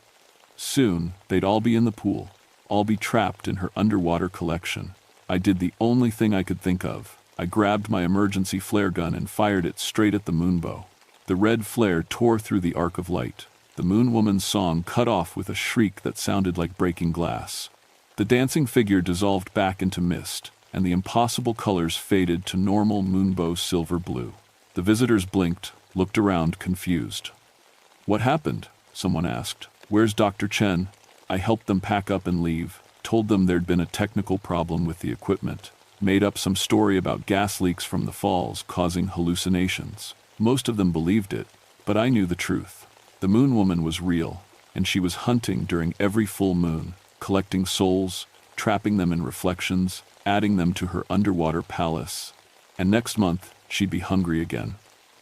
Soon, they'd all be in the pool, all be trapped in her underwater collection. I did the only thing I could think of. I grabbed my emergency flare gun and fired it straight at the moonbow. The red flare tore through the arc of light. The moon woman's song cut off with a shriek that sounded like breaking glass. The dancing figure dissolved back into mist, and the impossible colors faded to normal moonbow silver blue. The visitors blinked, looked around confused. What happened? Someone asked. Where's Dr. Chen? I helped them pack up and leave, told them there'd been a technical problem with the equipment, made up some story about gas leaks from the falls causing hallucinations. Most of them believed it, but I knew the truth. The moon woman was real. and she was hunting during every full moon, collecting souls, trapping them in reflections, adding them to her underwater palace. And next month, she'd be hungry again.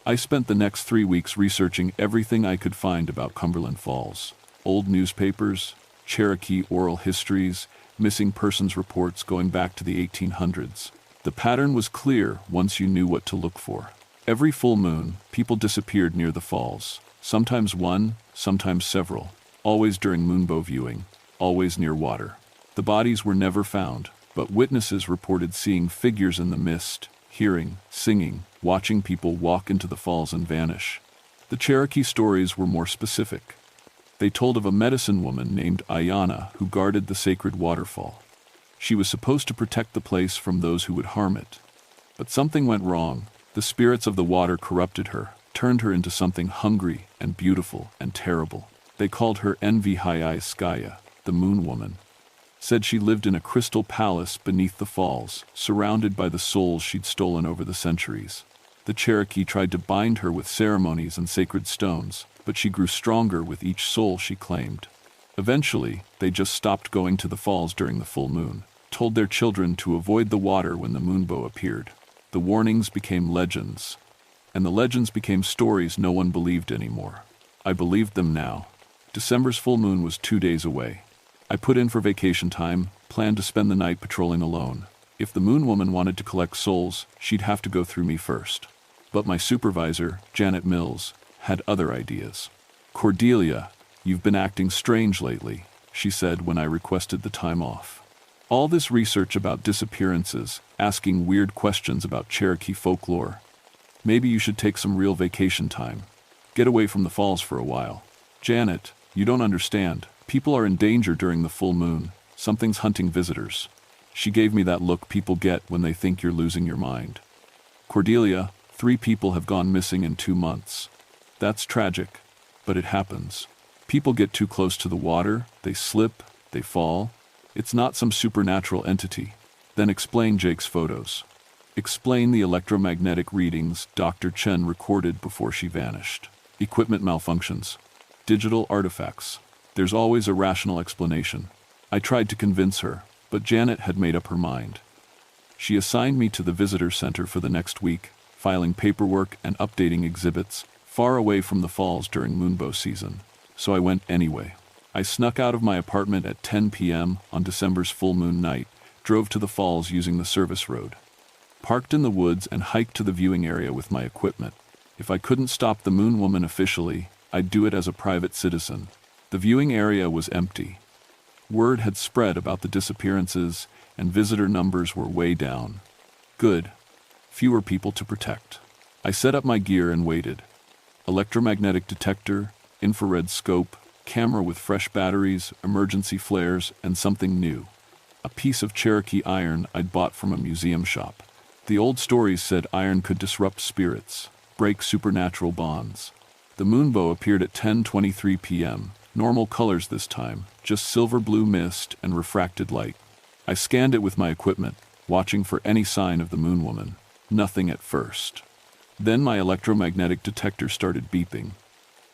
I spent the next 3 weeks researching everything I could find about Cumberland Falls. Old newspapers, Cherokee oral histories, missing persons reports going back to the 1800s. The pattern was clear once you knew what to look for. Every full moon, people disappeared near the falls. Sometimes one, sometimes several. Always during moonbow viewing. Always near water. The bodies were never found, but witnesses reported seeing figures in the mist, hearing, singing, watching people walk into the falls and vanish. The Cherokee stories were more specific. They told of a medicine woman named Ayanna who guarded the sacred waterfall. She was supposed to protect the place from those who would harm it. But something went wrong. The spirits of the water corrupted her, turned her into something hungry and beautiful and terrible. They called her Envihayskaya, the Moon Woman. Said she lived in a crystal palace beneath the falls, surrounded by the souls she'd stolen over the centuries. The Cherokee tried to bind her with ceremonies and sacred stones, but she grew stronger with each soul she claimed. Eventually, they just stopped going to the falls during the full moon, told their children to avoid the water when the moonbow appeared. The warnings became legends, and the legends became stories no one believed anymore. I believed them now. December's full moon was 2 days away. I put in for vacation time, planned to spend the night patrolling alone. If the Moon Woman wanted to collect souls, she'd have to go through me first. But my supervisor, Janet Mills, had other ideas. "Cordelia, you've been acting strange lately," she said when I requested the time off. "All this research about disappearances, asking weird questions about Cherokee folklore. Maybe you should take some real vacation time. Get away from the falls for a while." "Janet, you don't understand. People are in danger during the full moon. Something's hunting visitors." She gave me that look people get when they think you're losing your mind. "Cordelia, 3 people have gone missing in 2 months. That's tragic, but it happens. People get too close to the water, they slip, they fall. It's not some supernatural entity." Then explain Jake's photos. Explain the electromagnetic readings Dr. Chen recorded before she vanished. Equipment malfunctions. Digital artifacts. There's always a rational explanation. I tried to convince her, but Janet had made up her mind. She assigned me to the visitor center for the next week, filing paperwork and updating exhibits, far away from the falls during moonbow season. So I went anyway. I snuck out of my apartment at 10 p.m. on December's full moon night, drove to the falls using the service road. Parked in the woods and hiked to the viewing area with my equipment. If I couldn't stop the Moon Woman officially, I'd do it as a private citizen. The viewing area was empty. Word had spread about the disappearances, and visitor numbers were way down. Good. Fewer people to protect. I set up my gear and waited. Electromagnetic detector, infrared scope, camera with fresh batteries, emergency flares, and something new. A piece of Cherokee iron I'd bought from a museum shop. The old stories said iron could disrupt spirits, break supernatural bonds. The moonbow appeared at 10:23 p.m., normal colors this time, just silver blue mist and refracted light. I scanned it with my equipment, watching for any sign of the Moon Woman. Nothing at first. Then my electromagnetic detector started beeping.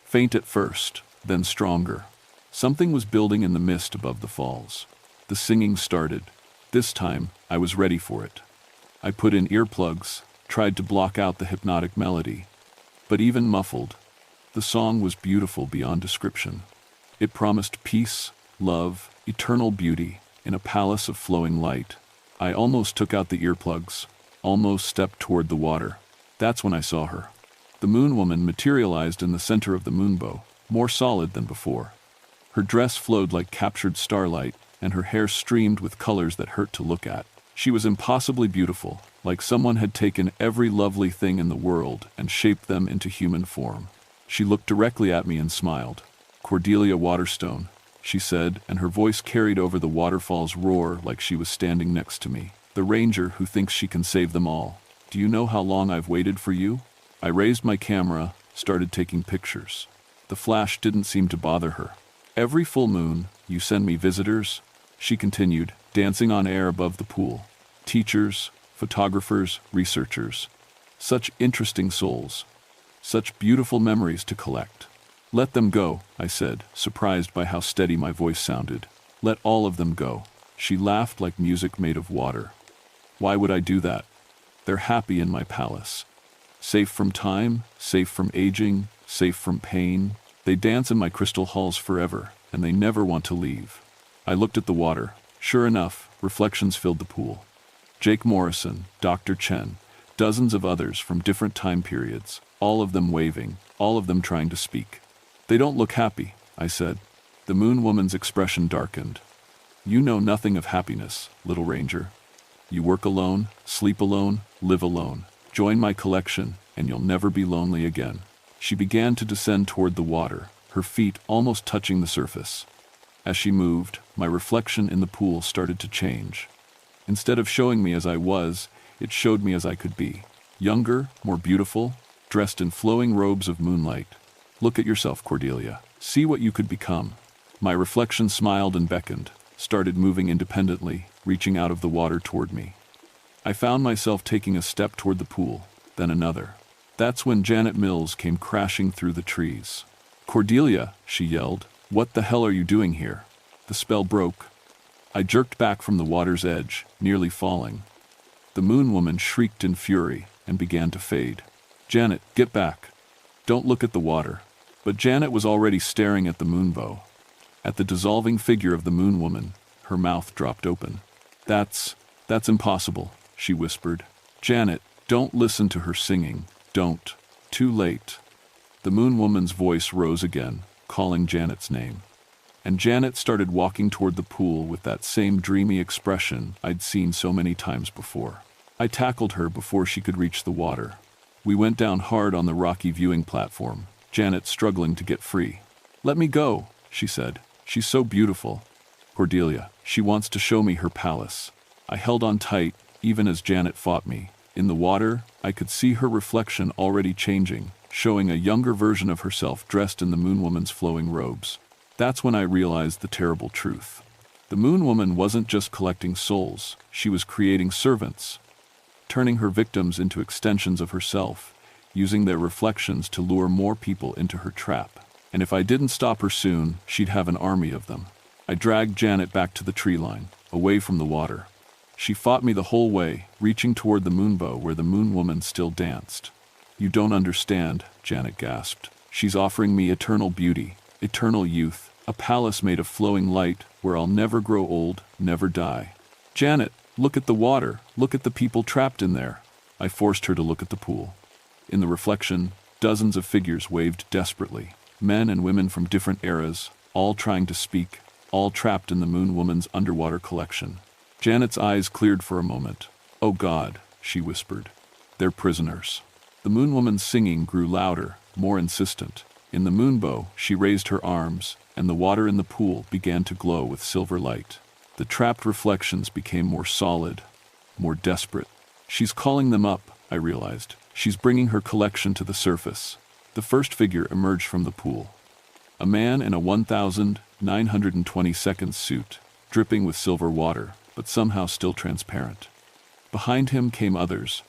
Faint at first, then stronger. Something was building in the mist above the falls. The singing started. This time, I was ready for it. I put in earplugs, tried to block out the hypnotic melody. But even muffled, the song was beautiful beyond description. It promised peace, love, eternal beauty, in a palace of flowing light. I almost took out the earplugs, almost stepped toward the water. That's when I saw her. The Moon Woman materialized in the center of the moonbow, more solid than before. Her dress flowed like captured starlight, and her hair streamed with colors that hurt to look at. She was impossibly beautiful, like someone had taken every lovely thing in the world and shaped them into human form. She looked directly at me and smiled. "Cordelia Waterstone," she said, and her voice carried over the waterfall's roar like she was standing next to me. "The ranger who thinks she can save them all. Do you know how long I've waited for you?" I raised my camera, started taking pictures. The flash didn't seem to bother her. "Every full moon, you send me visitors," she continued, dancing on air above the pool. "Teachers, photographers, researchers. Such interesting souls. Such beautiful memories to collect." Let them go, I said, surprised by how steady my voice sounded. Let all of them go. She laughed like music made of water. Why would I do that? They're happy in my palace. Safe from time, safe from aging, safe from pain. They dance in my crystal halls forever, and they never want to leave. I looked at the water. Sure enough, reflections filled the pool. Jake Morrison, Dr. Chen, dozens of others from different time periods, all of them waving, all of them trying to speak. They don't look happy, I said. The Moon Woman's expression darkened. You know nothing of happiness, little ranger. You work alone, sleep alone, live alone. Join my collection, and you'll never be lonely again. She began to descend toward the water, her feet almost touching the surface. As she moved, my reflection in the pool started to change. Instead of showing me as I was, it showed me as I could be. Younger, more beautiful, dressed in flowing robes of moonlight. Look at yourself, Cordelia. See what you could become. My reflection smiled and beckoned, started moving independently, reaching out of the water toward me. I found myself taking a step toward the pool, then another. That's when Janet Mills came crashing through the trees. Cordelia, she yelled, what the hell are you doing here? The spell broke. I jerked back from the water's edge, nearly falling. The Moon Woman shrieked in fury and began to fade. Janet, get back. Don't look at the water. But Janet was already staring at the moonbow. At the dissolving figure of the Moon Woman, her mouth dropped open. That's impossible, she whispered. Janet, don't listen to her singing. Don't. Too late. The Moon Woman's voice rose again, calling Janet's name. And Janet started walking toward the pool with that same dreamy expression I'd seen so many times before. I tackled her before she could reach the water. We went down hard on the rocky viewing platform, Janet struggling to get free. Let me go, she said. She's so beautiful. Cordelia, she wants to show me her palace. I held on tight, even as Janet fought me. In the water, I could see her reflection already changing, showing a younger version of herself dressed in the Moon Woman's flowing robes. That's when I realized the terrible truth. The Moon Woman wasn't just collecting souls, she was creating servants, turning her victims into extensions of herself, using their reflections to lure more people into her trap. And if I didn't stop her soon, she'd have an army of them. I dragged Janet back to the tree line, away from the water. She fought me the whole way, reaching toward the moonbow where the Moon Woman still danced. You don't understand, Janet gasped. She's offering me eternal beauty, eternal youth, a palace made of flowing light where I'll never grow old, never die. Janet, look at the water, look at the people trapped in there. I forced her to look at the pool. In the reflection, dozens of figures waved desperately. Men and women from different eras, all trying to speak, all trapped in the Moon Woman's underwater collection. Janet's eyes cleared for a moment. Oh God, she whispered. They're prisoners. The Moon Woman's singing grew louder, more insistent. In the moonbow, she raised her arms, and the water in the pool began to glow with silver light. The trapped reflections became more solid, more desperate. She's calling them up, I realized. She's bringing her collection to the surface. The first figure emerged from the pool. A man in a 1,922nd suit, dripping with silver water, but somehow still transparent. Behind him came others.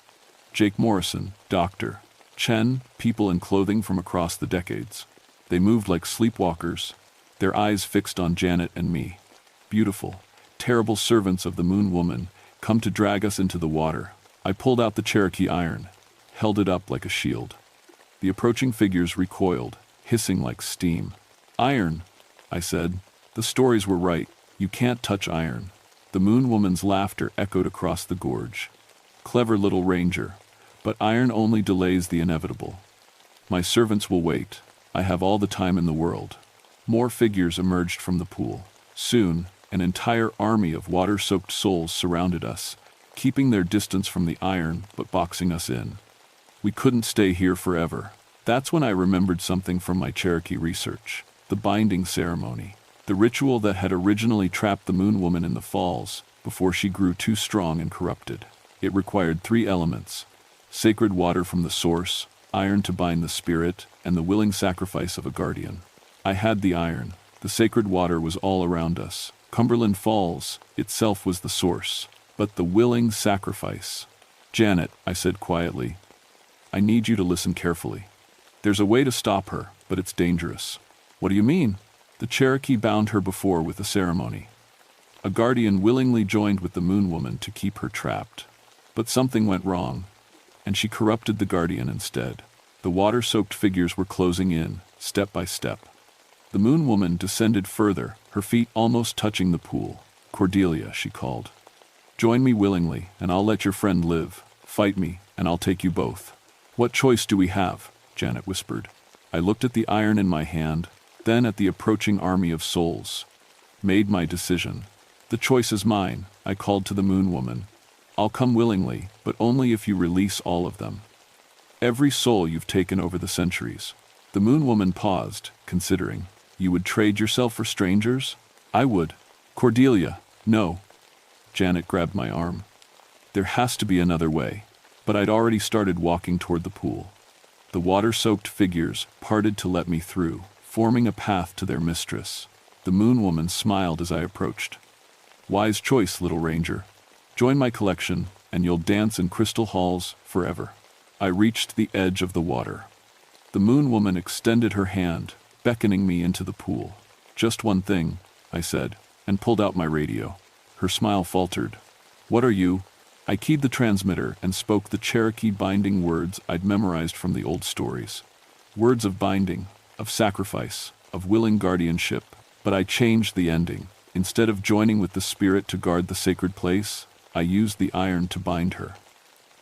Jake Morrison, Dr. Chen, people in clothing from across the decades. They moved like sleepwalkers, their eyes fixed on Janet and me. Beautiful, terrible servants of the Moon Woman, come to drag us into the water. I pulled out the Cherokee iron, held it up like a shield. The approaching figures recoiled, hissing like steam. Iron, I said. The stories were right. You can't touch iron. The Moon Woman's laughter echoed across the gorge. Clever little ranger, but iron only delays the inevitable. My servants will wait. I have all the time in the world. More figures emerged from the pool. Soon, an entire army of water-soaked souls surrounded us, keeping their distance from the iron but boxing us in. We couldn't stay here forever. That's when I remembered something from my Cherokee research. The binding ceremony. The ritual that had originally trapped the Moon Woman in the falls before she grew too strong and corrupted. It required 3 elements: sacred water from the source, iron to bind the spirit, and the willing sacrifice of a guardian. I had the iron. The sacred water was all around us. Cumberland Falls itself was the source. But the willing sacrifice. Janet, I said quietly, I need you to listen carefully. There's a way to stop her, but it's dangerous." "What do you mean?" "The Cherokee bound her before with a ceremony. A guardian willingly joined with the Moon Woman to keep her trapped. But something went wrong, and she corrupted the guardian instead. The water-soaked figures were closing in, step by step. The Moon Woman descended further, her feet almost touching the pool. "Cordelia," she called. "Join me willingly, and I'll let your friend live. Fight me, and I'll take you both." "What choice do we have?" Janet whispered. I looked at the iron in my hand, then at the approaching army of souls. Made my decision. "The choice is mine," I called to the Moon Woman. "I'll come willingly, but only if you release all of them. Every soul you've taken over the centuries." The Moon Woman paused, considering. "You would trade yourself for strangers?" "I would." "Cordelia, no." Janet grabbed my arm. "There has to be another way." But I'd already started walking toward the pool. The water-soaked figures parted to let me through, forming a path to their mistress. The Moon Woman smiled as I approached. "Wise choice, little ranger. Join my collection, and you'll dance in crystal halls forever." I reached the edge of the water. The Moon Woman extended her hand, beckoning me into the pool. "Just one thing," I said, and pulled out my radio. Her smile faltered. "What are you?" I keyed the transmitter and spoke the Cherokee binding words I'd memorized from the old stories. Words of binding, of sacrifice, of willing guardianship. But I changed the ending. Instead of joining with the spirit to guard the sacred place, I used the iron to bind her.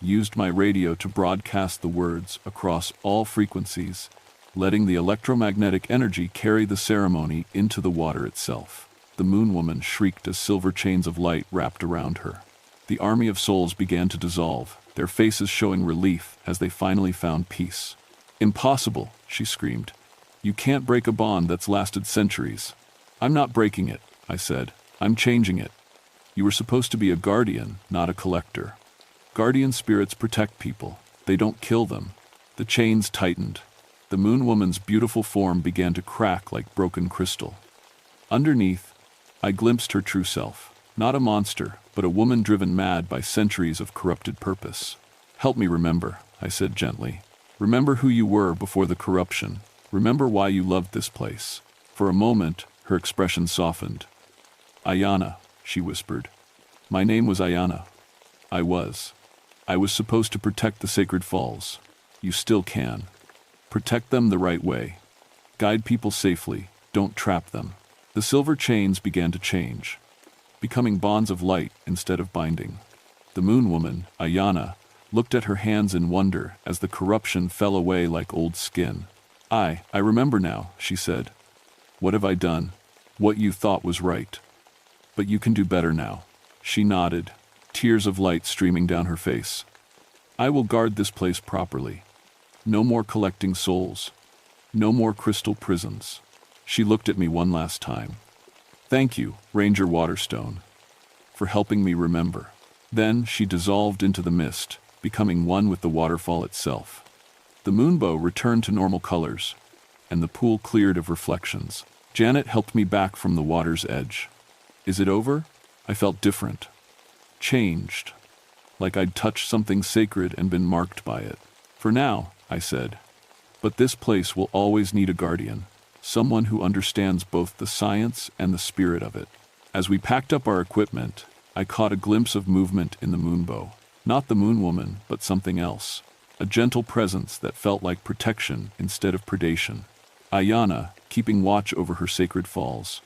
Used my radio to broadcast the words across all frequencies, letting the electromagnetic energy carry the ceremony into the water itself. The Moon Woman shrieked as silver chains of light wrapped around her. The army of souls began to dissolve, their faces showing relief as they finally found peace. "Impossible," she screamed. "You can't break a bond that's lasted centuries." "I'm not breaking it," I said. "I'm changing it. You were supposed to be a guardian, not a collector. Guardian spirits protect people. They don't kill them." The chains tightened. The Moon Woman's beautiful form began to crack like broken crystal. Underneath, I glimpsed her true self. Not a monster, but a woman driven mad by centuries of corrupted purpose. "Help me remember," I said gently. "Remember who you were before the corruption. Remember why you loved this place." For a moment, her expression softened. "Ayanna," she whispered. "My name was Ayanna. I was supposed to protect the sacred falls. You still can. Protect them the right way. Guide people safely, don't trap them." The silver chains began to change, becoming bonds of light instead of binding. The Moon Woman, Ayanna, looked at her hands in wonder as the corruption fell away like old skin. I remember now," she said. "What have I done? What you thought was right. But you can do better now." She nodded, tears of light streaming down her face. "I will guard this place properly. No more collecting souls. No more crystal prisons." She looked at me one last time. "Thank you, Ranger Waterstone, for helping me remember." Then she dissolved into the mist, becoming one with the waterfall itself. The moonbow returned to normal colors, and the pool cleared of reflections. Janet helped me back from the water's edge. "Is it over?" I felt different. Changed. Like I'd touched something sacred and been marked by it. "For now," I said. "But this place will always need a guardian. Someone who understands both the science and the spirit of it." As we packed up our equipment, I caught a glimpse of movement in the moonbow. Not the Moon Woman, but something else. A gentle presence that felt like protection instead of predation. Ayanna, keeping watch over her sacred falls.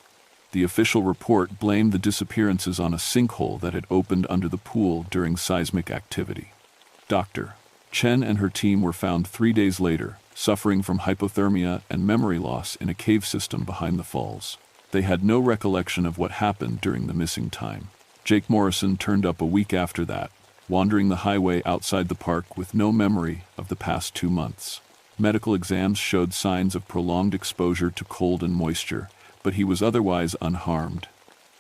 The official report blamed the disappearances on a sinkhole that had opened under the pool during seismic activity. Dr. Chen and her team were found 3 days later, suffering from hypothermia and memory loss in a cave system behind the falls. They had no recollection of what happened during the missing time. Jake Morrison turned up a week after that, wandering the highway outside the park with no memory of the past 2 months. Medical exams showed signs of prolonged exposure to cold and moisture, but he was otherwise unharmed.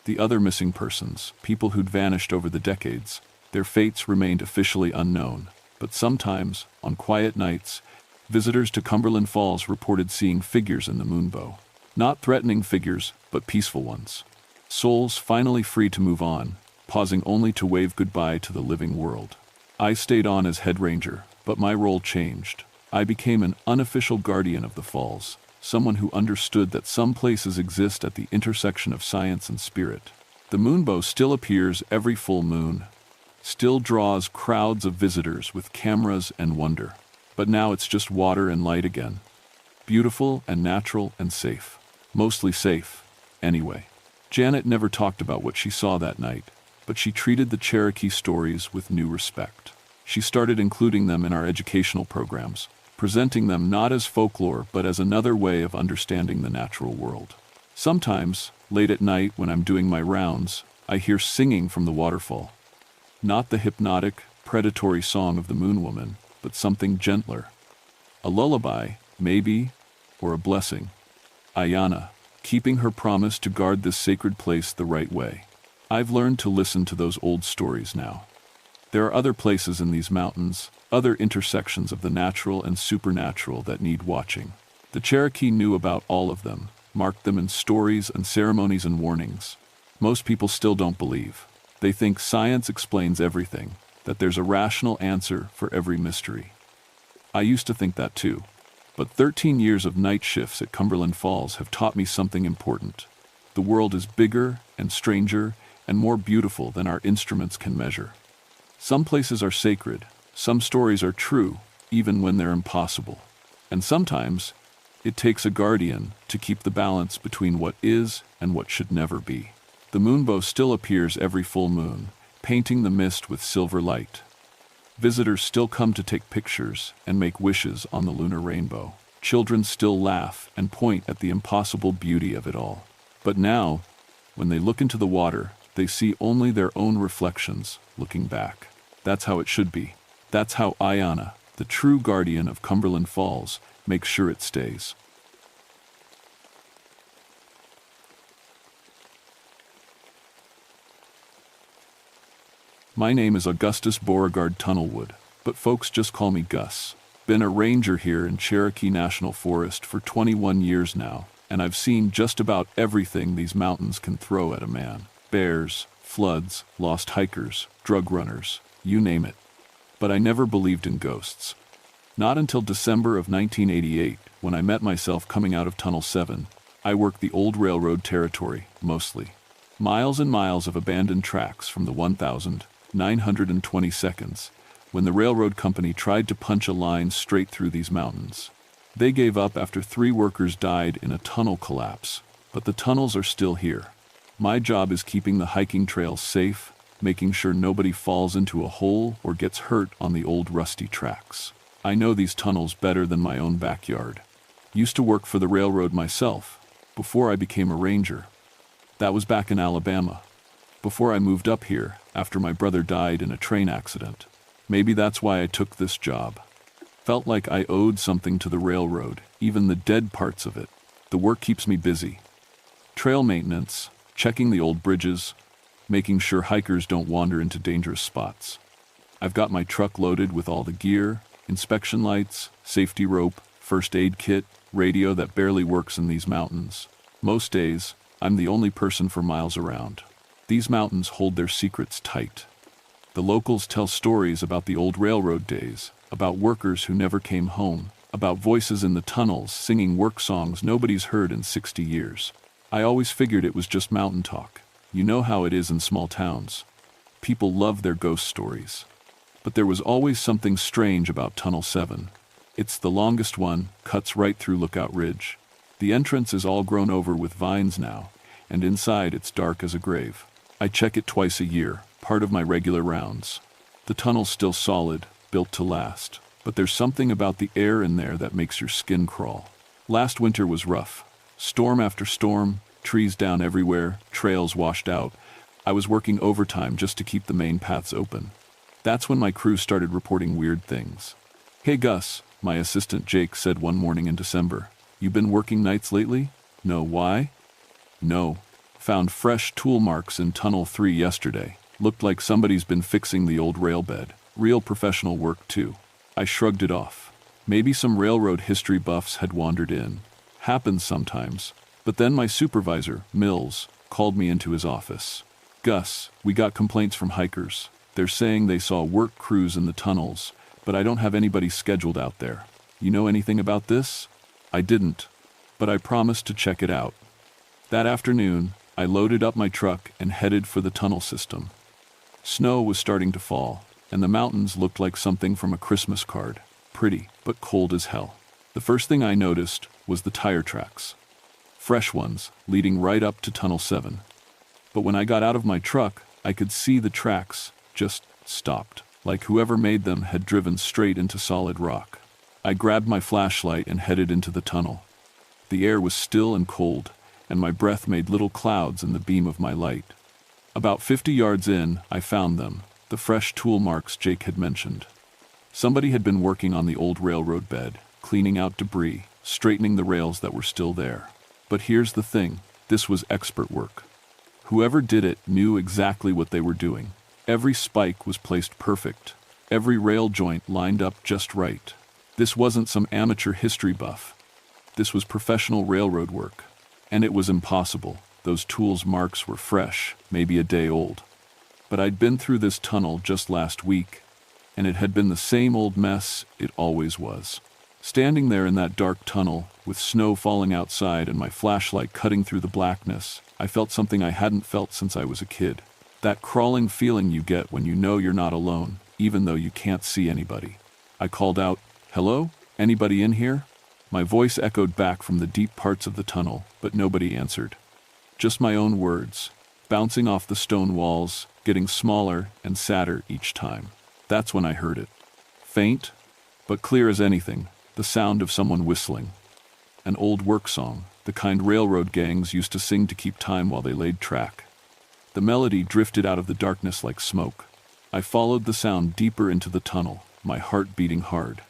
The other missing persons, people who'd vanished over the decades, their fates remained officially unknown. But sometimes, on quiet nights, visitors to Cumberland Falls reported seeing figures in the moonbow. Not threatening figures, but peaceful ones. Souls finally free to move on, pausing only to wave goodbye to the living world. I stayed on as head ranger, but my role changed. I became an unofficial guardian of the falls, someone who understood that some places exist at the intersection of science and spirit. The moonbow still appears every full moon, still draws crowds of visitors with cameras and wonder. But now it's just water and light again. Beautiful and natural and safe. Mostly safe, anyway. Janet never talked about what she saw that night, but she treated the Cherokee stories with new respect. She started including them in our educational programs, presenting them not as folklore but as another way of understanding the natural world. Sometimes, late at night when I'm doing my rounds, I hear singing from the waterfall. Not the hypnotic, predatory song of the Moon Woman, but something gentler. A lullaby, maybe, or a blessing. Ayana, keeping her promise to guard this sacred place the right way. I've learned to listen to those old stories now. There are other places in these mountains, other intersections of the natural and supernatural that need watching. The Cherokee knew about all of them, marked them in stories and ceremonies and warnings. Most people still don't believe. They think science explains everything, that there's a rational answer for every mystery. I used to think that too. But 13 years of night shifts at Cumberland Falls have taught me something important. The world is bigger and stranger and more beautiful than our instruments can measure. Some places are sacred, some stories are true, even when they're impossible. And sometimes, it takes a guardian to keep the balance between what is and what should never be. The moonbow still appears every full moon, painting the mist with silver light. Visitors still come to take pictures and make wishes on the lunar rainbow. Children still laugh and point at the impossible beauty of it all. But now, when they look into the water, they see only their own reflections looking back. That's how it should be. That's how Ayana, the true guardian of Cumberland Falls, makes sure it stays. My name is Augustus Beauregard Tunnelwood, but folks just call me Gus. Been a ranger here in Cherokee National Forest for 21 years now, and I've seen just about everything these mountains can throw at a man. Bears, floods, lost hikers, drug runners, you name it. But I never believed in ghosts. Not until December of 1988, when I met myself coming out of Tunnel 7. I worked the old railroad territory, mostly. Miles and miles of abandoned tracks from the 1,920 seconds, when the railroad company tried to punch a line straight through these mountains. They gave up after 3 workers died in a tunnel collapse, but the tunnels are still here. My job is keeping the hiking trails safe, making sure nobody falls into a hole or gets hurt on the old rusty tracks. I know these tunnels better than my own backyard. Used to work for the railroad myself, before I became a ranger. That was back in Alabama, before I moved up here after my brother died in a train accident. Maybe that's why I took this job. Felt like I owed something to the railroad, even the dead parts of it. The work keeps me busy. Trail maintenance, checking the old bridges, making sure hikers don't wander into dangerous spots. I've got my truck loaded with all the gear, inspection lights, safety rope, first aid kit, radio that barely works in these mountains. Most days, I'm the only person for miles around. These mountains hold their secrets tight. The locals tell stories about the old railroad days, about workers who never came home, about voices in the tunnels singing work songs nobody's heard in 60 years. I always figured it was just mountain talk. You know how it is in small towns. People love their ghost stories. But there was always something strange about Tunnel 7. It's the longest one, cuts right through Lookout Ridge. The entrance is all grown over with vines now, and inside it's dark as a grave. I check it twice a year, part of my regular rounds. The tunnel's still solid, built to last, but there's something about the air in there that makes your skin crawl. Last winter was rough. Storm after storm, trees down everywhere, trails washed out. I was working overtime just to keep the main paths open. That's when my crew started reporting weird things. "Hey Gus," my assistant Jake said one morning in December. "You been working nights lately?" "No, why?" "No. Found fresh tool marks in Tunnel 3 yesterday. Looked like somebody's been fixing the old rail bed. Real professional work too." I shrugged it off. Maybe some railroad history buffs had wandered in. Happens sometimes. But then my supervisor, Mills, called me into his office. "Gus, we got complaints from hikers. They're saying they saw work crews in the tunnels, but I don't have anybody scheduled out there. You know anything about this?" I didn't. but I promised to check it out. That afternoon, I loaded up my truck and headed for the tunnel system. Snow was starting to fall, and the mountains looked like something from a Christmas card, pretty but cold as hell. The first thing I noticed was the tire tracks. Fresh ones, leading right up to Tunnel 7. But when I got out of my truck, I could see the tracks just stopped, like whoever made them had driven straight into solid rock. I grabbed my flashlight and headed into the tunnel. The air was still and cold, and my breath made little clouds in the beam of my light. About 50 yards in, I found them, the fresh tool marks Jake had mentioned. Somebody had been working on the old railroad bed, cleaning out debris, straightening the rails that were still there. But here's the thing, this was expert work. Whoever did it knew exactly what they were doing. Every spike was placed perfect. Every rail joint lined up just right. This wasn't some amateur history buff. This was professional railroad work. And it was impossible. Those tools' marks were fresh, maybe a day old. But I'd been through this tunnel just last week, and it had been the same old mess it always was. Standing there in that dark tunnel, with snow falling outside and my flashlight cutting through the blackness, I felt something I hadn't felt since I was a kid. That crawling feeling you get when you know you're not alone, even though you can't see anybody. I called out, "Hello? Anybody in here?" My voice echoed back from the deep parts of the tunnel, but nobody answered. Just my own words, bouncing off the stone walls, getting smaller and sadder each time. That's when I heard it. Faint, but clear as anything, the sound of someone whistling. An old work song, the kind railroad gangs used to sing to keep time while they laid track. The melody drifted out of the darkness like smoke. I followed the sound deeper into the tunnel, my heart beating hard.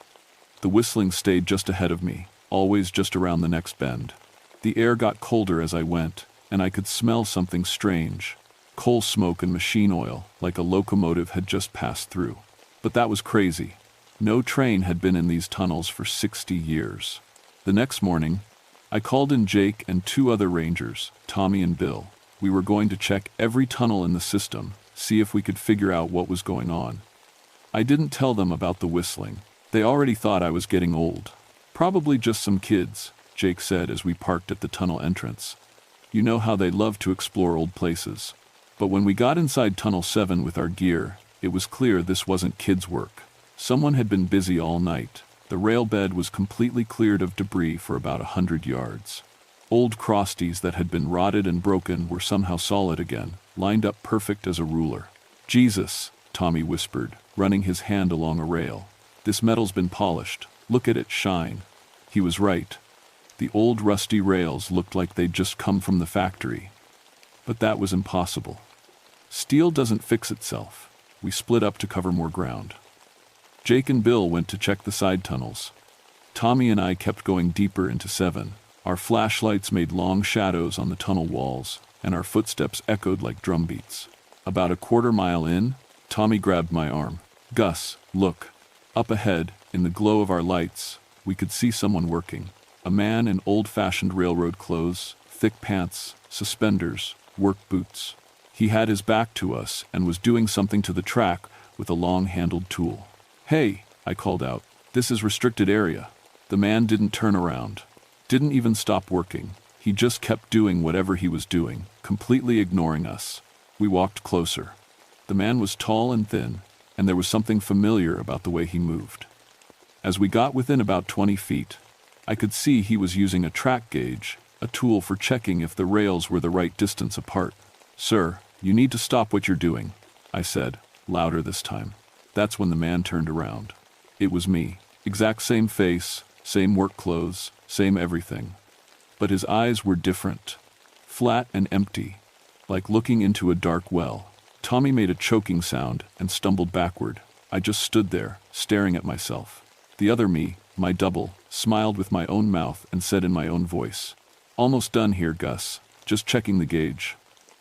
The whistling stayed just ahead of me, always just around the next bend. The air got colder as I went, and I could smell something strange. Coal smoke and machine oil, like a locomotive had just passed through. But that was crazy. No train had been in these tunnels for 60 years. The next morning, I called in Jake and 2 other rangers, Tommy and Bill. We were going to check every tunnel in the system, see if we could figure out what was going on. I didn't tell them about the whistling. They already thought I was getting old. Probably just some kids, Jake said as we parked at the tunnel entrance. You know how they love to explore old places. But when we got inside Tunnel 7 with our gear, it was clear this wasn't kids' work. Someone had been busy all night. The rail bed was completely cleared of debris for about 100 yards. Old crosties that had been rotted and broken were somehow solid again, lined up perfect as a ruler. "Jesus," Tommy whispered, running his hand along a rail. "This metal's been polished. Look at it shine." He was right. The old rusty rails looked like they'd just come from the factory. But that was impossible. Steel doesn't fix itself. We split up to cover more ground. Jake and Bill went to check the side tunnels. Tommy and I kept going deeper into 7. Our flashlights made long shadows on the tunnel walls, and our footsteps echoed like drum beats. About a quarter mile in, Tommy grabbed my arm. "Gus, look." Up ahead, in the glow of our lights, we could see someone working. A man in old-fashioned railroad clothes, thick pants, suspenders, work boots. He had his back to us and was doing something to the track with a long-handled tool. "Hey," I called out, "this is restricted area." The man didn't turn around. Didn't even stop working. He just kept doing whatever he was doing, completely ignoring us. We walked closer. The man was tall and thin, and there was something familiar about the way he moved. As we got within about 20 feet, I could see he was using a track gauge, a tool for checking if the rails were the right distance apart. "Sir, you need to stop what you're doing," I said, louder this time. That's when the man turned around. It was me. Exact same face, same work clothes, same everything. But his eyes were different. Flat and empty, like looking into a dark well. Tommy made a choking sound and stumbled backward. I just stood there, staring at myself. The other me, my double, smiled with my own mouth and said in my own voice, "Almost done here, Gus. Just checking the gauge.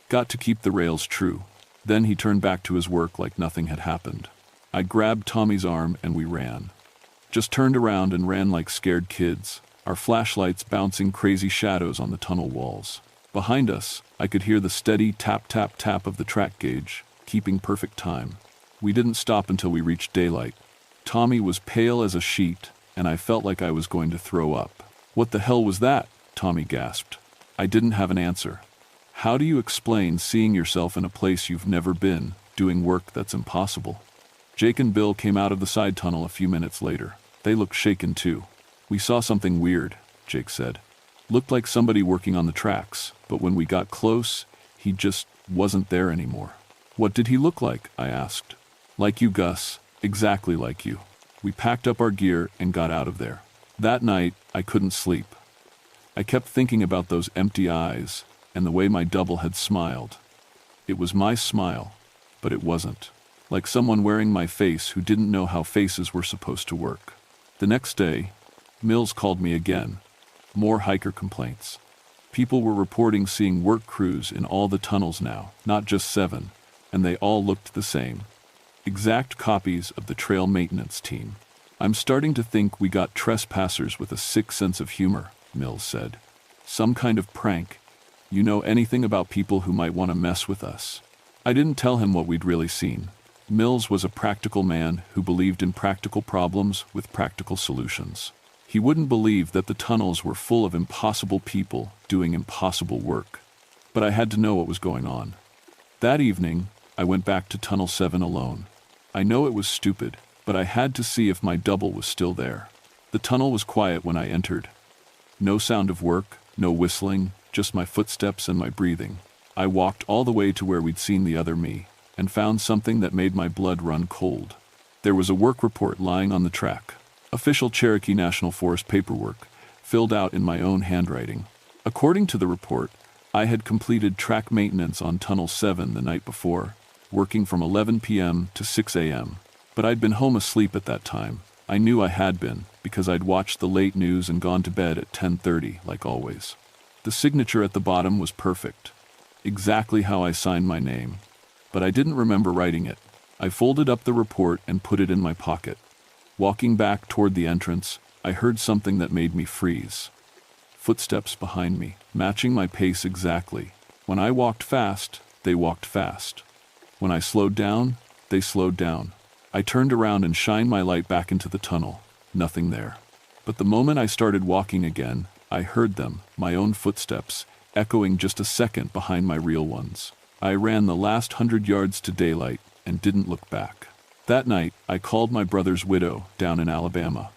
Got to keep the rails true." Then he turned back to his work like nothing had happened. I grabbed Tommy's arm and we ran. Just turned around and ran like scared kids, our flashlights bouncing crazy shadows on the tunnel walls. Behind us, I could hear the steady tap-tap-tap of the track gauge, keeping perfect time. We didn't stop until we reached daylight. Tommy was pale as a sheet, and I felt like I was going to throw up. "What the hell was that?" Tommy gasped. I didn't have an answer. How do you explain seeing yourself in a place you've never been, doing work that's impossible? Jake and Bill came out of the side tunnel a few minutes later. They looked shaken too. We saw something weird, Jake said. Looked like somebody working on the tracks, but when we got close, he just wasn't there anymore. What did he look like? I asked. Like you, Gus. Exactly like you. We packed up our gear and got out of there. That night, I couldn't sleep. I kept thinking about those empty eyes and the way my double had smiled. It was my smile, but it wasn't. Like someone wearing my face who didn't know how faces were supposed to work. The next day, Mills called me again. More hiker complaints. People were reporting seeing work crews in all the tunnels now, not just 7, and they all looked the same. Exact copies of the trail maintenance team. I'm starting to think we got trespassers with a sick sense of humor, Mills said. Some kind of prank. You know anything about people who might want to mess with us? I didn't tell him what we'd really seen. Mills was a practical man who believed in practical problems with practical solutions. He wouldn't believe that the tunnels were full of impossible people doing impossible work. But I had to know what was going on. That evening, I went back to Tunnel 7 alone. I know it was stupid, but I had to see if my double was still there. The tunnel was quiet when I entered. No sound of work, no whistling, just my footsteps and my breathing. I walked all the way to where we'd seen the other me, and found something that made my blood run cold. There was a work report lying on the track. Official Cherokee National Forest paperwork, filled out in my own handwriting. According to the report, I had completed track maintenance on Tunnel 7 the night before, working from 11 p.m. to 6 a.m. But I'd been home asleep at that time. I knew I had been, because I'd watched the late news and gone to bed at 10:30, like always. The signature at the bottom was perfect. Exactly how I signed my name. But I didn't remember writing it. I folded up the report and put it in my pocket. Walking back toward the entrance, I heard something that made me freeze. Footsteps behind me, matching my pace exactly. When I walked fast, they walked fast. When I slowed down, they slowed down. I turned around and shined my light back into the tunnel. Nothing there. But the moment I started walking again, I heard them, my own footsteps, echoing just a second behind my real ones. I ran the last 100 yards to daylight and didn't look back. That night, I called my brother's widow down in Alabama.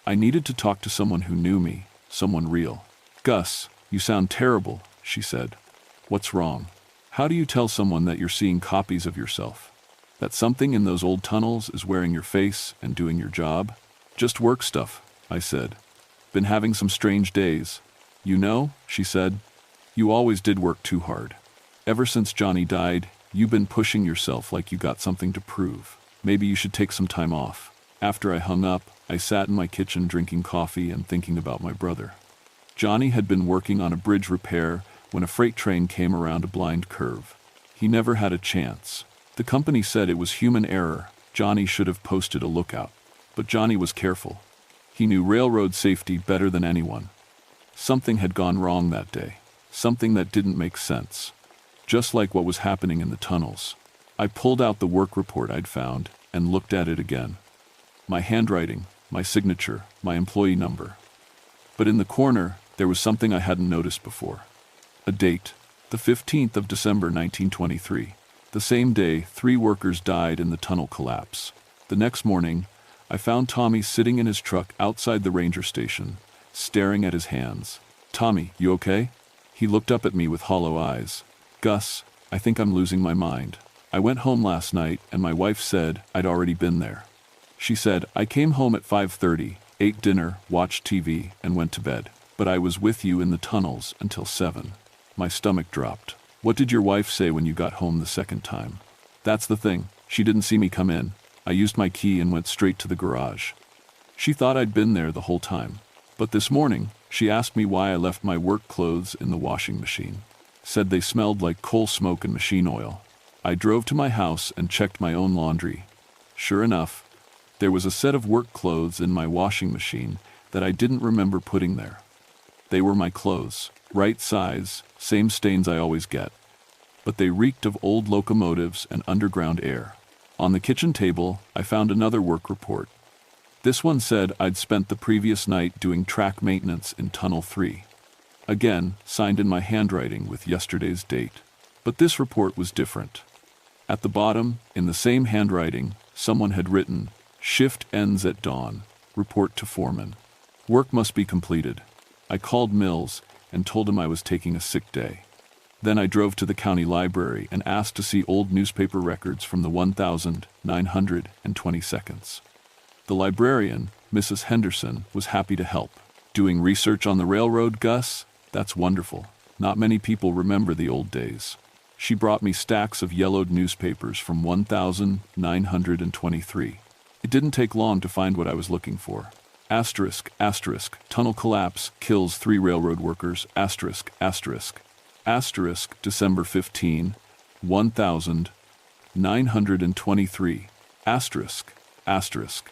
I needed to talk to someone who knew me, someone real. Gus, you sound terrible, she said. What's wrong? How do you tell someone that you're seeing copies of yourself? That something in those old tunnels is wearing your face and doing your job? Just work stuff, I said. Been having some strange days. You know, she said, you always did work too hard. Ever since Johnny died, you've been pushing yourself like you got something to prove. Maybe you should take some time off. After I hung up, I sat in my kitchen drinking coffee and thinking about my brother. Johnny had been working on a bridge repair when a freight train came around a blind curve. He never had a chance. The company said it was human error. Johnny should have posted a lookout. But Johnny was careful. He knew railroad safety better than anyone. Something had gone wrong that day. Something that didn't make sense. Just like what was happening in the tunnels. I pulled out the work report I'd found and looked at it again. My handwriting, my signature, my employee number. But in the corner, there was something I hadn't noticed before. A date, the 15th of December 1923. The same day, 3 workers died in the tunnel collapse. The next morning, I found Tommy sitting in his truck outside the ranger station, staring at his hands. Tommy, you okay? He looked up at me with hollow eyes. Gus, I think I'm losing my mind. I went home last night and my wife said I'd already been there. She said, I came home at 5:30, ate dinner, watched TV, and went to bed. But I was with you in the tunnels until 7. My stomach dropped. What did your wife say when you got home the second time? That's the thing. She didn't see me come in. I used my key and went straight to the garage. She thought I'd been there the whole time. But this morning, she asked me why I left my work clothes in the washing machine. Said they smelled like coal smoke and machine oil. I drove to my house and checked my own laundry. Sure enough, there was a set of work clothes in my washing machine that I didn't remember putting there. They were my clothes, right size, same stains I always get. But they reeked of old locomotives and underground air. On the kitchen table, I found another work report. This one said I'd spent the previous night doing track maintenance in Tunnel 3. Again, signed in my handwriting with yesterday's date. But this report was different. At the bottom, in the same handwriting, someone had written, "Shift ends at dawn. Report to foreman. Work must be completed." I called Mills and told him I was taking a sick day. Then I drove to the county library and asked to see old newspaper records from the 1922nd. The librarian, Mrs. Henderson, was happy to help. "Doing research on the railroad, Gus? That's wonderful. Not many people remember the old days." She brought me stacks of yellowed newspapers from 1923. It didn't take long to find what I was looking for. Asterisk, asterisk, tunnel collapse, kills 3 railroad workers, asterisk, asterisk. Asterisk, December 15, 1923. Asterisk, asterisk.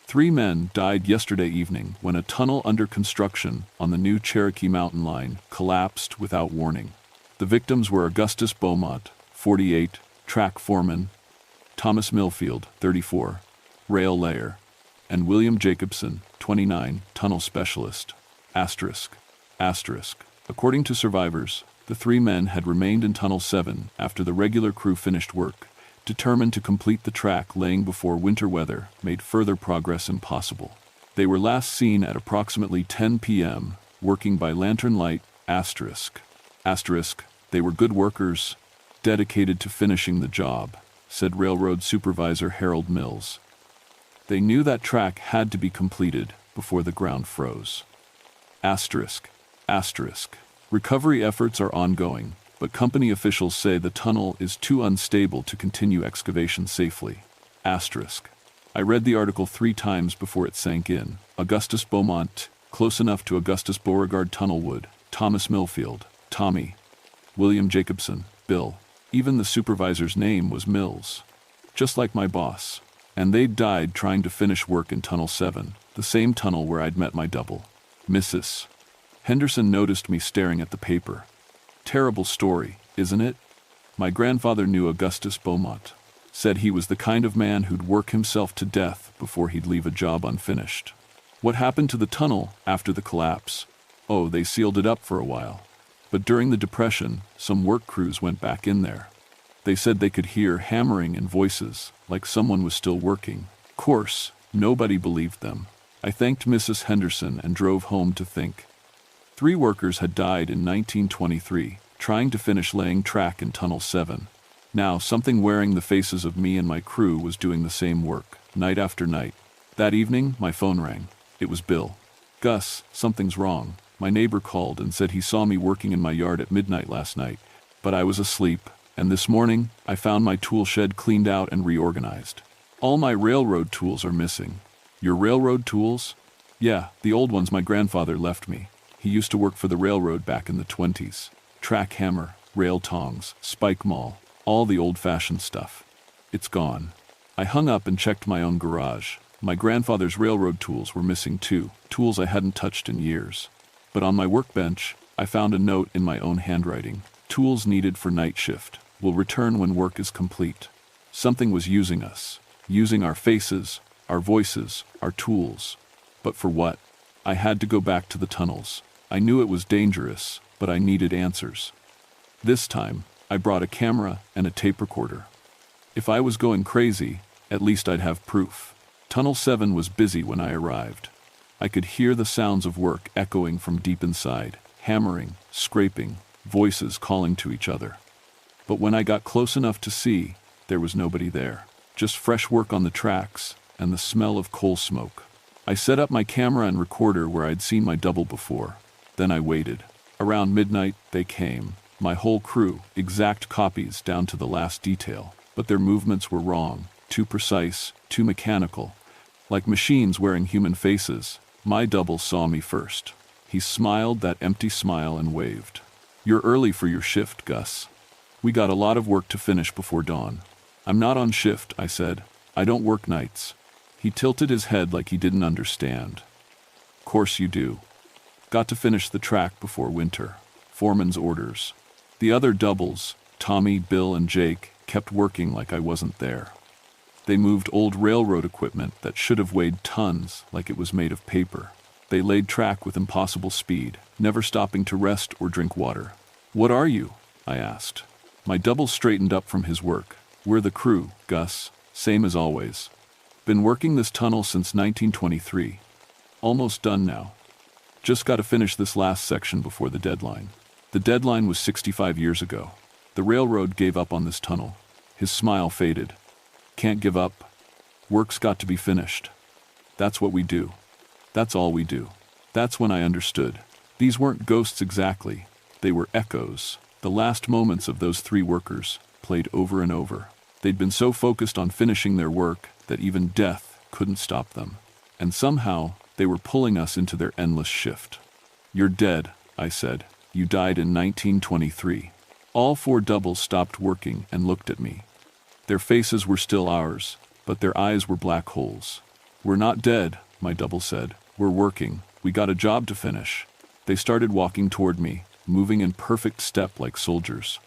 3 men died yesterday evening when a tunnel under construction on the new Cherokee Mountain Line collapsed without warning. The victims were Augustus Beaumont, 48, track foreman, Thomas Millfield, 34, rail layer, and William Jacobson, 29, tunnel specialist. Asterisk, asterisk. According to survivors, the 3 men had remained in Tunnel 7 after the regular crew finished work, determined to complete the track laying before winter weather made further progress impossible. They were last seen at approximately 10 p.m., working by lantern light, asterisk. Asterisk, they were good workers, dedicated to finishing the job, said Railroad Supervisor Harold Mills. They knew that track had to be completed before the ground froze. Asterisk, asterisk. Recovery efforts are ongoing, but company officials say the tunnel is too unstable to continue excavation safely. Asterisk. I read the article 3 times before it sank in. Augustus Beaumont, close enough to Augustus Beauregard Tunnelwood, Thomas Millfield, Tommy, William Jacobson, Bill. Even the supervisor's name was Mills. Just like my boss. And they'd died trying to finish work in Tunnel 7, the same tunnel where I'd met my double. Mrs. Henderson noticed me staring at the paper. Terrible story, isn't it? My grandfather knew Augustus Beaumont. Said he was the kind of man who'd work himself to death before he'd leave a job unfinished. What happened to the tunnel after the collapse? Oh, they sealed it up for a while. But during the Depression, some work crews went back in there. They said they could hear hammering and voices, like someone was still working. Of course, nobody believed them. I thanked Mrs. Henderson and drove home to think. 3 workers had died in 1923, trying to finish laying track in Tunnel 7. Now, something wearing the faces of me and my crew was doing the same work, night after night. That evening, my phone rang. It was Bill. "Gus, something's wrong." My neighbor called and said he saw me working in my yard at midnight last night, but I was asleep, and this morning, I found my tool shed cleaned out and reorganized. All my railroad tools are missing. Your railroad tools? Yeah, the old ones my grandfather left me. He used to work for the railroad back in the 20s. Track hammer, rail tongs, spike maul, all the old-fashioned stuff. It's gone. I hung up and checked my own garage. My grandfather's railroad tools were missing too, tools I hadn't touched in years. But on my workbench, I found a note in my own handwriting. Tools needed for night shift. Will return when work is complete. Something was using us. Using our faces, our voices, our tools. But for what? I had to go back to the tunnels. I knew it was dangerous, but I needed answers. This time, I brought a camera and a tape recorder. If I was going crazy, at least I'd have proof. Tunnel 7 was busy when I arrived. I could hear the sounds of work echoing from deep inside, hammering, scraping, voices calling to each other. But when I got close enough to see, there was nobody there. Just fresh work on the tracks and the smell of coal smoke. I set up my camera and recorder where I'd seen my double before. Then I waited. Around midnight, they came. My whole crew, exact copies down to the last detail. But their movements were wrong, too precise, too mechanical. Like machines wearing human faces. My double saw me first. He smiled that empty smile and waved. "You're early for your shift, Gus. We got a lot of work to finish before dawn." "I'm not on shift," I said. "I don't work nights." He tilted his head like he didn't understand. "Course you do. Got to finish the track before winter. Foreman's orders." The other doubles, Tommy, Bill, and Jake, kept working like I wasn't there. They moved old railroad equipment that should have weighed tons like it was made of paper. They laid track with impossible speed, never stopping to rest or drink water. "What are you?" I asked. My double straightened up from his work. "We're the crew, Gus. Same as always. Been working this tunnel since 1923. Almost done now. Just got to finish this last section before the deadline." The deadline was 65 years ago. The railroad gave up on this tunnel. His smile faded. "Can't give up. Work's got to be finished. That's what we do. That's all we do." That's when I understood. These weren't ghosts exactly. They were echoes. The last moments of those three workers, played over and over. They'd been so focused on finishing their work that even death couldn't stop them. And somehow, they were pulling us into their endless shift. "You're dead," I said. "You died in 1923. All four doubles stopped working and looked at me. Their faces were still ours, but their eyes were black holes. "We're not dead," my double said. "We're working. We got a job to finish." They started walking toward me, moving in perfect step like soldiers.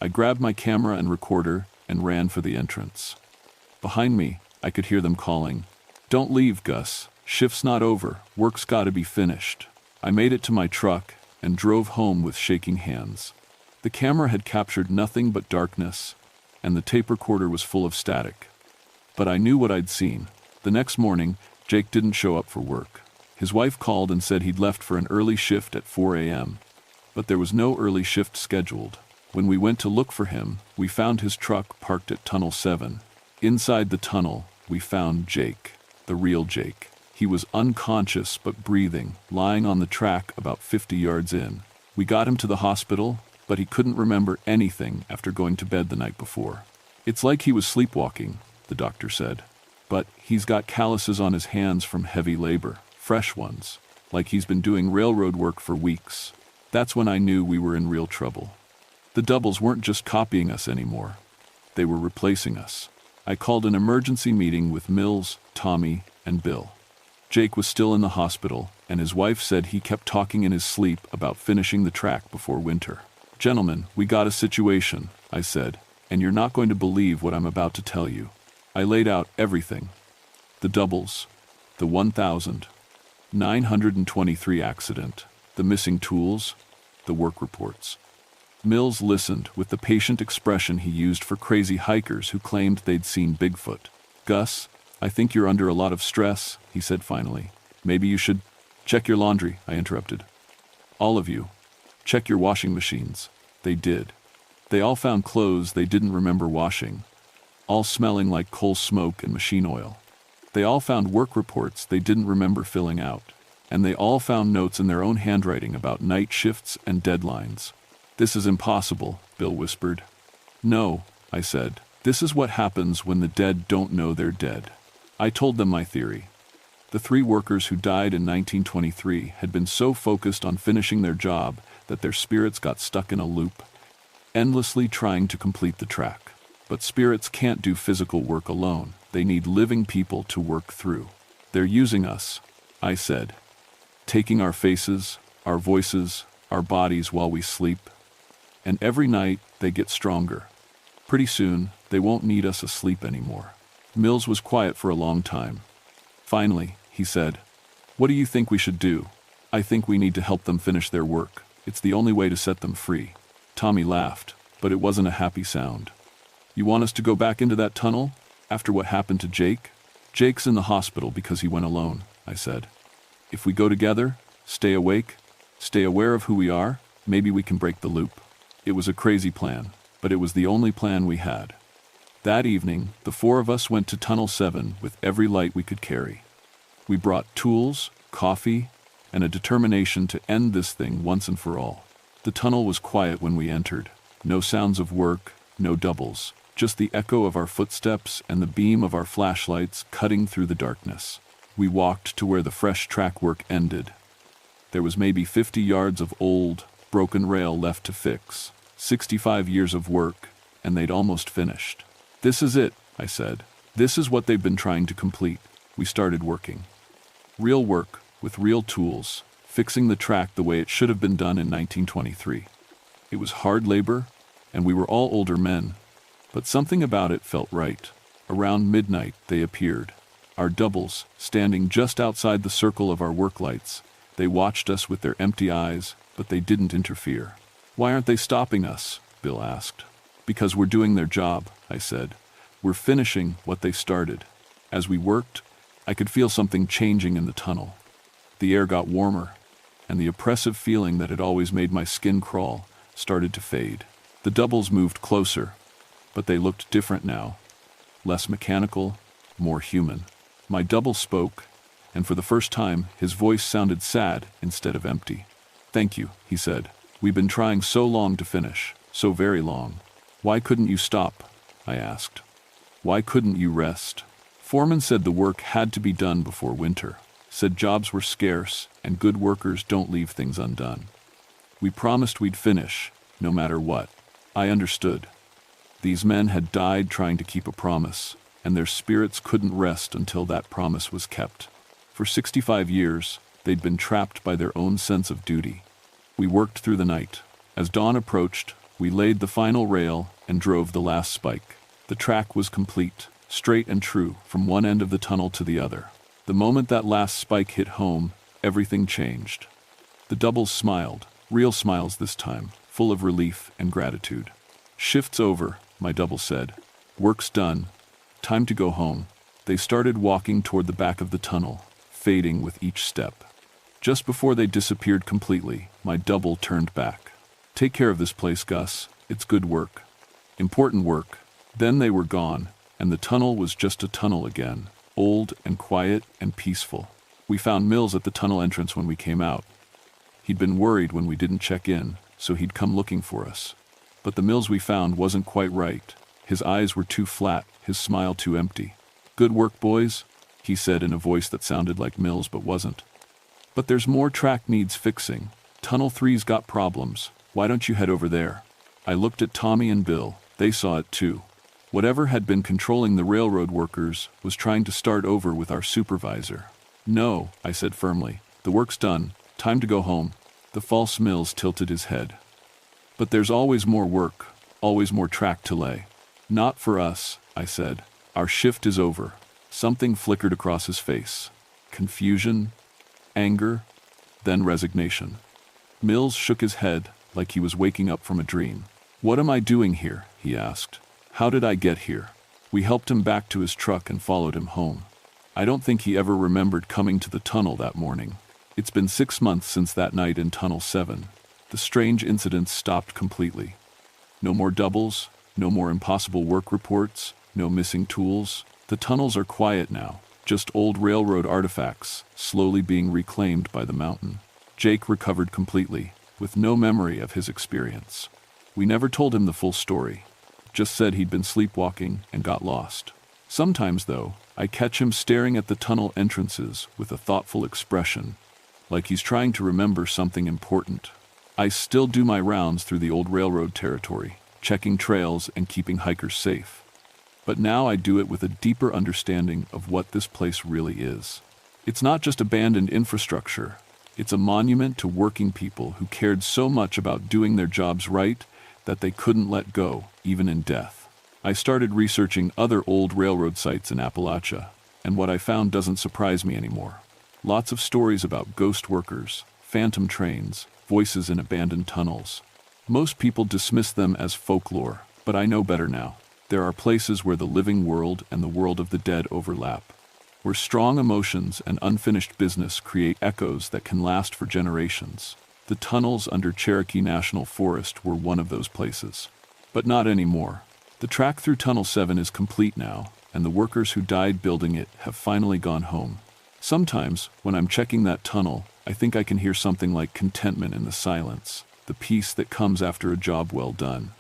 I grabbed my camera and recorder and ran for the entrance. Behind me, I could hear them calling, "Don't leave, Gus. Shift's not over. Work's got to be finished." I made it to my truck and drove home with shaking hands. The camera had captured nothing but darkness, and the tape recorder was full of static. But I knew what I'd seen. The next morning, Jake didn't show up for work. His wife called and said he'd left for an early shift at 4 a.m. But there was no early shift scheduled. When we went to look for him, we found his truck parked at Tunnel 7. Inside the tunnel, we found Jake, the real Jake. He was unconscious but breathing, lying on the track about 50 yards in. We got him to the hospital, but he couldn't remember anything after going to bed the night before. "It's like he was sleepwalking," the doctor said. "But he's got calluses on his hands from heavy labor, fresh ones, like he's been doing railroad work for weeks." That's when I knew we were in real trouble. The doubles weren't just copying us anymore. They were replacing us. I called an emergency meeting with Mills, Tommy, and Bill. Jake was still in the hospital, and his wife said he kept talking in his sleep about finishing the track before winter. "Gentlemen, we got a situation," I said, "and you're not going to believe what I'm about to tell you." I laid out everything. The doubles, the 1,923 accident, the missing tools, the work reports. Mills listened with the patient expression he used for crazy hikers who claimed they'd seen Bigfoot. "Gus, I think you're under a lot of stress," he said finally. "Maybe you should—" "Check your laundry," I interrupted. "All of you. Check your washing machines." They did. They all found clothes they didn't remember washing, all smelling like coal smoke and machine oil. They all found work reports they didn't remember filling out. And they all found notes in their own handwriting about night shifts and deadlines. "This is impossible," Bill whispered. "No," I said. "This is what happens when the dead don't know they're dead." I told them my theory. The three workers who died in 1923 had been so focused on finishing their job that their spirits got stuck in a loop, endlessly trying to complete the track. But spirits can't do physical work alone. They need living people to work through. "They're using us," I said. "Taking our faces, our voices, our bodies while we sleep. And every night, they get stronger. Pretty soon, they won't need us asleep anymore." Mills was quiet for a long time. Finally, he said, "What do you think we should do?" "I think we need to help them finish their work. It's the only way to set them free." Tommy laughed, but it wasn't a happy sound. "You want us to go back into that tunnel? After what happened to Jake?" "Jake's in the hospital because he went alone," I said. "If we go together, stay awake, stay aware of who we are, maybe we can break the loop." It was a crazy plan, but it was the only plan we had. That evening, the four of us went to Tunnel 7 with every light we could carry. We brought tools, coffee, and a determination to end this thing once and for all. The tunnel was quiet when we entered. No sounds of work, no doubles, just the echo of our footsteps and the beam of our flashlights cutting through the darkness. We walked to where the fresh track work ended. There was maybe 50 yards of old, broken rail left to fix, 65 years of work, and they'd almost finished. "This is it," I said. "This is what they've been trying to complete." We started working. Real work, with real tools, fixing the track the way it should have been done in 1923. It was hard labor, and we were all older men, but something about it felt right. Around midnight, they appeared. Our doubles, standing just outside the circle of our work lights. They watched us with their empty eyes, but they didn't interfere. "Why aren't they stopping us?" Bill asked. "Because we're doing their job," I said. "We're finishing what they started." As we worked, I could feel something changing in the tunnel. The air got warmer, and the oppressive feeling that had always made my skin crawl started to fade. The doubles moved closer, but they looked different now. Less mechanical, more human. My double spoke, and for the first time, his voice sounded sad instead of empty. "Thank you," he said. "We've been trying so long to finish, so very long." "Why couldn't you stop?" I asked. "Why couldn't you rest?" Foreman said the work had to be done before winter. Said jobs were scarce, and good workers don't leave things undone. We promised we'd finish, no matter what. I understood. These men had died trying to keep a promise, and their spirits couldn't rest until that promise was kept. For 65 years, they'd been trapped by their own sense of duty. We worked through the night. As dawn approached, we laid the final rail and drove the last spike. The track was complete, straight and true, from one end of the tunnel to the other. The moment that last spike hit home, everything changed. The doubles smiled, real smiles this time, full of relief and gratitude. "Shift's over," my double said. "Work's done. Time to go home." They started walking toward the back of the tunnel, fading with each step. Just before they disappeared completely, my double turned back. "Take care of this place, Gus. It's good work. Important work." Then they were gone, and the tunnel was just a tunnel again, old and quiet and peaceful. We found Mills at the tunnel entrance when we came out. He'd been worried when we didn't check in, so he'd come looking for us. But the Mills we found wasn't quite right. His eyes were too flat, his smile too empty. "Good work, boys," he said in a voice that sounded like Mills but wasn't. "But there's more. Track needs fixing. Tunnel 3's got problems. Why don't you head over there?" I looked at Tommy and Bill. They saw it too. Whatever had been controlling the railroad workers was trying to start over with our supervisor. "No," I said firmly. "The work's done. Time to go home." The false Mills tilted his head. "But there's always more work, always more track to lay." "Not for us," I said. "Our shift is over." Something flickered across his face. Confusion, anger, then resignation. Mills shook his head like he was waking up from a dream. "What am I doing here?" he asked. "How did I get here?" We helped him back to his truck and followed him home. I don't think he ever remembered coming to the tunnel that morning. It's been 6 months since that night in Tunnel 7. The strange incidents stopped completely. No more doubles, no more impossible work reports, no missing tools. The tunnels are quiet now, just old railroad artifacts, slowly being reclaimed by the mountain. Jake recovered completely, with no memory of his experience. We never told him the full story. Just said he'd been sleepwalking and got lost. Sometimes, though, I catch him staring at the tunnel entrances with a thoughtful expression, like he's trying to remember something important. I still do my rounds through the old railroad territory, checking trails and keeping hikers safe. But now I do it with a deeper understanding of what this place really is. It's not just abandoned infrastructure. It's a monument to working people who cared so much about doing their jobs right that they couldn't let go, even in death. I started researching other old railroad sites in Appalachia, and what I found doesn't surprise me anymore. Lots of stories about ghost workers, phantom trains, voices in abandoned tunnels. Most people dismiss them as folklore, but I know better now. There are places where the living world and the world of the dead overlap, where strong emotions and unfinished business create echoes that can last for generations. The tunnels under Cherokee National Forest were one of those places. But not anymore. The track through Tunnel 7 is complete now, and the workers who died building it have finally gone home. Sometimes, when I'm checking that tunnel, I think I can hear something like contentment in the silence, the peace that comes after a job well done.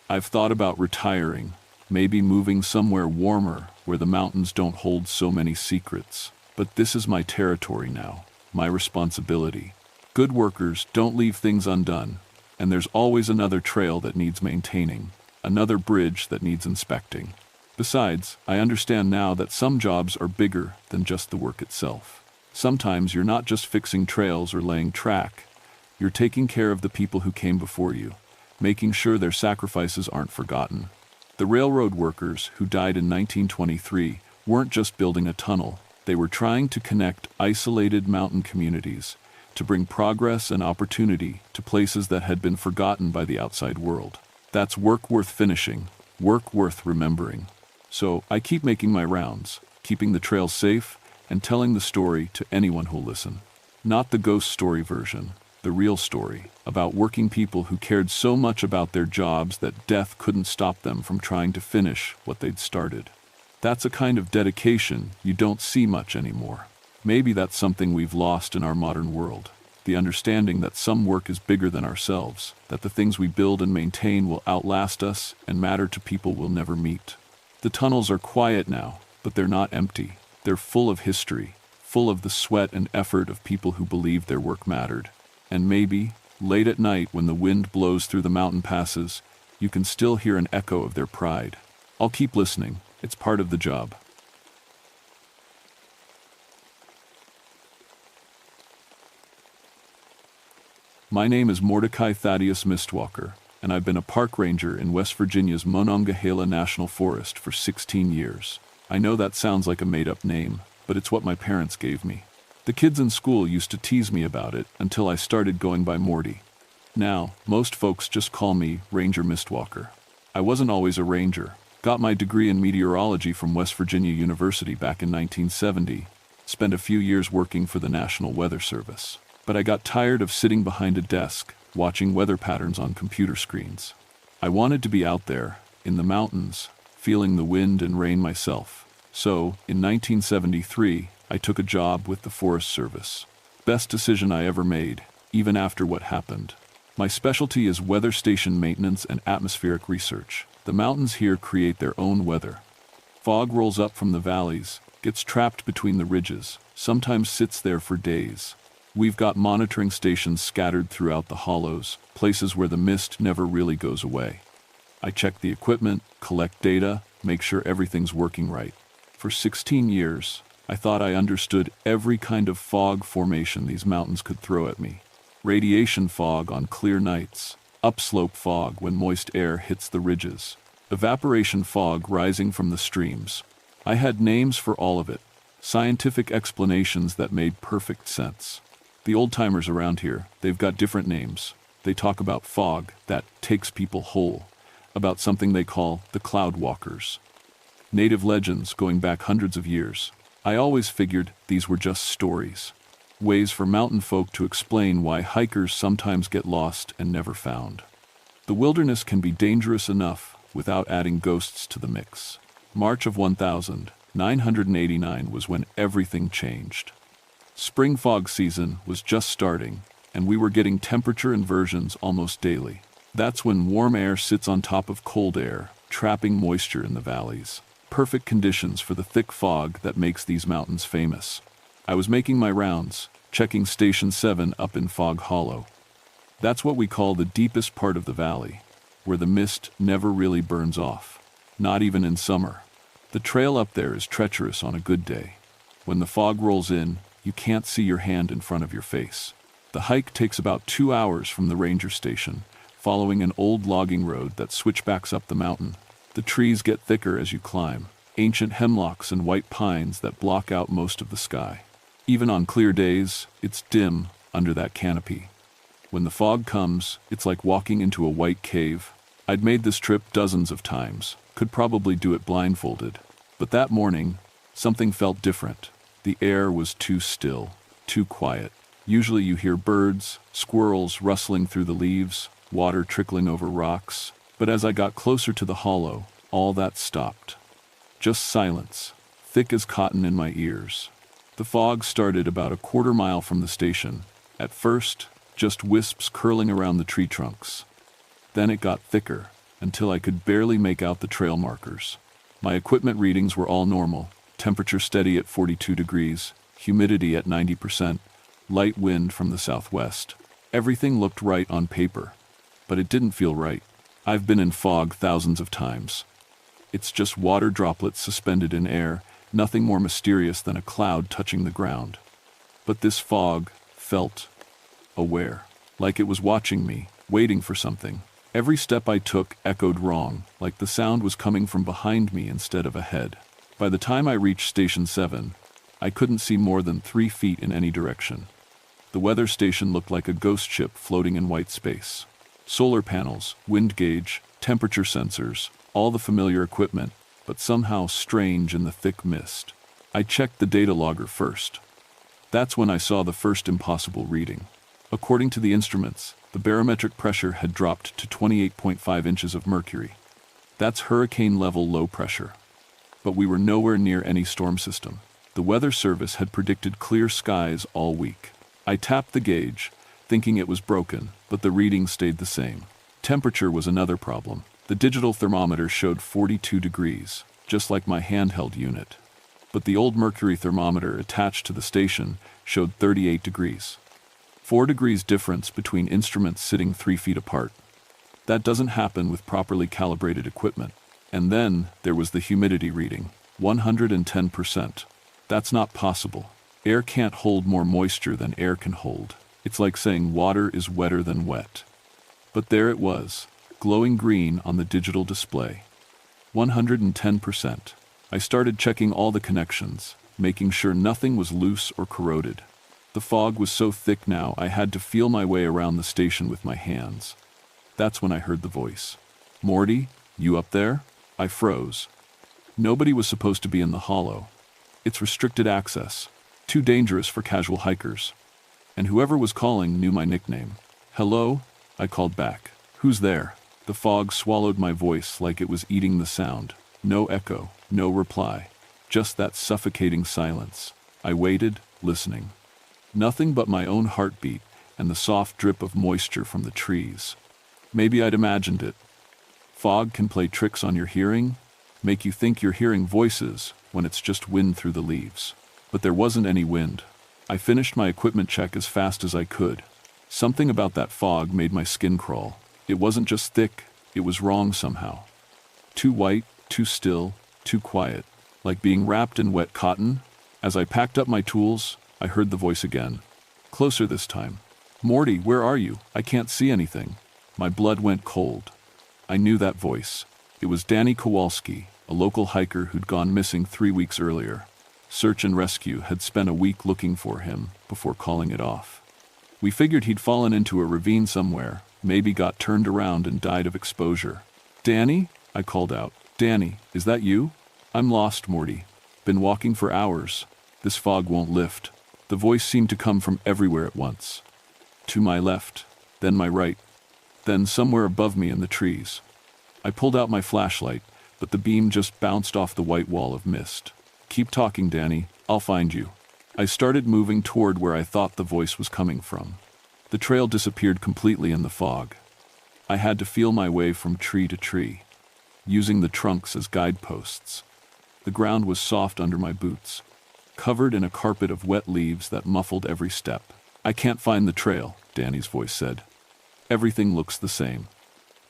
I've thought about retiring, maybe moving somewhere warmer where the mountains don't hold so many secrets. But this is my territory now, my responsibility. Good workers don't leave things undone, and there's always another trail that needs maintaining, another bridge that needs inspecting. Besides, I understand now that some jobs are bigger than just the work itself. Sometimes you're not just fixing trails or laying track, you're taking care of the people who came before you, making sure their sacrifices aren't forgotten. The railroad workers who died in 1923 weren't just building a tunnel, They were trying to connect isolated mountain communities, to bring progress and opportunity to places that had been forgotten by the outside world. That's work worth finishing, work worth remembering. So I keep making my rounds, keeping the trail safe, and telling the story to anyone who'll listen. Not the ghost story version, the real story, about working people who cared so much about their jobs that death couldn't stop them from trying to finish what they'd started. That's a kind of dedication you don't see much anymore. Maybe that's something we've lost in our modern world. The understanding that some work is bigger than ourselves, that the things we build and maintain will outlast us and matter to people we'll never meet. The tunnels are quiet now, but they're not empty. They're full of history, full of the sweat and effort of people who believed their work mattered. And maybe, late at night when the wind blows through the mountain passes, you can still hear an echo of their pride. I'll keep listening. It's part of the job. My name is Mordecai Thaddeus Mistwalker, and I've been a park ranger in West Virginia's Monongahela National Forest for 16 years. I know that sounds like a made-up name, but it's what my parents gave me. The kids in school used to tease me about it until I started going by Morty. Now, most folks just call me Ranger Mistwalker. I wasn't always a ranger. Got my degree in meteorology from West Virginia University back in 1970. Spent a few years working for the National Weather Service. But I got tired of sitting behind a desk, watching weather patterns on computer screens. I wanted to be out there, in the mountains, feeling the wind and rain myself. So, in 1973, I took a job with the Forest Service. Best decision I ever made, even after what happened. My specialty is weather station maintenance and atmospheric research. The mountains here create their own weather. Fog rolls up from the valleys, gets trapped between the ridges, sometimes sits there for days. We've got monitoring stations scattered throughout the hollows, places where the mist never really goes away. I check the equipment, collect data, make sure everything's working right. For 16 years, I thought I understood every kind of fog formation these mountains could throw at me. Radiation fog on clear nights, upslope fog when moist air hits the ridges, evaporation fog rising from the streams. I had names for all of it, scientific explanations that made perfect sense. The old-timers around here, they've got different names. They talk about fog that takes people whole, about something they call the cloud walkers. Native legends going back hundreds of years. I always figured these were just stories. Ways for mountain folk to explain why hikers sometimes get lost and never found. The wilderness can be dangerous enough without adding ghosts to the mix. March of 1989 was when everything changed. Spring fog season was just starting, and we were getting temperature inversions almost daily. That's when warm air sits on top of cold air, trapping moisture in the valleys. Perfect conditions for the thick fog that makes these mountains famous. I was making my rounds, checking Station 7 up in Fog Hollow. That's what we call the deepest part of the valley, where the mist never really burns off, not even in summer. The trail up there is treacherous on a good day. When the fog rolls in, you can't see your hand in front of your face. The hike takes about 2 hours from the ranger station, following an old logging road that switchbacks up the mountain. The trees get thicker as you climb, ancient hemlocks and white pines that block out most of the sky. Even on clear days, it's dim under that canopy. When the fog comes, it's like walking into a white cave. I'd made this trip dozens of times, could probably do it blindfolded. But that morning, something felt different. The air was too still, too quiet. Usually you hear birds, squirrels rustling through the leaves, water trickling over rocks. But as I got closer to the hollow, all that stopped. Just silence, thick as cotton in my ears. The fog started about a quarter mile from the station. At first, just wisps curling around the tree trunks. Then it got thicker, until I could barely make out the trail markers. My equipment readings were all normal, temperature steady at 42 degrees, humidity at 90%, light wind from the southwest. Everything looked right on paper, but it didn't feel right. I've been in fog thousands of times. It's just water droplets suspended in air, nothing more mysterious than a cloud touching the ground. But this fog felt aware, like it was watching me, waiting for something. Every step I took echoed wrong, like the sound was coming from behind me instead of ahead. By the time I reached Station 7, I couldn't see more than 3 feet in any direction. The weather station looked like a ghost ship floating in white space. Solar panels, wind gauge, temperature sensors, all the familiar equipment, but somehow strange in the thick mist. I checked the data logger first. That's when I saw the first impossible reading. According to the instruments, the barometric pressure had dropped to 28.5 inches of mercury. That's hurricane-level low pressure. But we were nowhere near any storm system. The Weather Service had predicted clear skies all week. I tapped the gauge, thinking it was broken, but the reading stayed the same. Temperature was another problem. The digital thermometer showed 42 degrees, just like my handheld unit. But the old mercury thermometer attached to the station showed 38 degrees. 4 degrees difference between instruments sitting 3 feet apart. That doesn't happen with properly calibrated equipment. And then there was the humidity reading, 110%. That's not possible. Air can't hold more moisture than air can hold. It's like saying water is wetter than wet. But there it was, glowing green on the digital display. 110%. I started checking all the connections, making sure nothing was loose or corroded. The fog was so thick now I had to feel my way around the station with my hands. That's when I heard the voice. "Morty, you up there?" I froze. Nobody was supposed to be in the hollow. It's restricted access, too dangerous for casual hikers. And whoever was calling knew my nickname. "Hello?" I called back. "Who's there?" The fog swallowed my voice like it was eating the sound. No echo, no reply, just that suffocating silence. I waited, listening. Nothing but my own heartbeat and the soft drip of moisture from the trees. Maybe I'd imagined it. Fog can play tricks on your hearing, make you think you're hearing voices when it's just wind through the leaves. But there wasn't any wind. I finished my equipment check as fast as I could. Something about that fog made my skin crawl. It wasn't just thick, it was wrong somehow. Too white, too still, too quiet, like being wrapped in wet cotton. As I packed up my tools, I heard the voice again. Closer this time. "Morty, where are you? I can't see anything." My blood went cold. I knew that voice. It was Danny Kowalski, a local hiker who'd gone missing 3 weeks earlier. Search and Rescue had spent a week looking for him before calling it off. We figured he'd fallen into a ravine somewhere, maybe got turned around and died of exposure. "Danny?" I called out. "Danny, is that you?" "I'm lost, Morty. Been walking for hours. This fog won't lift." The voice seemed to come from everywhere at once. To my left, then my right, then somewhere above me in the trees. I pulled out my flashlight, but the beam just bounced off the white wall of mist. "Keep talking, Danny. I'll find you." I started moving toward where I thought the voice was coming from. The trail disappeared completely in the fog. I had to feel my way from tree to tree, using the trunks as guideposts. The ground was soft under my boots, covered in a carpet of wet leaves that muffled every step. "I can't find the trail," Danny's voice said. "Everything looks the same.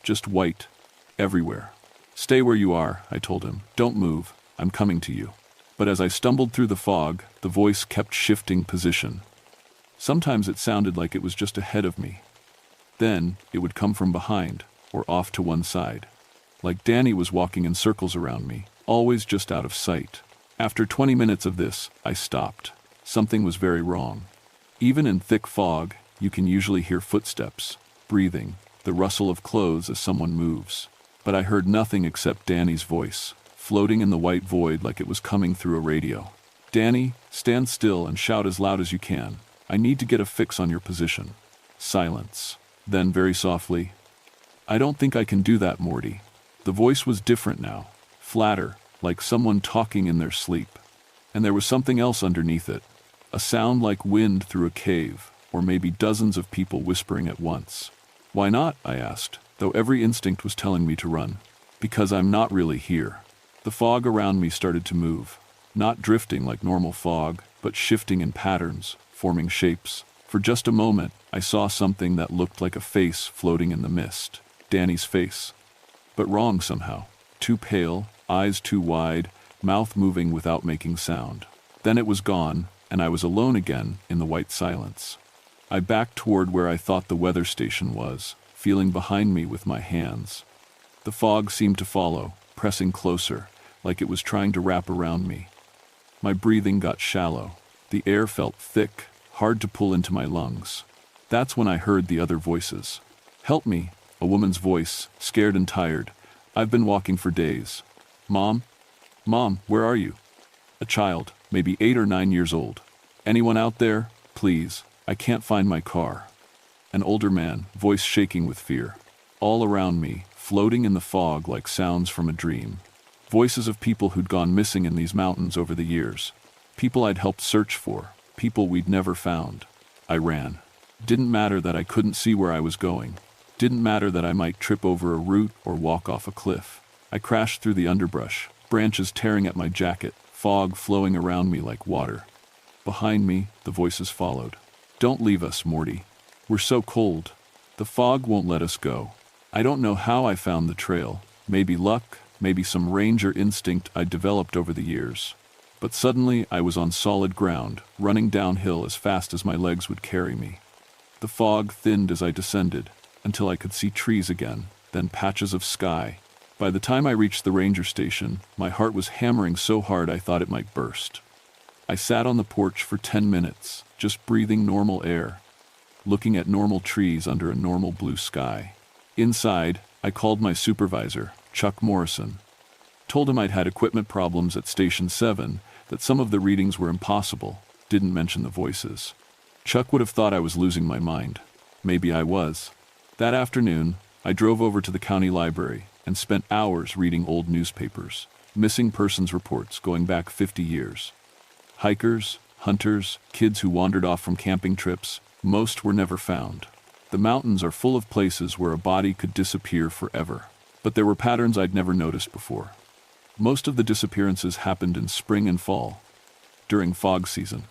Just white, everywhere." "Stay where you are," I told him. "Don't move. I'm coming to you." But as I stumbled through the fog, the voice kept shifting position. Sometimes it sounded like it was just ahead of me. Then it would come from behind, or off to one side. Like Danny was walking in circles around me, always just out of sight. After 20 minutes of this, I stopped. Something was very wrong. Even in thick fog, you can usually hear footsteps, breathing, the rustle of clothes as someone moves. But I heard nothing except Danny's voice, floating in the white void like it was coming through a radio. "Danny, stand still and shout as loud as you can. I need to get a fix on your position." Silence. Then very softly, "I don't think I can do that, Morty." The voice was different now, flatter, like someone talking in their sleep. And there was something else underneath it, a sound like wind through a cave, or maybe dozens of people whispering at once. "Why not?" I asked, though every instinct was telling me to run. "Because I'm not really here." The fog around me started to move, not drifting like normal fog, but shifting in patterns, forming shapes. For just a moment, I saw something that looked like a face floating in the mist. Danny's face. But wrong somehow. Too pale, eyes too wide, mouth moving without making sound. Then it was gone, and I was alone again in the white silence. I backed toward where I thought the weather station was, feeling behind me with my hands. The fog seemed to follow, pressing closer, like it was trying to wrap around me. My breathing got shallow. The air felt thick, hard to pull into my lungs. That's when I heard the other voices. "Help me," a woman's voice, scared and tired. "I've been walking for days." "Mom? Mom, where are you?" A child, maybe 8 or 9 years old. "Anyone out there? Please, I can't find my car." An older man, voice shaking with fear. All around me, floating in the fog like sounds from a dream. Voices of people who'd gone missing in these mountains over the years. People I'd helped search for, people we'd never found. I ran. Didn't matter that I couldn't see where I was going. Didn't matter that I might trip over a root or walk off a cliff. I crashed through the underbrush, branches tearing at my jacket, fog flowing around me like water. Behind me, the voices followed. "Don't leave us, Morty. We're so cold. The fog won't let us go." I don't know how I found the trail. Maybe luck, maybe some ranger instinct I'd developed over the years. But suddenly I was on solid ground, running downhill as fast as my legs would carry me. The fog thinned as I descended, until I could see trees again, then patches of sky. By the time I reached the ranger station, my heart was hammering so hard I thought it might burst. I sat on the porch for 10 minutes, just breathing normal air, looking at normal trees under a normal blue sky. Inside, I called my supervisor, Chuck Morrison. Told him I'd had equipment problems at Station 7, that some of the readings were impossible, didn't mention the voices. Chuck would have thought I was losing my mind. Maybe I was. That afternoon, I drove over to the county library and spent hours reading old newspapers, missing persons reports going back 50 years. Hikers, hunters, kids who wandered off from camping trips, most were never found. The mountains are full of places where a body could disappear forever. But there were patterns I'd never noticed before. Most of the disappearances happened in spring and fall, during fog season.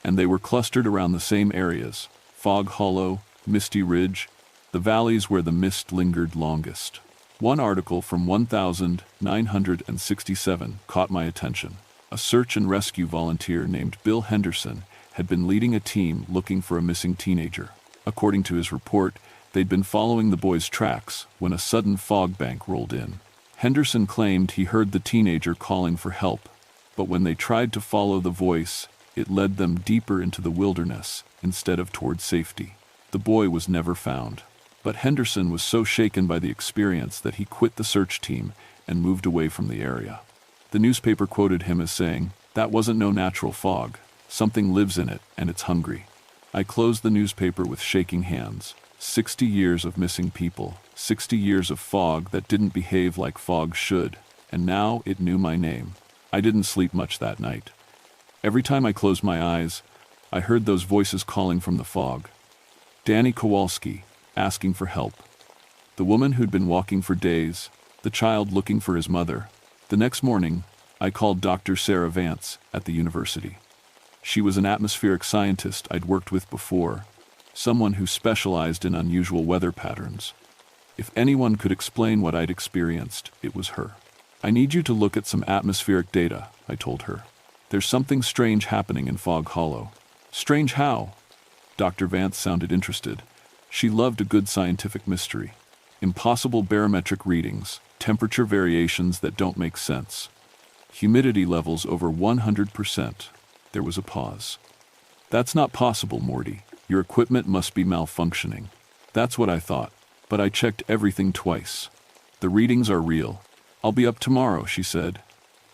And they were clustered around the same areas: Fog Hollow, Misty Ridge, the valleys where the mist lingered longest. One article from 1967 caught my attention. A search and rescue volunteer named Bill Henderson had been leading a team looking for a missing teenager. According to his report, they'd been following the boy's tracks when a sudden fog bank rolled in. Henderson claimed he heard the teenager calling for help, but when they tried to follow the voice, it led them deeper into the wilderness instead of toward safety. The boy was never found, but Henderson was so shaken by the experience that he quit the search team and moved away from the area. The newspaper quoted him as saying, "That wasn't no natural fog. Something lives in it, and it's hungry." I closed the newspaper with shaking hands. 60 years of missing people, 60 years of fog that didn't behave like fog should, and now it knew my name. I didn't sleep much that night. Every time I closed my eyes, I heard those voices calling from the fog. Danny Kowalski, asking for help. The woman who'd been walking for days, the child looking for his mother. The next morning, I called Dr. Sarah Vance at the university. She was an atmospheric scientist I'd worked with before, someone who specialized in unusual weather patterns. If anyone could explain what I'd experienced, it was her. "I need you to look at some atmospheric data," I told her. "There's something strange happening in Fog Hollow." "Strange how?" Dr. Vance sounded interested. She loved a good scientific mystery. Impossible barometric readings, temperature variations that don't make sense. Humidity levels over 100%. There was a pause. "That's not possible, Morty. Your equipment must be malfunctioning." That's what I thought, but I checked everything twice. "The readings are real. I'll be up tomorrow," she said.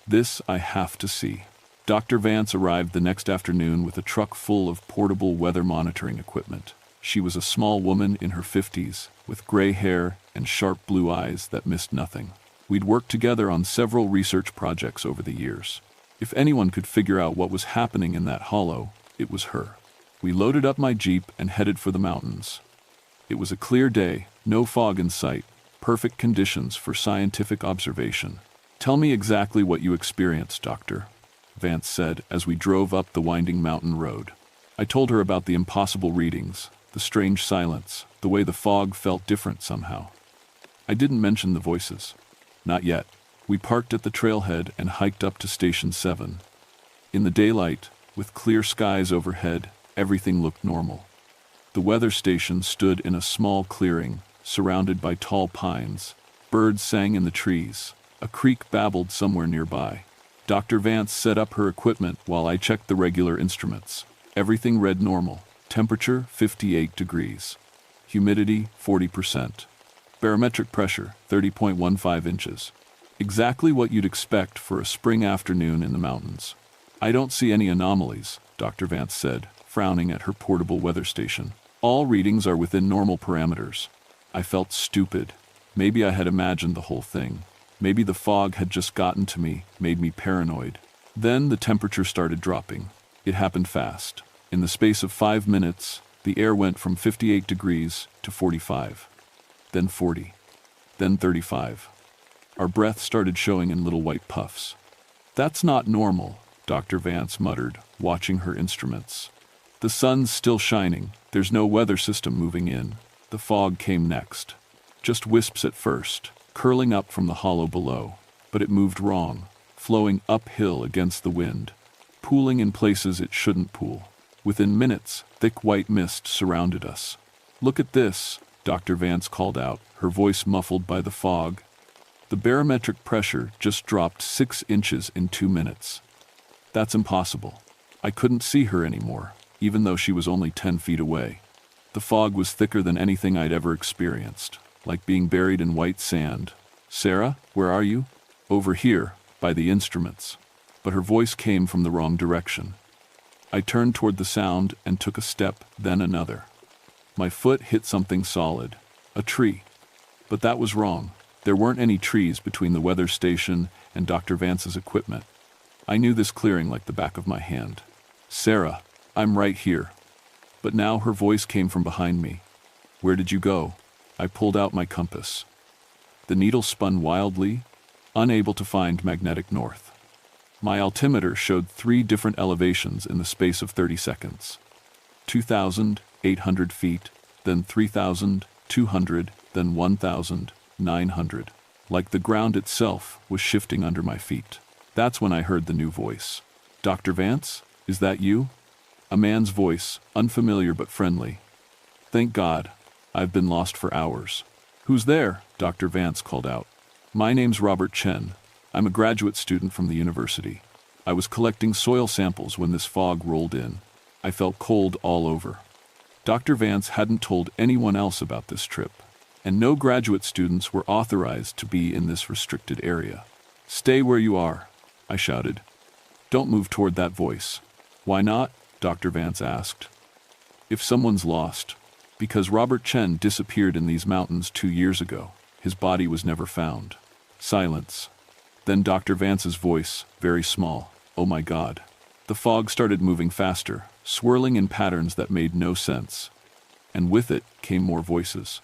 "This I have to see." Dr. Vance arrived the next afternoon with a truck full of portable weather monitoring equipment. She was a small woman in her 50s, with gray hair and sharp blue eyes that missed nothing. We'd worked together on several research projects over the years. If anyone could figure out what was happening in that hollow, it was her. We loaded up my Jeep and headed for the mountains. It was a clear day, no fog in sight, perfect conditions for scientific observation. "Tell me exactly what you experienced, Doctor," Vance said as we drove up the winding mountain road. I told her about the impossible readings, the strange silence, the way the fog felt different somehow. I didn't mention the voices. Not yet. We parked at the trailhead and hiked up to Station 7. In the daylight, with clear skies overhead, everything looked normal. The weather station stood in a small clearing, surrounded by tall pines. Birds sang in the trees. A creek babbled somewhere nearby. Dr. Vance set up her equipment while I checked the regular instruments. Everything read normal. Temperature, 58 degrees. Humidity, 40%. Barometric pressure, 30.15 inches. Exactly what you'd expect for a spring afternoon in the mountains. I don't see any anomalies, Dr. Vance said, frowning at her portable weather station. All readings are within normal parameters. I felt stupid. Maybe I had imagined the whole thing. Maybe the fog had just gotten to me, made me paranoid. Then the temperature started dropping. It happened fast. In the space of 5 minutes, the air went from 58 degrees to 45. Then 40. Then 35. Our breath started showing in little white puffs. That's not normal, Dr. Vance muttered, watching her instruments. The sun's still shining. There's no weather system moving in. The fog came next. Just wisps at first, curling up from the hollow below. But it moved wrong, flowing uphill against the wind, pooling in places it shouldn't pool. Within minutes, thick white mist surrounded us. Look at this, Dr. Vance called out, her voice muffled by the fog. The barometric pressure just dropped 6 inches in 2 minutes. That's impossible. I couldn't see her anymore, even though she was only 10 feet away. The fog was thicker than anything I'd ever experienced, like being buried in white sand. Sarah, where are you? Over here, by the instruments. But her voice came from the wrong direction. I turned toward the sound and took a step, then another. My foot hit something solid, a tree. But that was wrong. There weren't any trees between the weather station and Dr. Vance's equipment. I knew this clearing like the back of my hand. Sarah, I'm right here. But now her voice came from behind me. Where did you go? I pulled out my compass. The needle spun wildly, unable to find magnetic north. My altimeter showed 3 different elevations in the space of 30 seconds. 2,800 feet, then 3,200, then 1,900. Like the ground itself was shifting under my feet. That's when I heard the new voice. Dr. Vance, is that you? A man's voice, unfamiliar but friendly. Thank God, I've been lost for hours. Who's there? Dr. Vance called out. My name's Robert Chen. I'm a graduate student from the university. I was collecting soil samples when this fog rolled in. I felt cold all over. Dr. Vance hadn't told anyone else about this trip, and no graduate students were authorized to be in this restricted area. Stay where you are, I shouted. Don't move toward that voice. Why not? Dr. Vance asked. If someone's lost, because Robert Chen disappeared in these mountains 2 years ago. His body was never found. Silence. Then Dr. Vance's voice, very small. Oh my God. The fog started moving faster, swirling in patterns that made no sense. And with it came more voices.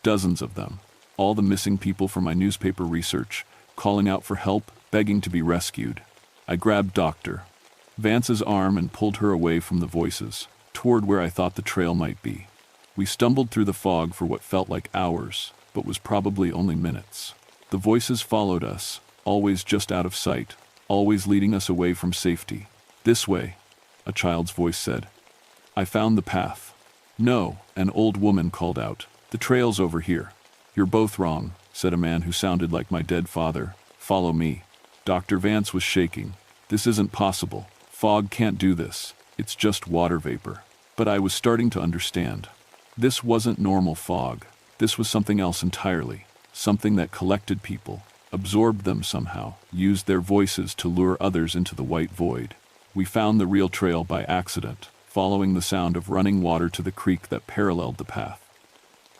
Dozens of them. All the missing people from my newspaper research, calling out for help, begging to be rescued. I grabbed Dr. Vance's arm and pulled her away from the voices, toward where I thought the trail might be. We stumbled through the fog for what felt like hours, but was probably only minutes. The voices followed us, always just out of sight, always leading us away from safety. This way, a child's voice said. I found the path. No, an old woman called out. The trail's over here. You're both wrong, said a man who sounded like my dead father. Follow me. Dr. Vance was shaking. This isn't possible. Fog can't do this. It's just water vapor. But I was starting to understand. This wasn't normal fog. This was something else entirely. Something that collected people, absorbed them somehow, used their voices to lure others into the white void. We found the real trail by accident, following the sound of running water to the creek that paralleled the path.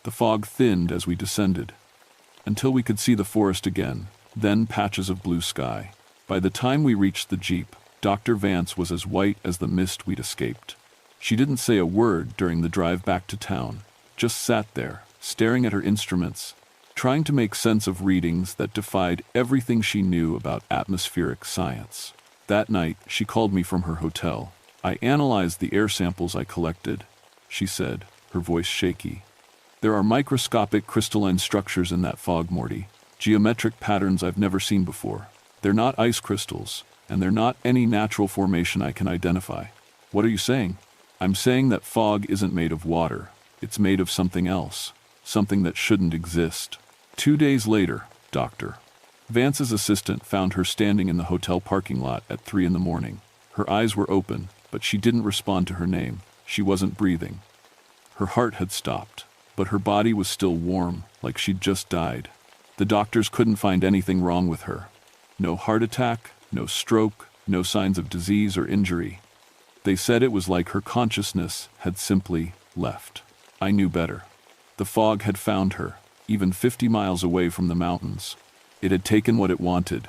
The fog thinned as we descended, until we could see the forest again, then patches of blue sky. By the time we reached the jeep, Dr. Vance was as white as the mist we'd escaped. She didn't say a word during the drive back to town, just sat there, staring at her instruments, trying to make sense of readings that defied everything she knew about atmospheric science. That night, she called me from her hotel. I analyzed the air samples I collected, she said, her voice shaky. There are microscopic crystalline structures in that fog, Morty. Geometric patterns I've never seen before. They're not ice crystals, and they're not any natural formation I can identify. What are you saying? I'm saying that fog isn't made of water. It's made of something else. Something that shouldn't exist. 2 days later, Dr. Vance's assistant found her standing in the hotel parking lot at 3 in the morning. Her eyes were open, but she didn't respond to her name. She wasn't breathing. Her heart had stopped, but her body was still warm, like she'd just died. The doctors couldn't find anything wrong with her. No heart attack, no stroke, no signs of disease or injury. They said it was like her consciousness had simply left. I knew better. The fog had found her, even 50 miles away from the mountains. It had taken what it wanted,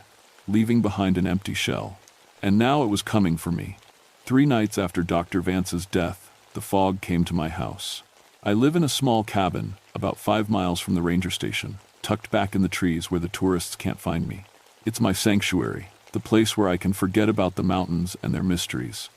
leaving behind an empty shell. And now it was coming for me. 3 nights after Dr. Vance's death, the fog came to my house. I live in a small cabin, about 5 miles from the ranger station, tucked back in the trees where the tourists can't find me. It's my sanctuary, the place where I can forget about the mountains and their mysteries.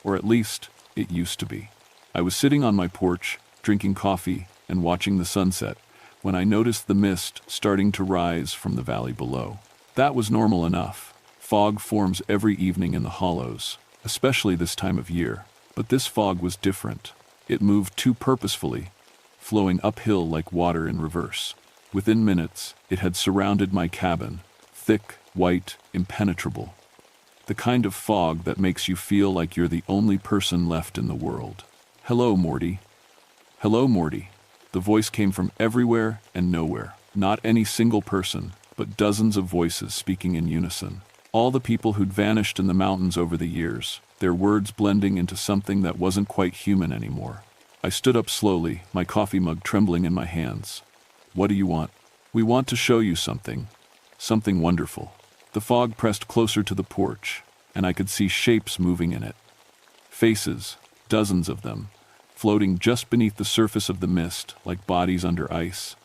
Or at least, it used to be. I was sitting on my porch, drinking coffee and watching the sunset, when I noticed the mist starting to rise from the valley below. That was normal enough. Fog forms every evening in the hollows, especially this time of year. But this fog was different. It moved too purposefully, flowing uphill like water in reverse. Within minutes, it had surrounded my cabin, thick, white, impenetrable. The kind of fog that makes you feel like you're the only person left in the world. "Hello, Morty." "Hello, Morty." The voice came from everywhere and nowhere. Not any single person, but dozens of voices speaking in unison. All the people who'd vanished in the mountains over the years, their words blending into something that wasn't quite human anymore. I stood up slowly, my coffee mug trembling in my hands. "What do you want?" "We want to show you something. Something wonderful." The fog pressed closer to the porch, and I could see shapes moving in it. Faces, dozens of them, floating just beneath the surface of the mist like bodies under ice.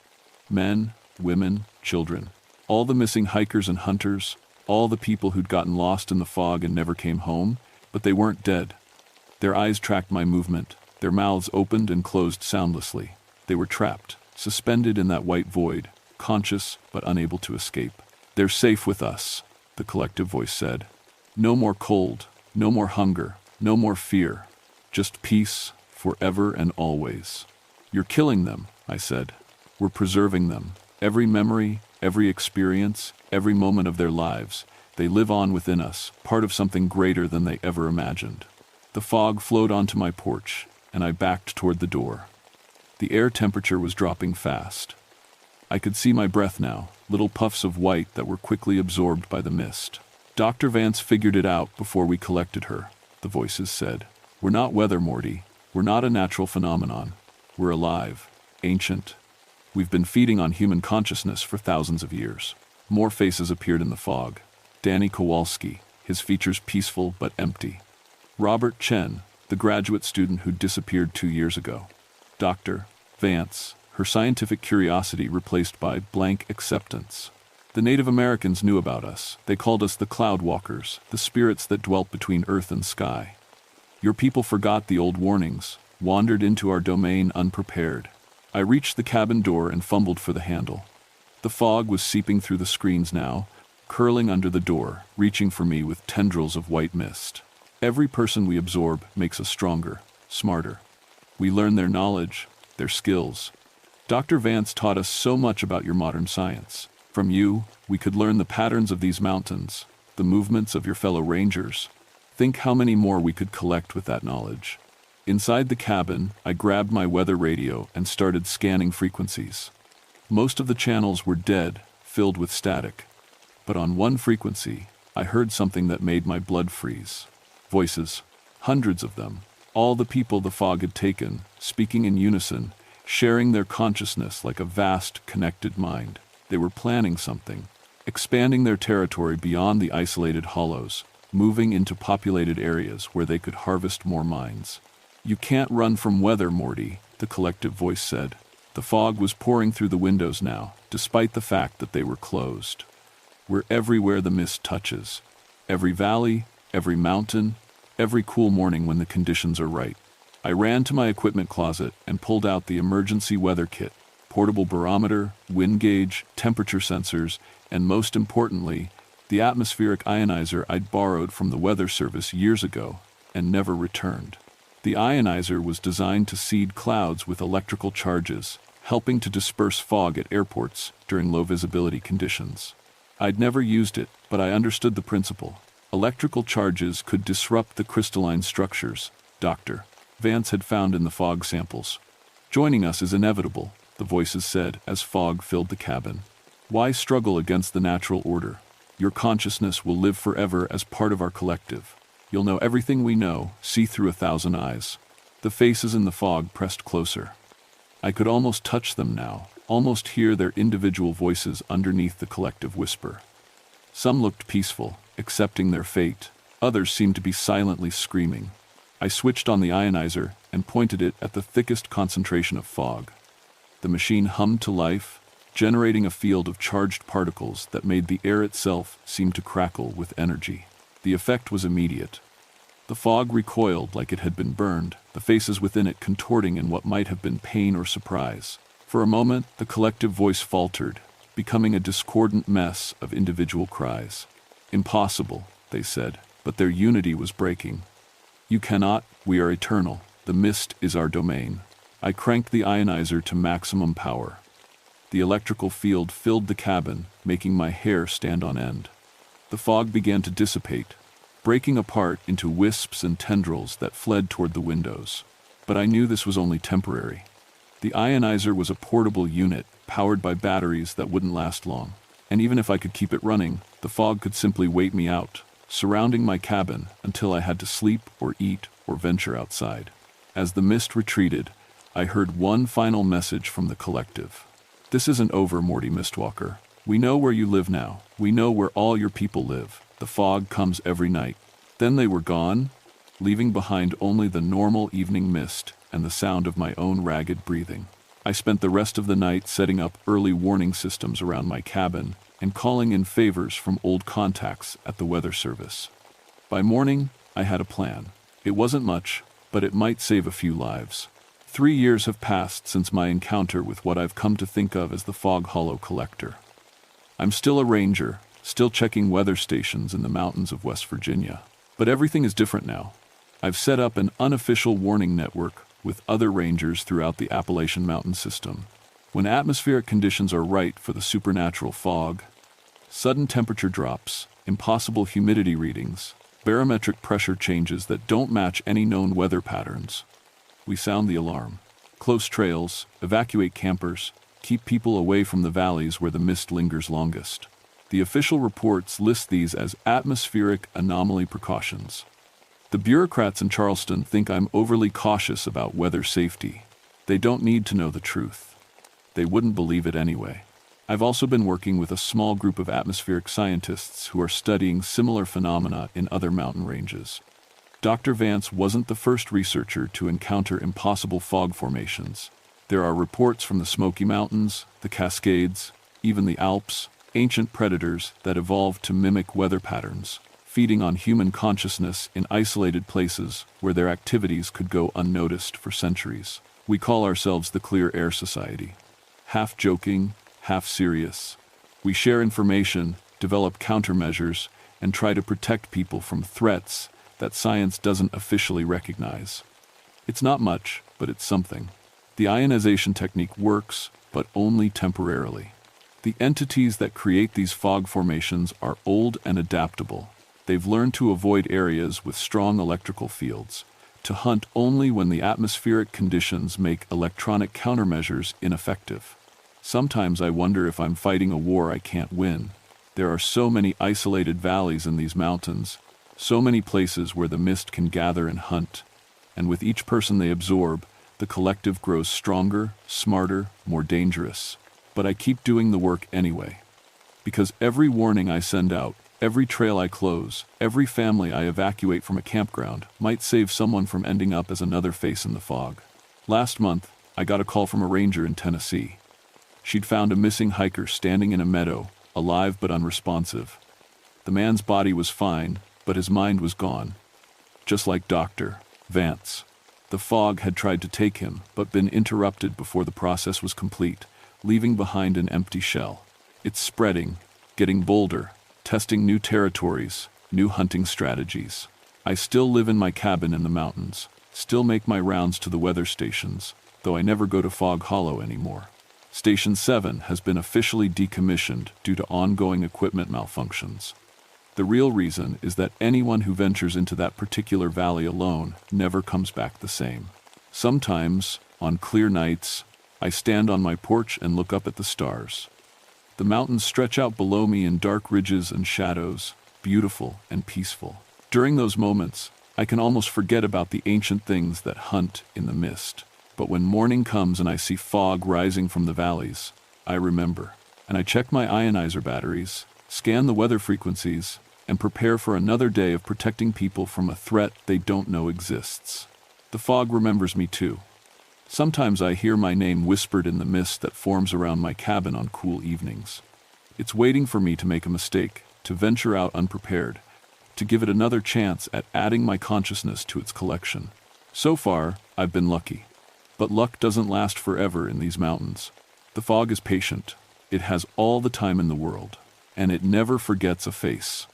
Men, women, children. All the missing hikers and hunters, all the people who'd gotten lost in the fog and never came home, but they weren't dead. Their eyes tracked my movement, their mouths opened and closed soundlessly. They were trapped, suspended in that white void, conscious but unable to escape. "They're safe with us," the collective voice said. "No more cold, no more hunger, no more fear. Just peace, forever and always." "You're killing them," I said. "We're preserving them. Every memory, every experience, every moment of their lives, they live on within us, part of something greater than they ever imagined." The fog flowed onto my porch, and I backed toward the door. The air temperature was dropping fast. I could see my breath now, little puffs of white that were quickly absorbed by the mist. "Dr. Vance figured it out before we collected her," the voices said. "We're not weather, Morty. We're not a natural phenomenon. We're alive, ancient. We've been feeding on human consciousness for thousands of years." More faces appeared in the fog. Danny Kowalski, his features peaceful but empty. Robert Chen, the graduate student who disappeared 2 years ago. Dr. Vance, her scientific curiosity replaced by blank acceptance. The Native Americans knew about us. They called us the Cloud Walkers, the spirits that dwelt between earth and sky. Your people forgot the old warnings, wandered into our domain unprepared. I reached the cabin door and fumbled for the handle. The fog was seeping through the screens now, curling under the door, reaching for me with tendrils of white mist. Every person we absorb makes us stronger, smarter. We learn their knowledge, their skills. Dr. Vance taught us so much about your modern science. From you, we could learn the patterns of these mountains, the movements of your fellow rangers. Think how many more we could collect with that knowledge. Inside the cabin, I grabbed my weather radio and started scanning frequencies. Most of the channels were dead, filled with static. But on one frequency, I heard something that made my blood freeze. Voices, hundreds of them, all the people the fog had taken, speaking in unison, sharing their consciousness like a vast, connected mind. They were planning something, expanding their territory beyond the isolated hollows, moving into populated areas where they could harvest more minds. "You can't run from weather, Morty," the collective voice said. The fog was pouring through the windows now, despite the fact that they were closed. "We're everywhere the mist touches. Every valley, every mountain, every cool morning when the conditions are right." I ran to my equipment closet and pulled out the emergency weather kit, portable barometer, wind gauge, temperature sensors, and most importantly, the atmospheric ionizer I'd borrowed from the Weather Service years ago and never returned. The ionizer was designed to seed clouds with electrical charges, helping to disperse fog at airports during low visibility conditions. I'd never used it, but I understood the principle. Electrical charges could disrupt the crystalline structures Dr. Vance had found in the fog samples. Joining us is inevitable, the voices said as fog filled the cabin. Why struggle against the natural order? Your consciousness will live forever as part of our collective. You'll know everything we know, see through 1,000 eyes. The faces in the fog pressed closer. I could almost touch them now, almost hear their individual voices underneath the collective whisper. Some looked peaceful, accepting their fate. Others seemed to be silently screaming. I switched on the ionizer and pointed it at the thickest concentration of fog. The machine hummed to life, generating a field of charged particles that made the air itself seem to crackle with energy. The effect was immediate. The fog recoiled like it had been burned, the faces within it contorting in what might have been pain or surprise. For a moment, the collective voice faltered, becoming a discordant mess of individual cries. Impossible, they said, but their unity was breaking. You cannot, we are eternal. The mist is our domain. I cranked the ionizer to maximum power. The electrical field filled the cabin, making my hair stand on end. The fog began to dissipate, breaking apart into wisps and tendrils that fled toward the windows. But I knew this was only temporary. The ionizer was a portable unit, powered by batteries that wouldn't last long. And even if I could keep it running, the fog could simply wait me out, surrounding my cabin until I had to sleep or eat or venture outside. As the mist retreated, I heard one final message from the collective. This isn't over, Morty Mistwalker. We know where you live now. We know where all your people live. The fog comes every night. Then they were gone, leaving behind only the normal evening mist and the sound of my own ragged breathing. I spent the rest of the night setting up early warning systems around my cabin and calling in favors from old contacts at the weather service. By morning, I had a plan. It wasn't much, but it might save a few lives. 3 years have passed since my encounter with what I've come to think of as the Fog Hollow Collector. I'm still a ranger, still checking weather stations in the mountains of West Virginia. But everything is different now. I've set up an unofficial warning network with other rangers throughout the Appalachian mountain system. When atmospheric conditions are right for the supernatural fog, sudden temperature drops, impossible humidity readings, barometric pressure changes that don't match any known weather patterns, we sound the alarm. Close trails, evacuate campers, keep people away from the valleys where the mist lingers longest. The official reports list these as atmospheric anomaly precautions. The bureaucrats in Charleston think I'm overly cautious about weather safety. They don't need to know the truth. They wouldn't believe it anyway. I've also been working with a small group of atmospheric scientists who are studying similar phenomena in other mountain ranges. Dr. Vance wasn't the first researcher to encounter impossible fog formations. There are reports from the Smoky Mountains, the Cascades, even the Alps, ancient predators that evolved to mimic weather patterns, feeding on human consciousness in isolated places where their activities could go unnoticed for centuries. We call ourselves the Clear Air Society. Half joking, half serious. We share information, develop countermeasures, and try to protect people from threats that science doesn't officially recognize. It's not much, but it's something. The ionization technique works, but only temporarily. The entities that create these fog formations are old and adaptable. They've learned to avoid areas with strong electrical fields, to hunt only when the atmospheric conditions make electronic countermeasures ineffective. Sometimes I wonder if I'm fighting a war I can't win. There are so many isolated valleys in these mountains, so many places where the mist can gather and hunt, and with each person they absorb, the collective grows stronger, smarter, more dangerous. But I keep doing the work anyway. Because every warning I send out, every trail I close, every family I evacuate from a campground might save someone from ending up as another face in the fog. Last month, I got a call from a ranger in Tennessee. She'd found a missing hiker standing in a meadow, alive but unresponsive. The man's body was fine, but his mind was gone. Just like Dr. Vance. The fog had tried to take him, but been interrupted before the process was complete, leaving behind an empty shell. It's spreading, getting bolder, testing new territories, new hunting strategies. I still live in my cabin in the mountains, still make my rounds to the weather stations, though I never go to Fog Hollow anymore. Station 7 has been officially decommissioned due to ongoing equipment malfunctions. The real reason is that anyone who ventures into that particular valley alone never comes back the same. Sometimes, on clear nights, I stand on my porch and look up at the stars. The mountains stretch out below me in dark ridges and shadows, beautiful and peaceful. During those moments, I can almost forget about the ancient things that hunt in the mist. But when morning comes and I see fog rising from the valleys, I remember, and I check my ionizer batteries, scan the weather frequencies, and prepare for another day of protecting people from a threat they don't know exists. The fog remembers me too. Sometimes I hear my name whispered in the mist that forms around my cabin on cool evenings. It's waiting for me to make a mistake, to venture out unprepared, to give it another chance at adding my consciousness to its collection. So far, I've been lucky. But luck doesn't last forever in these mountains. The fog is patient. It has all the time in the world, and it never forgets a face.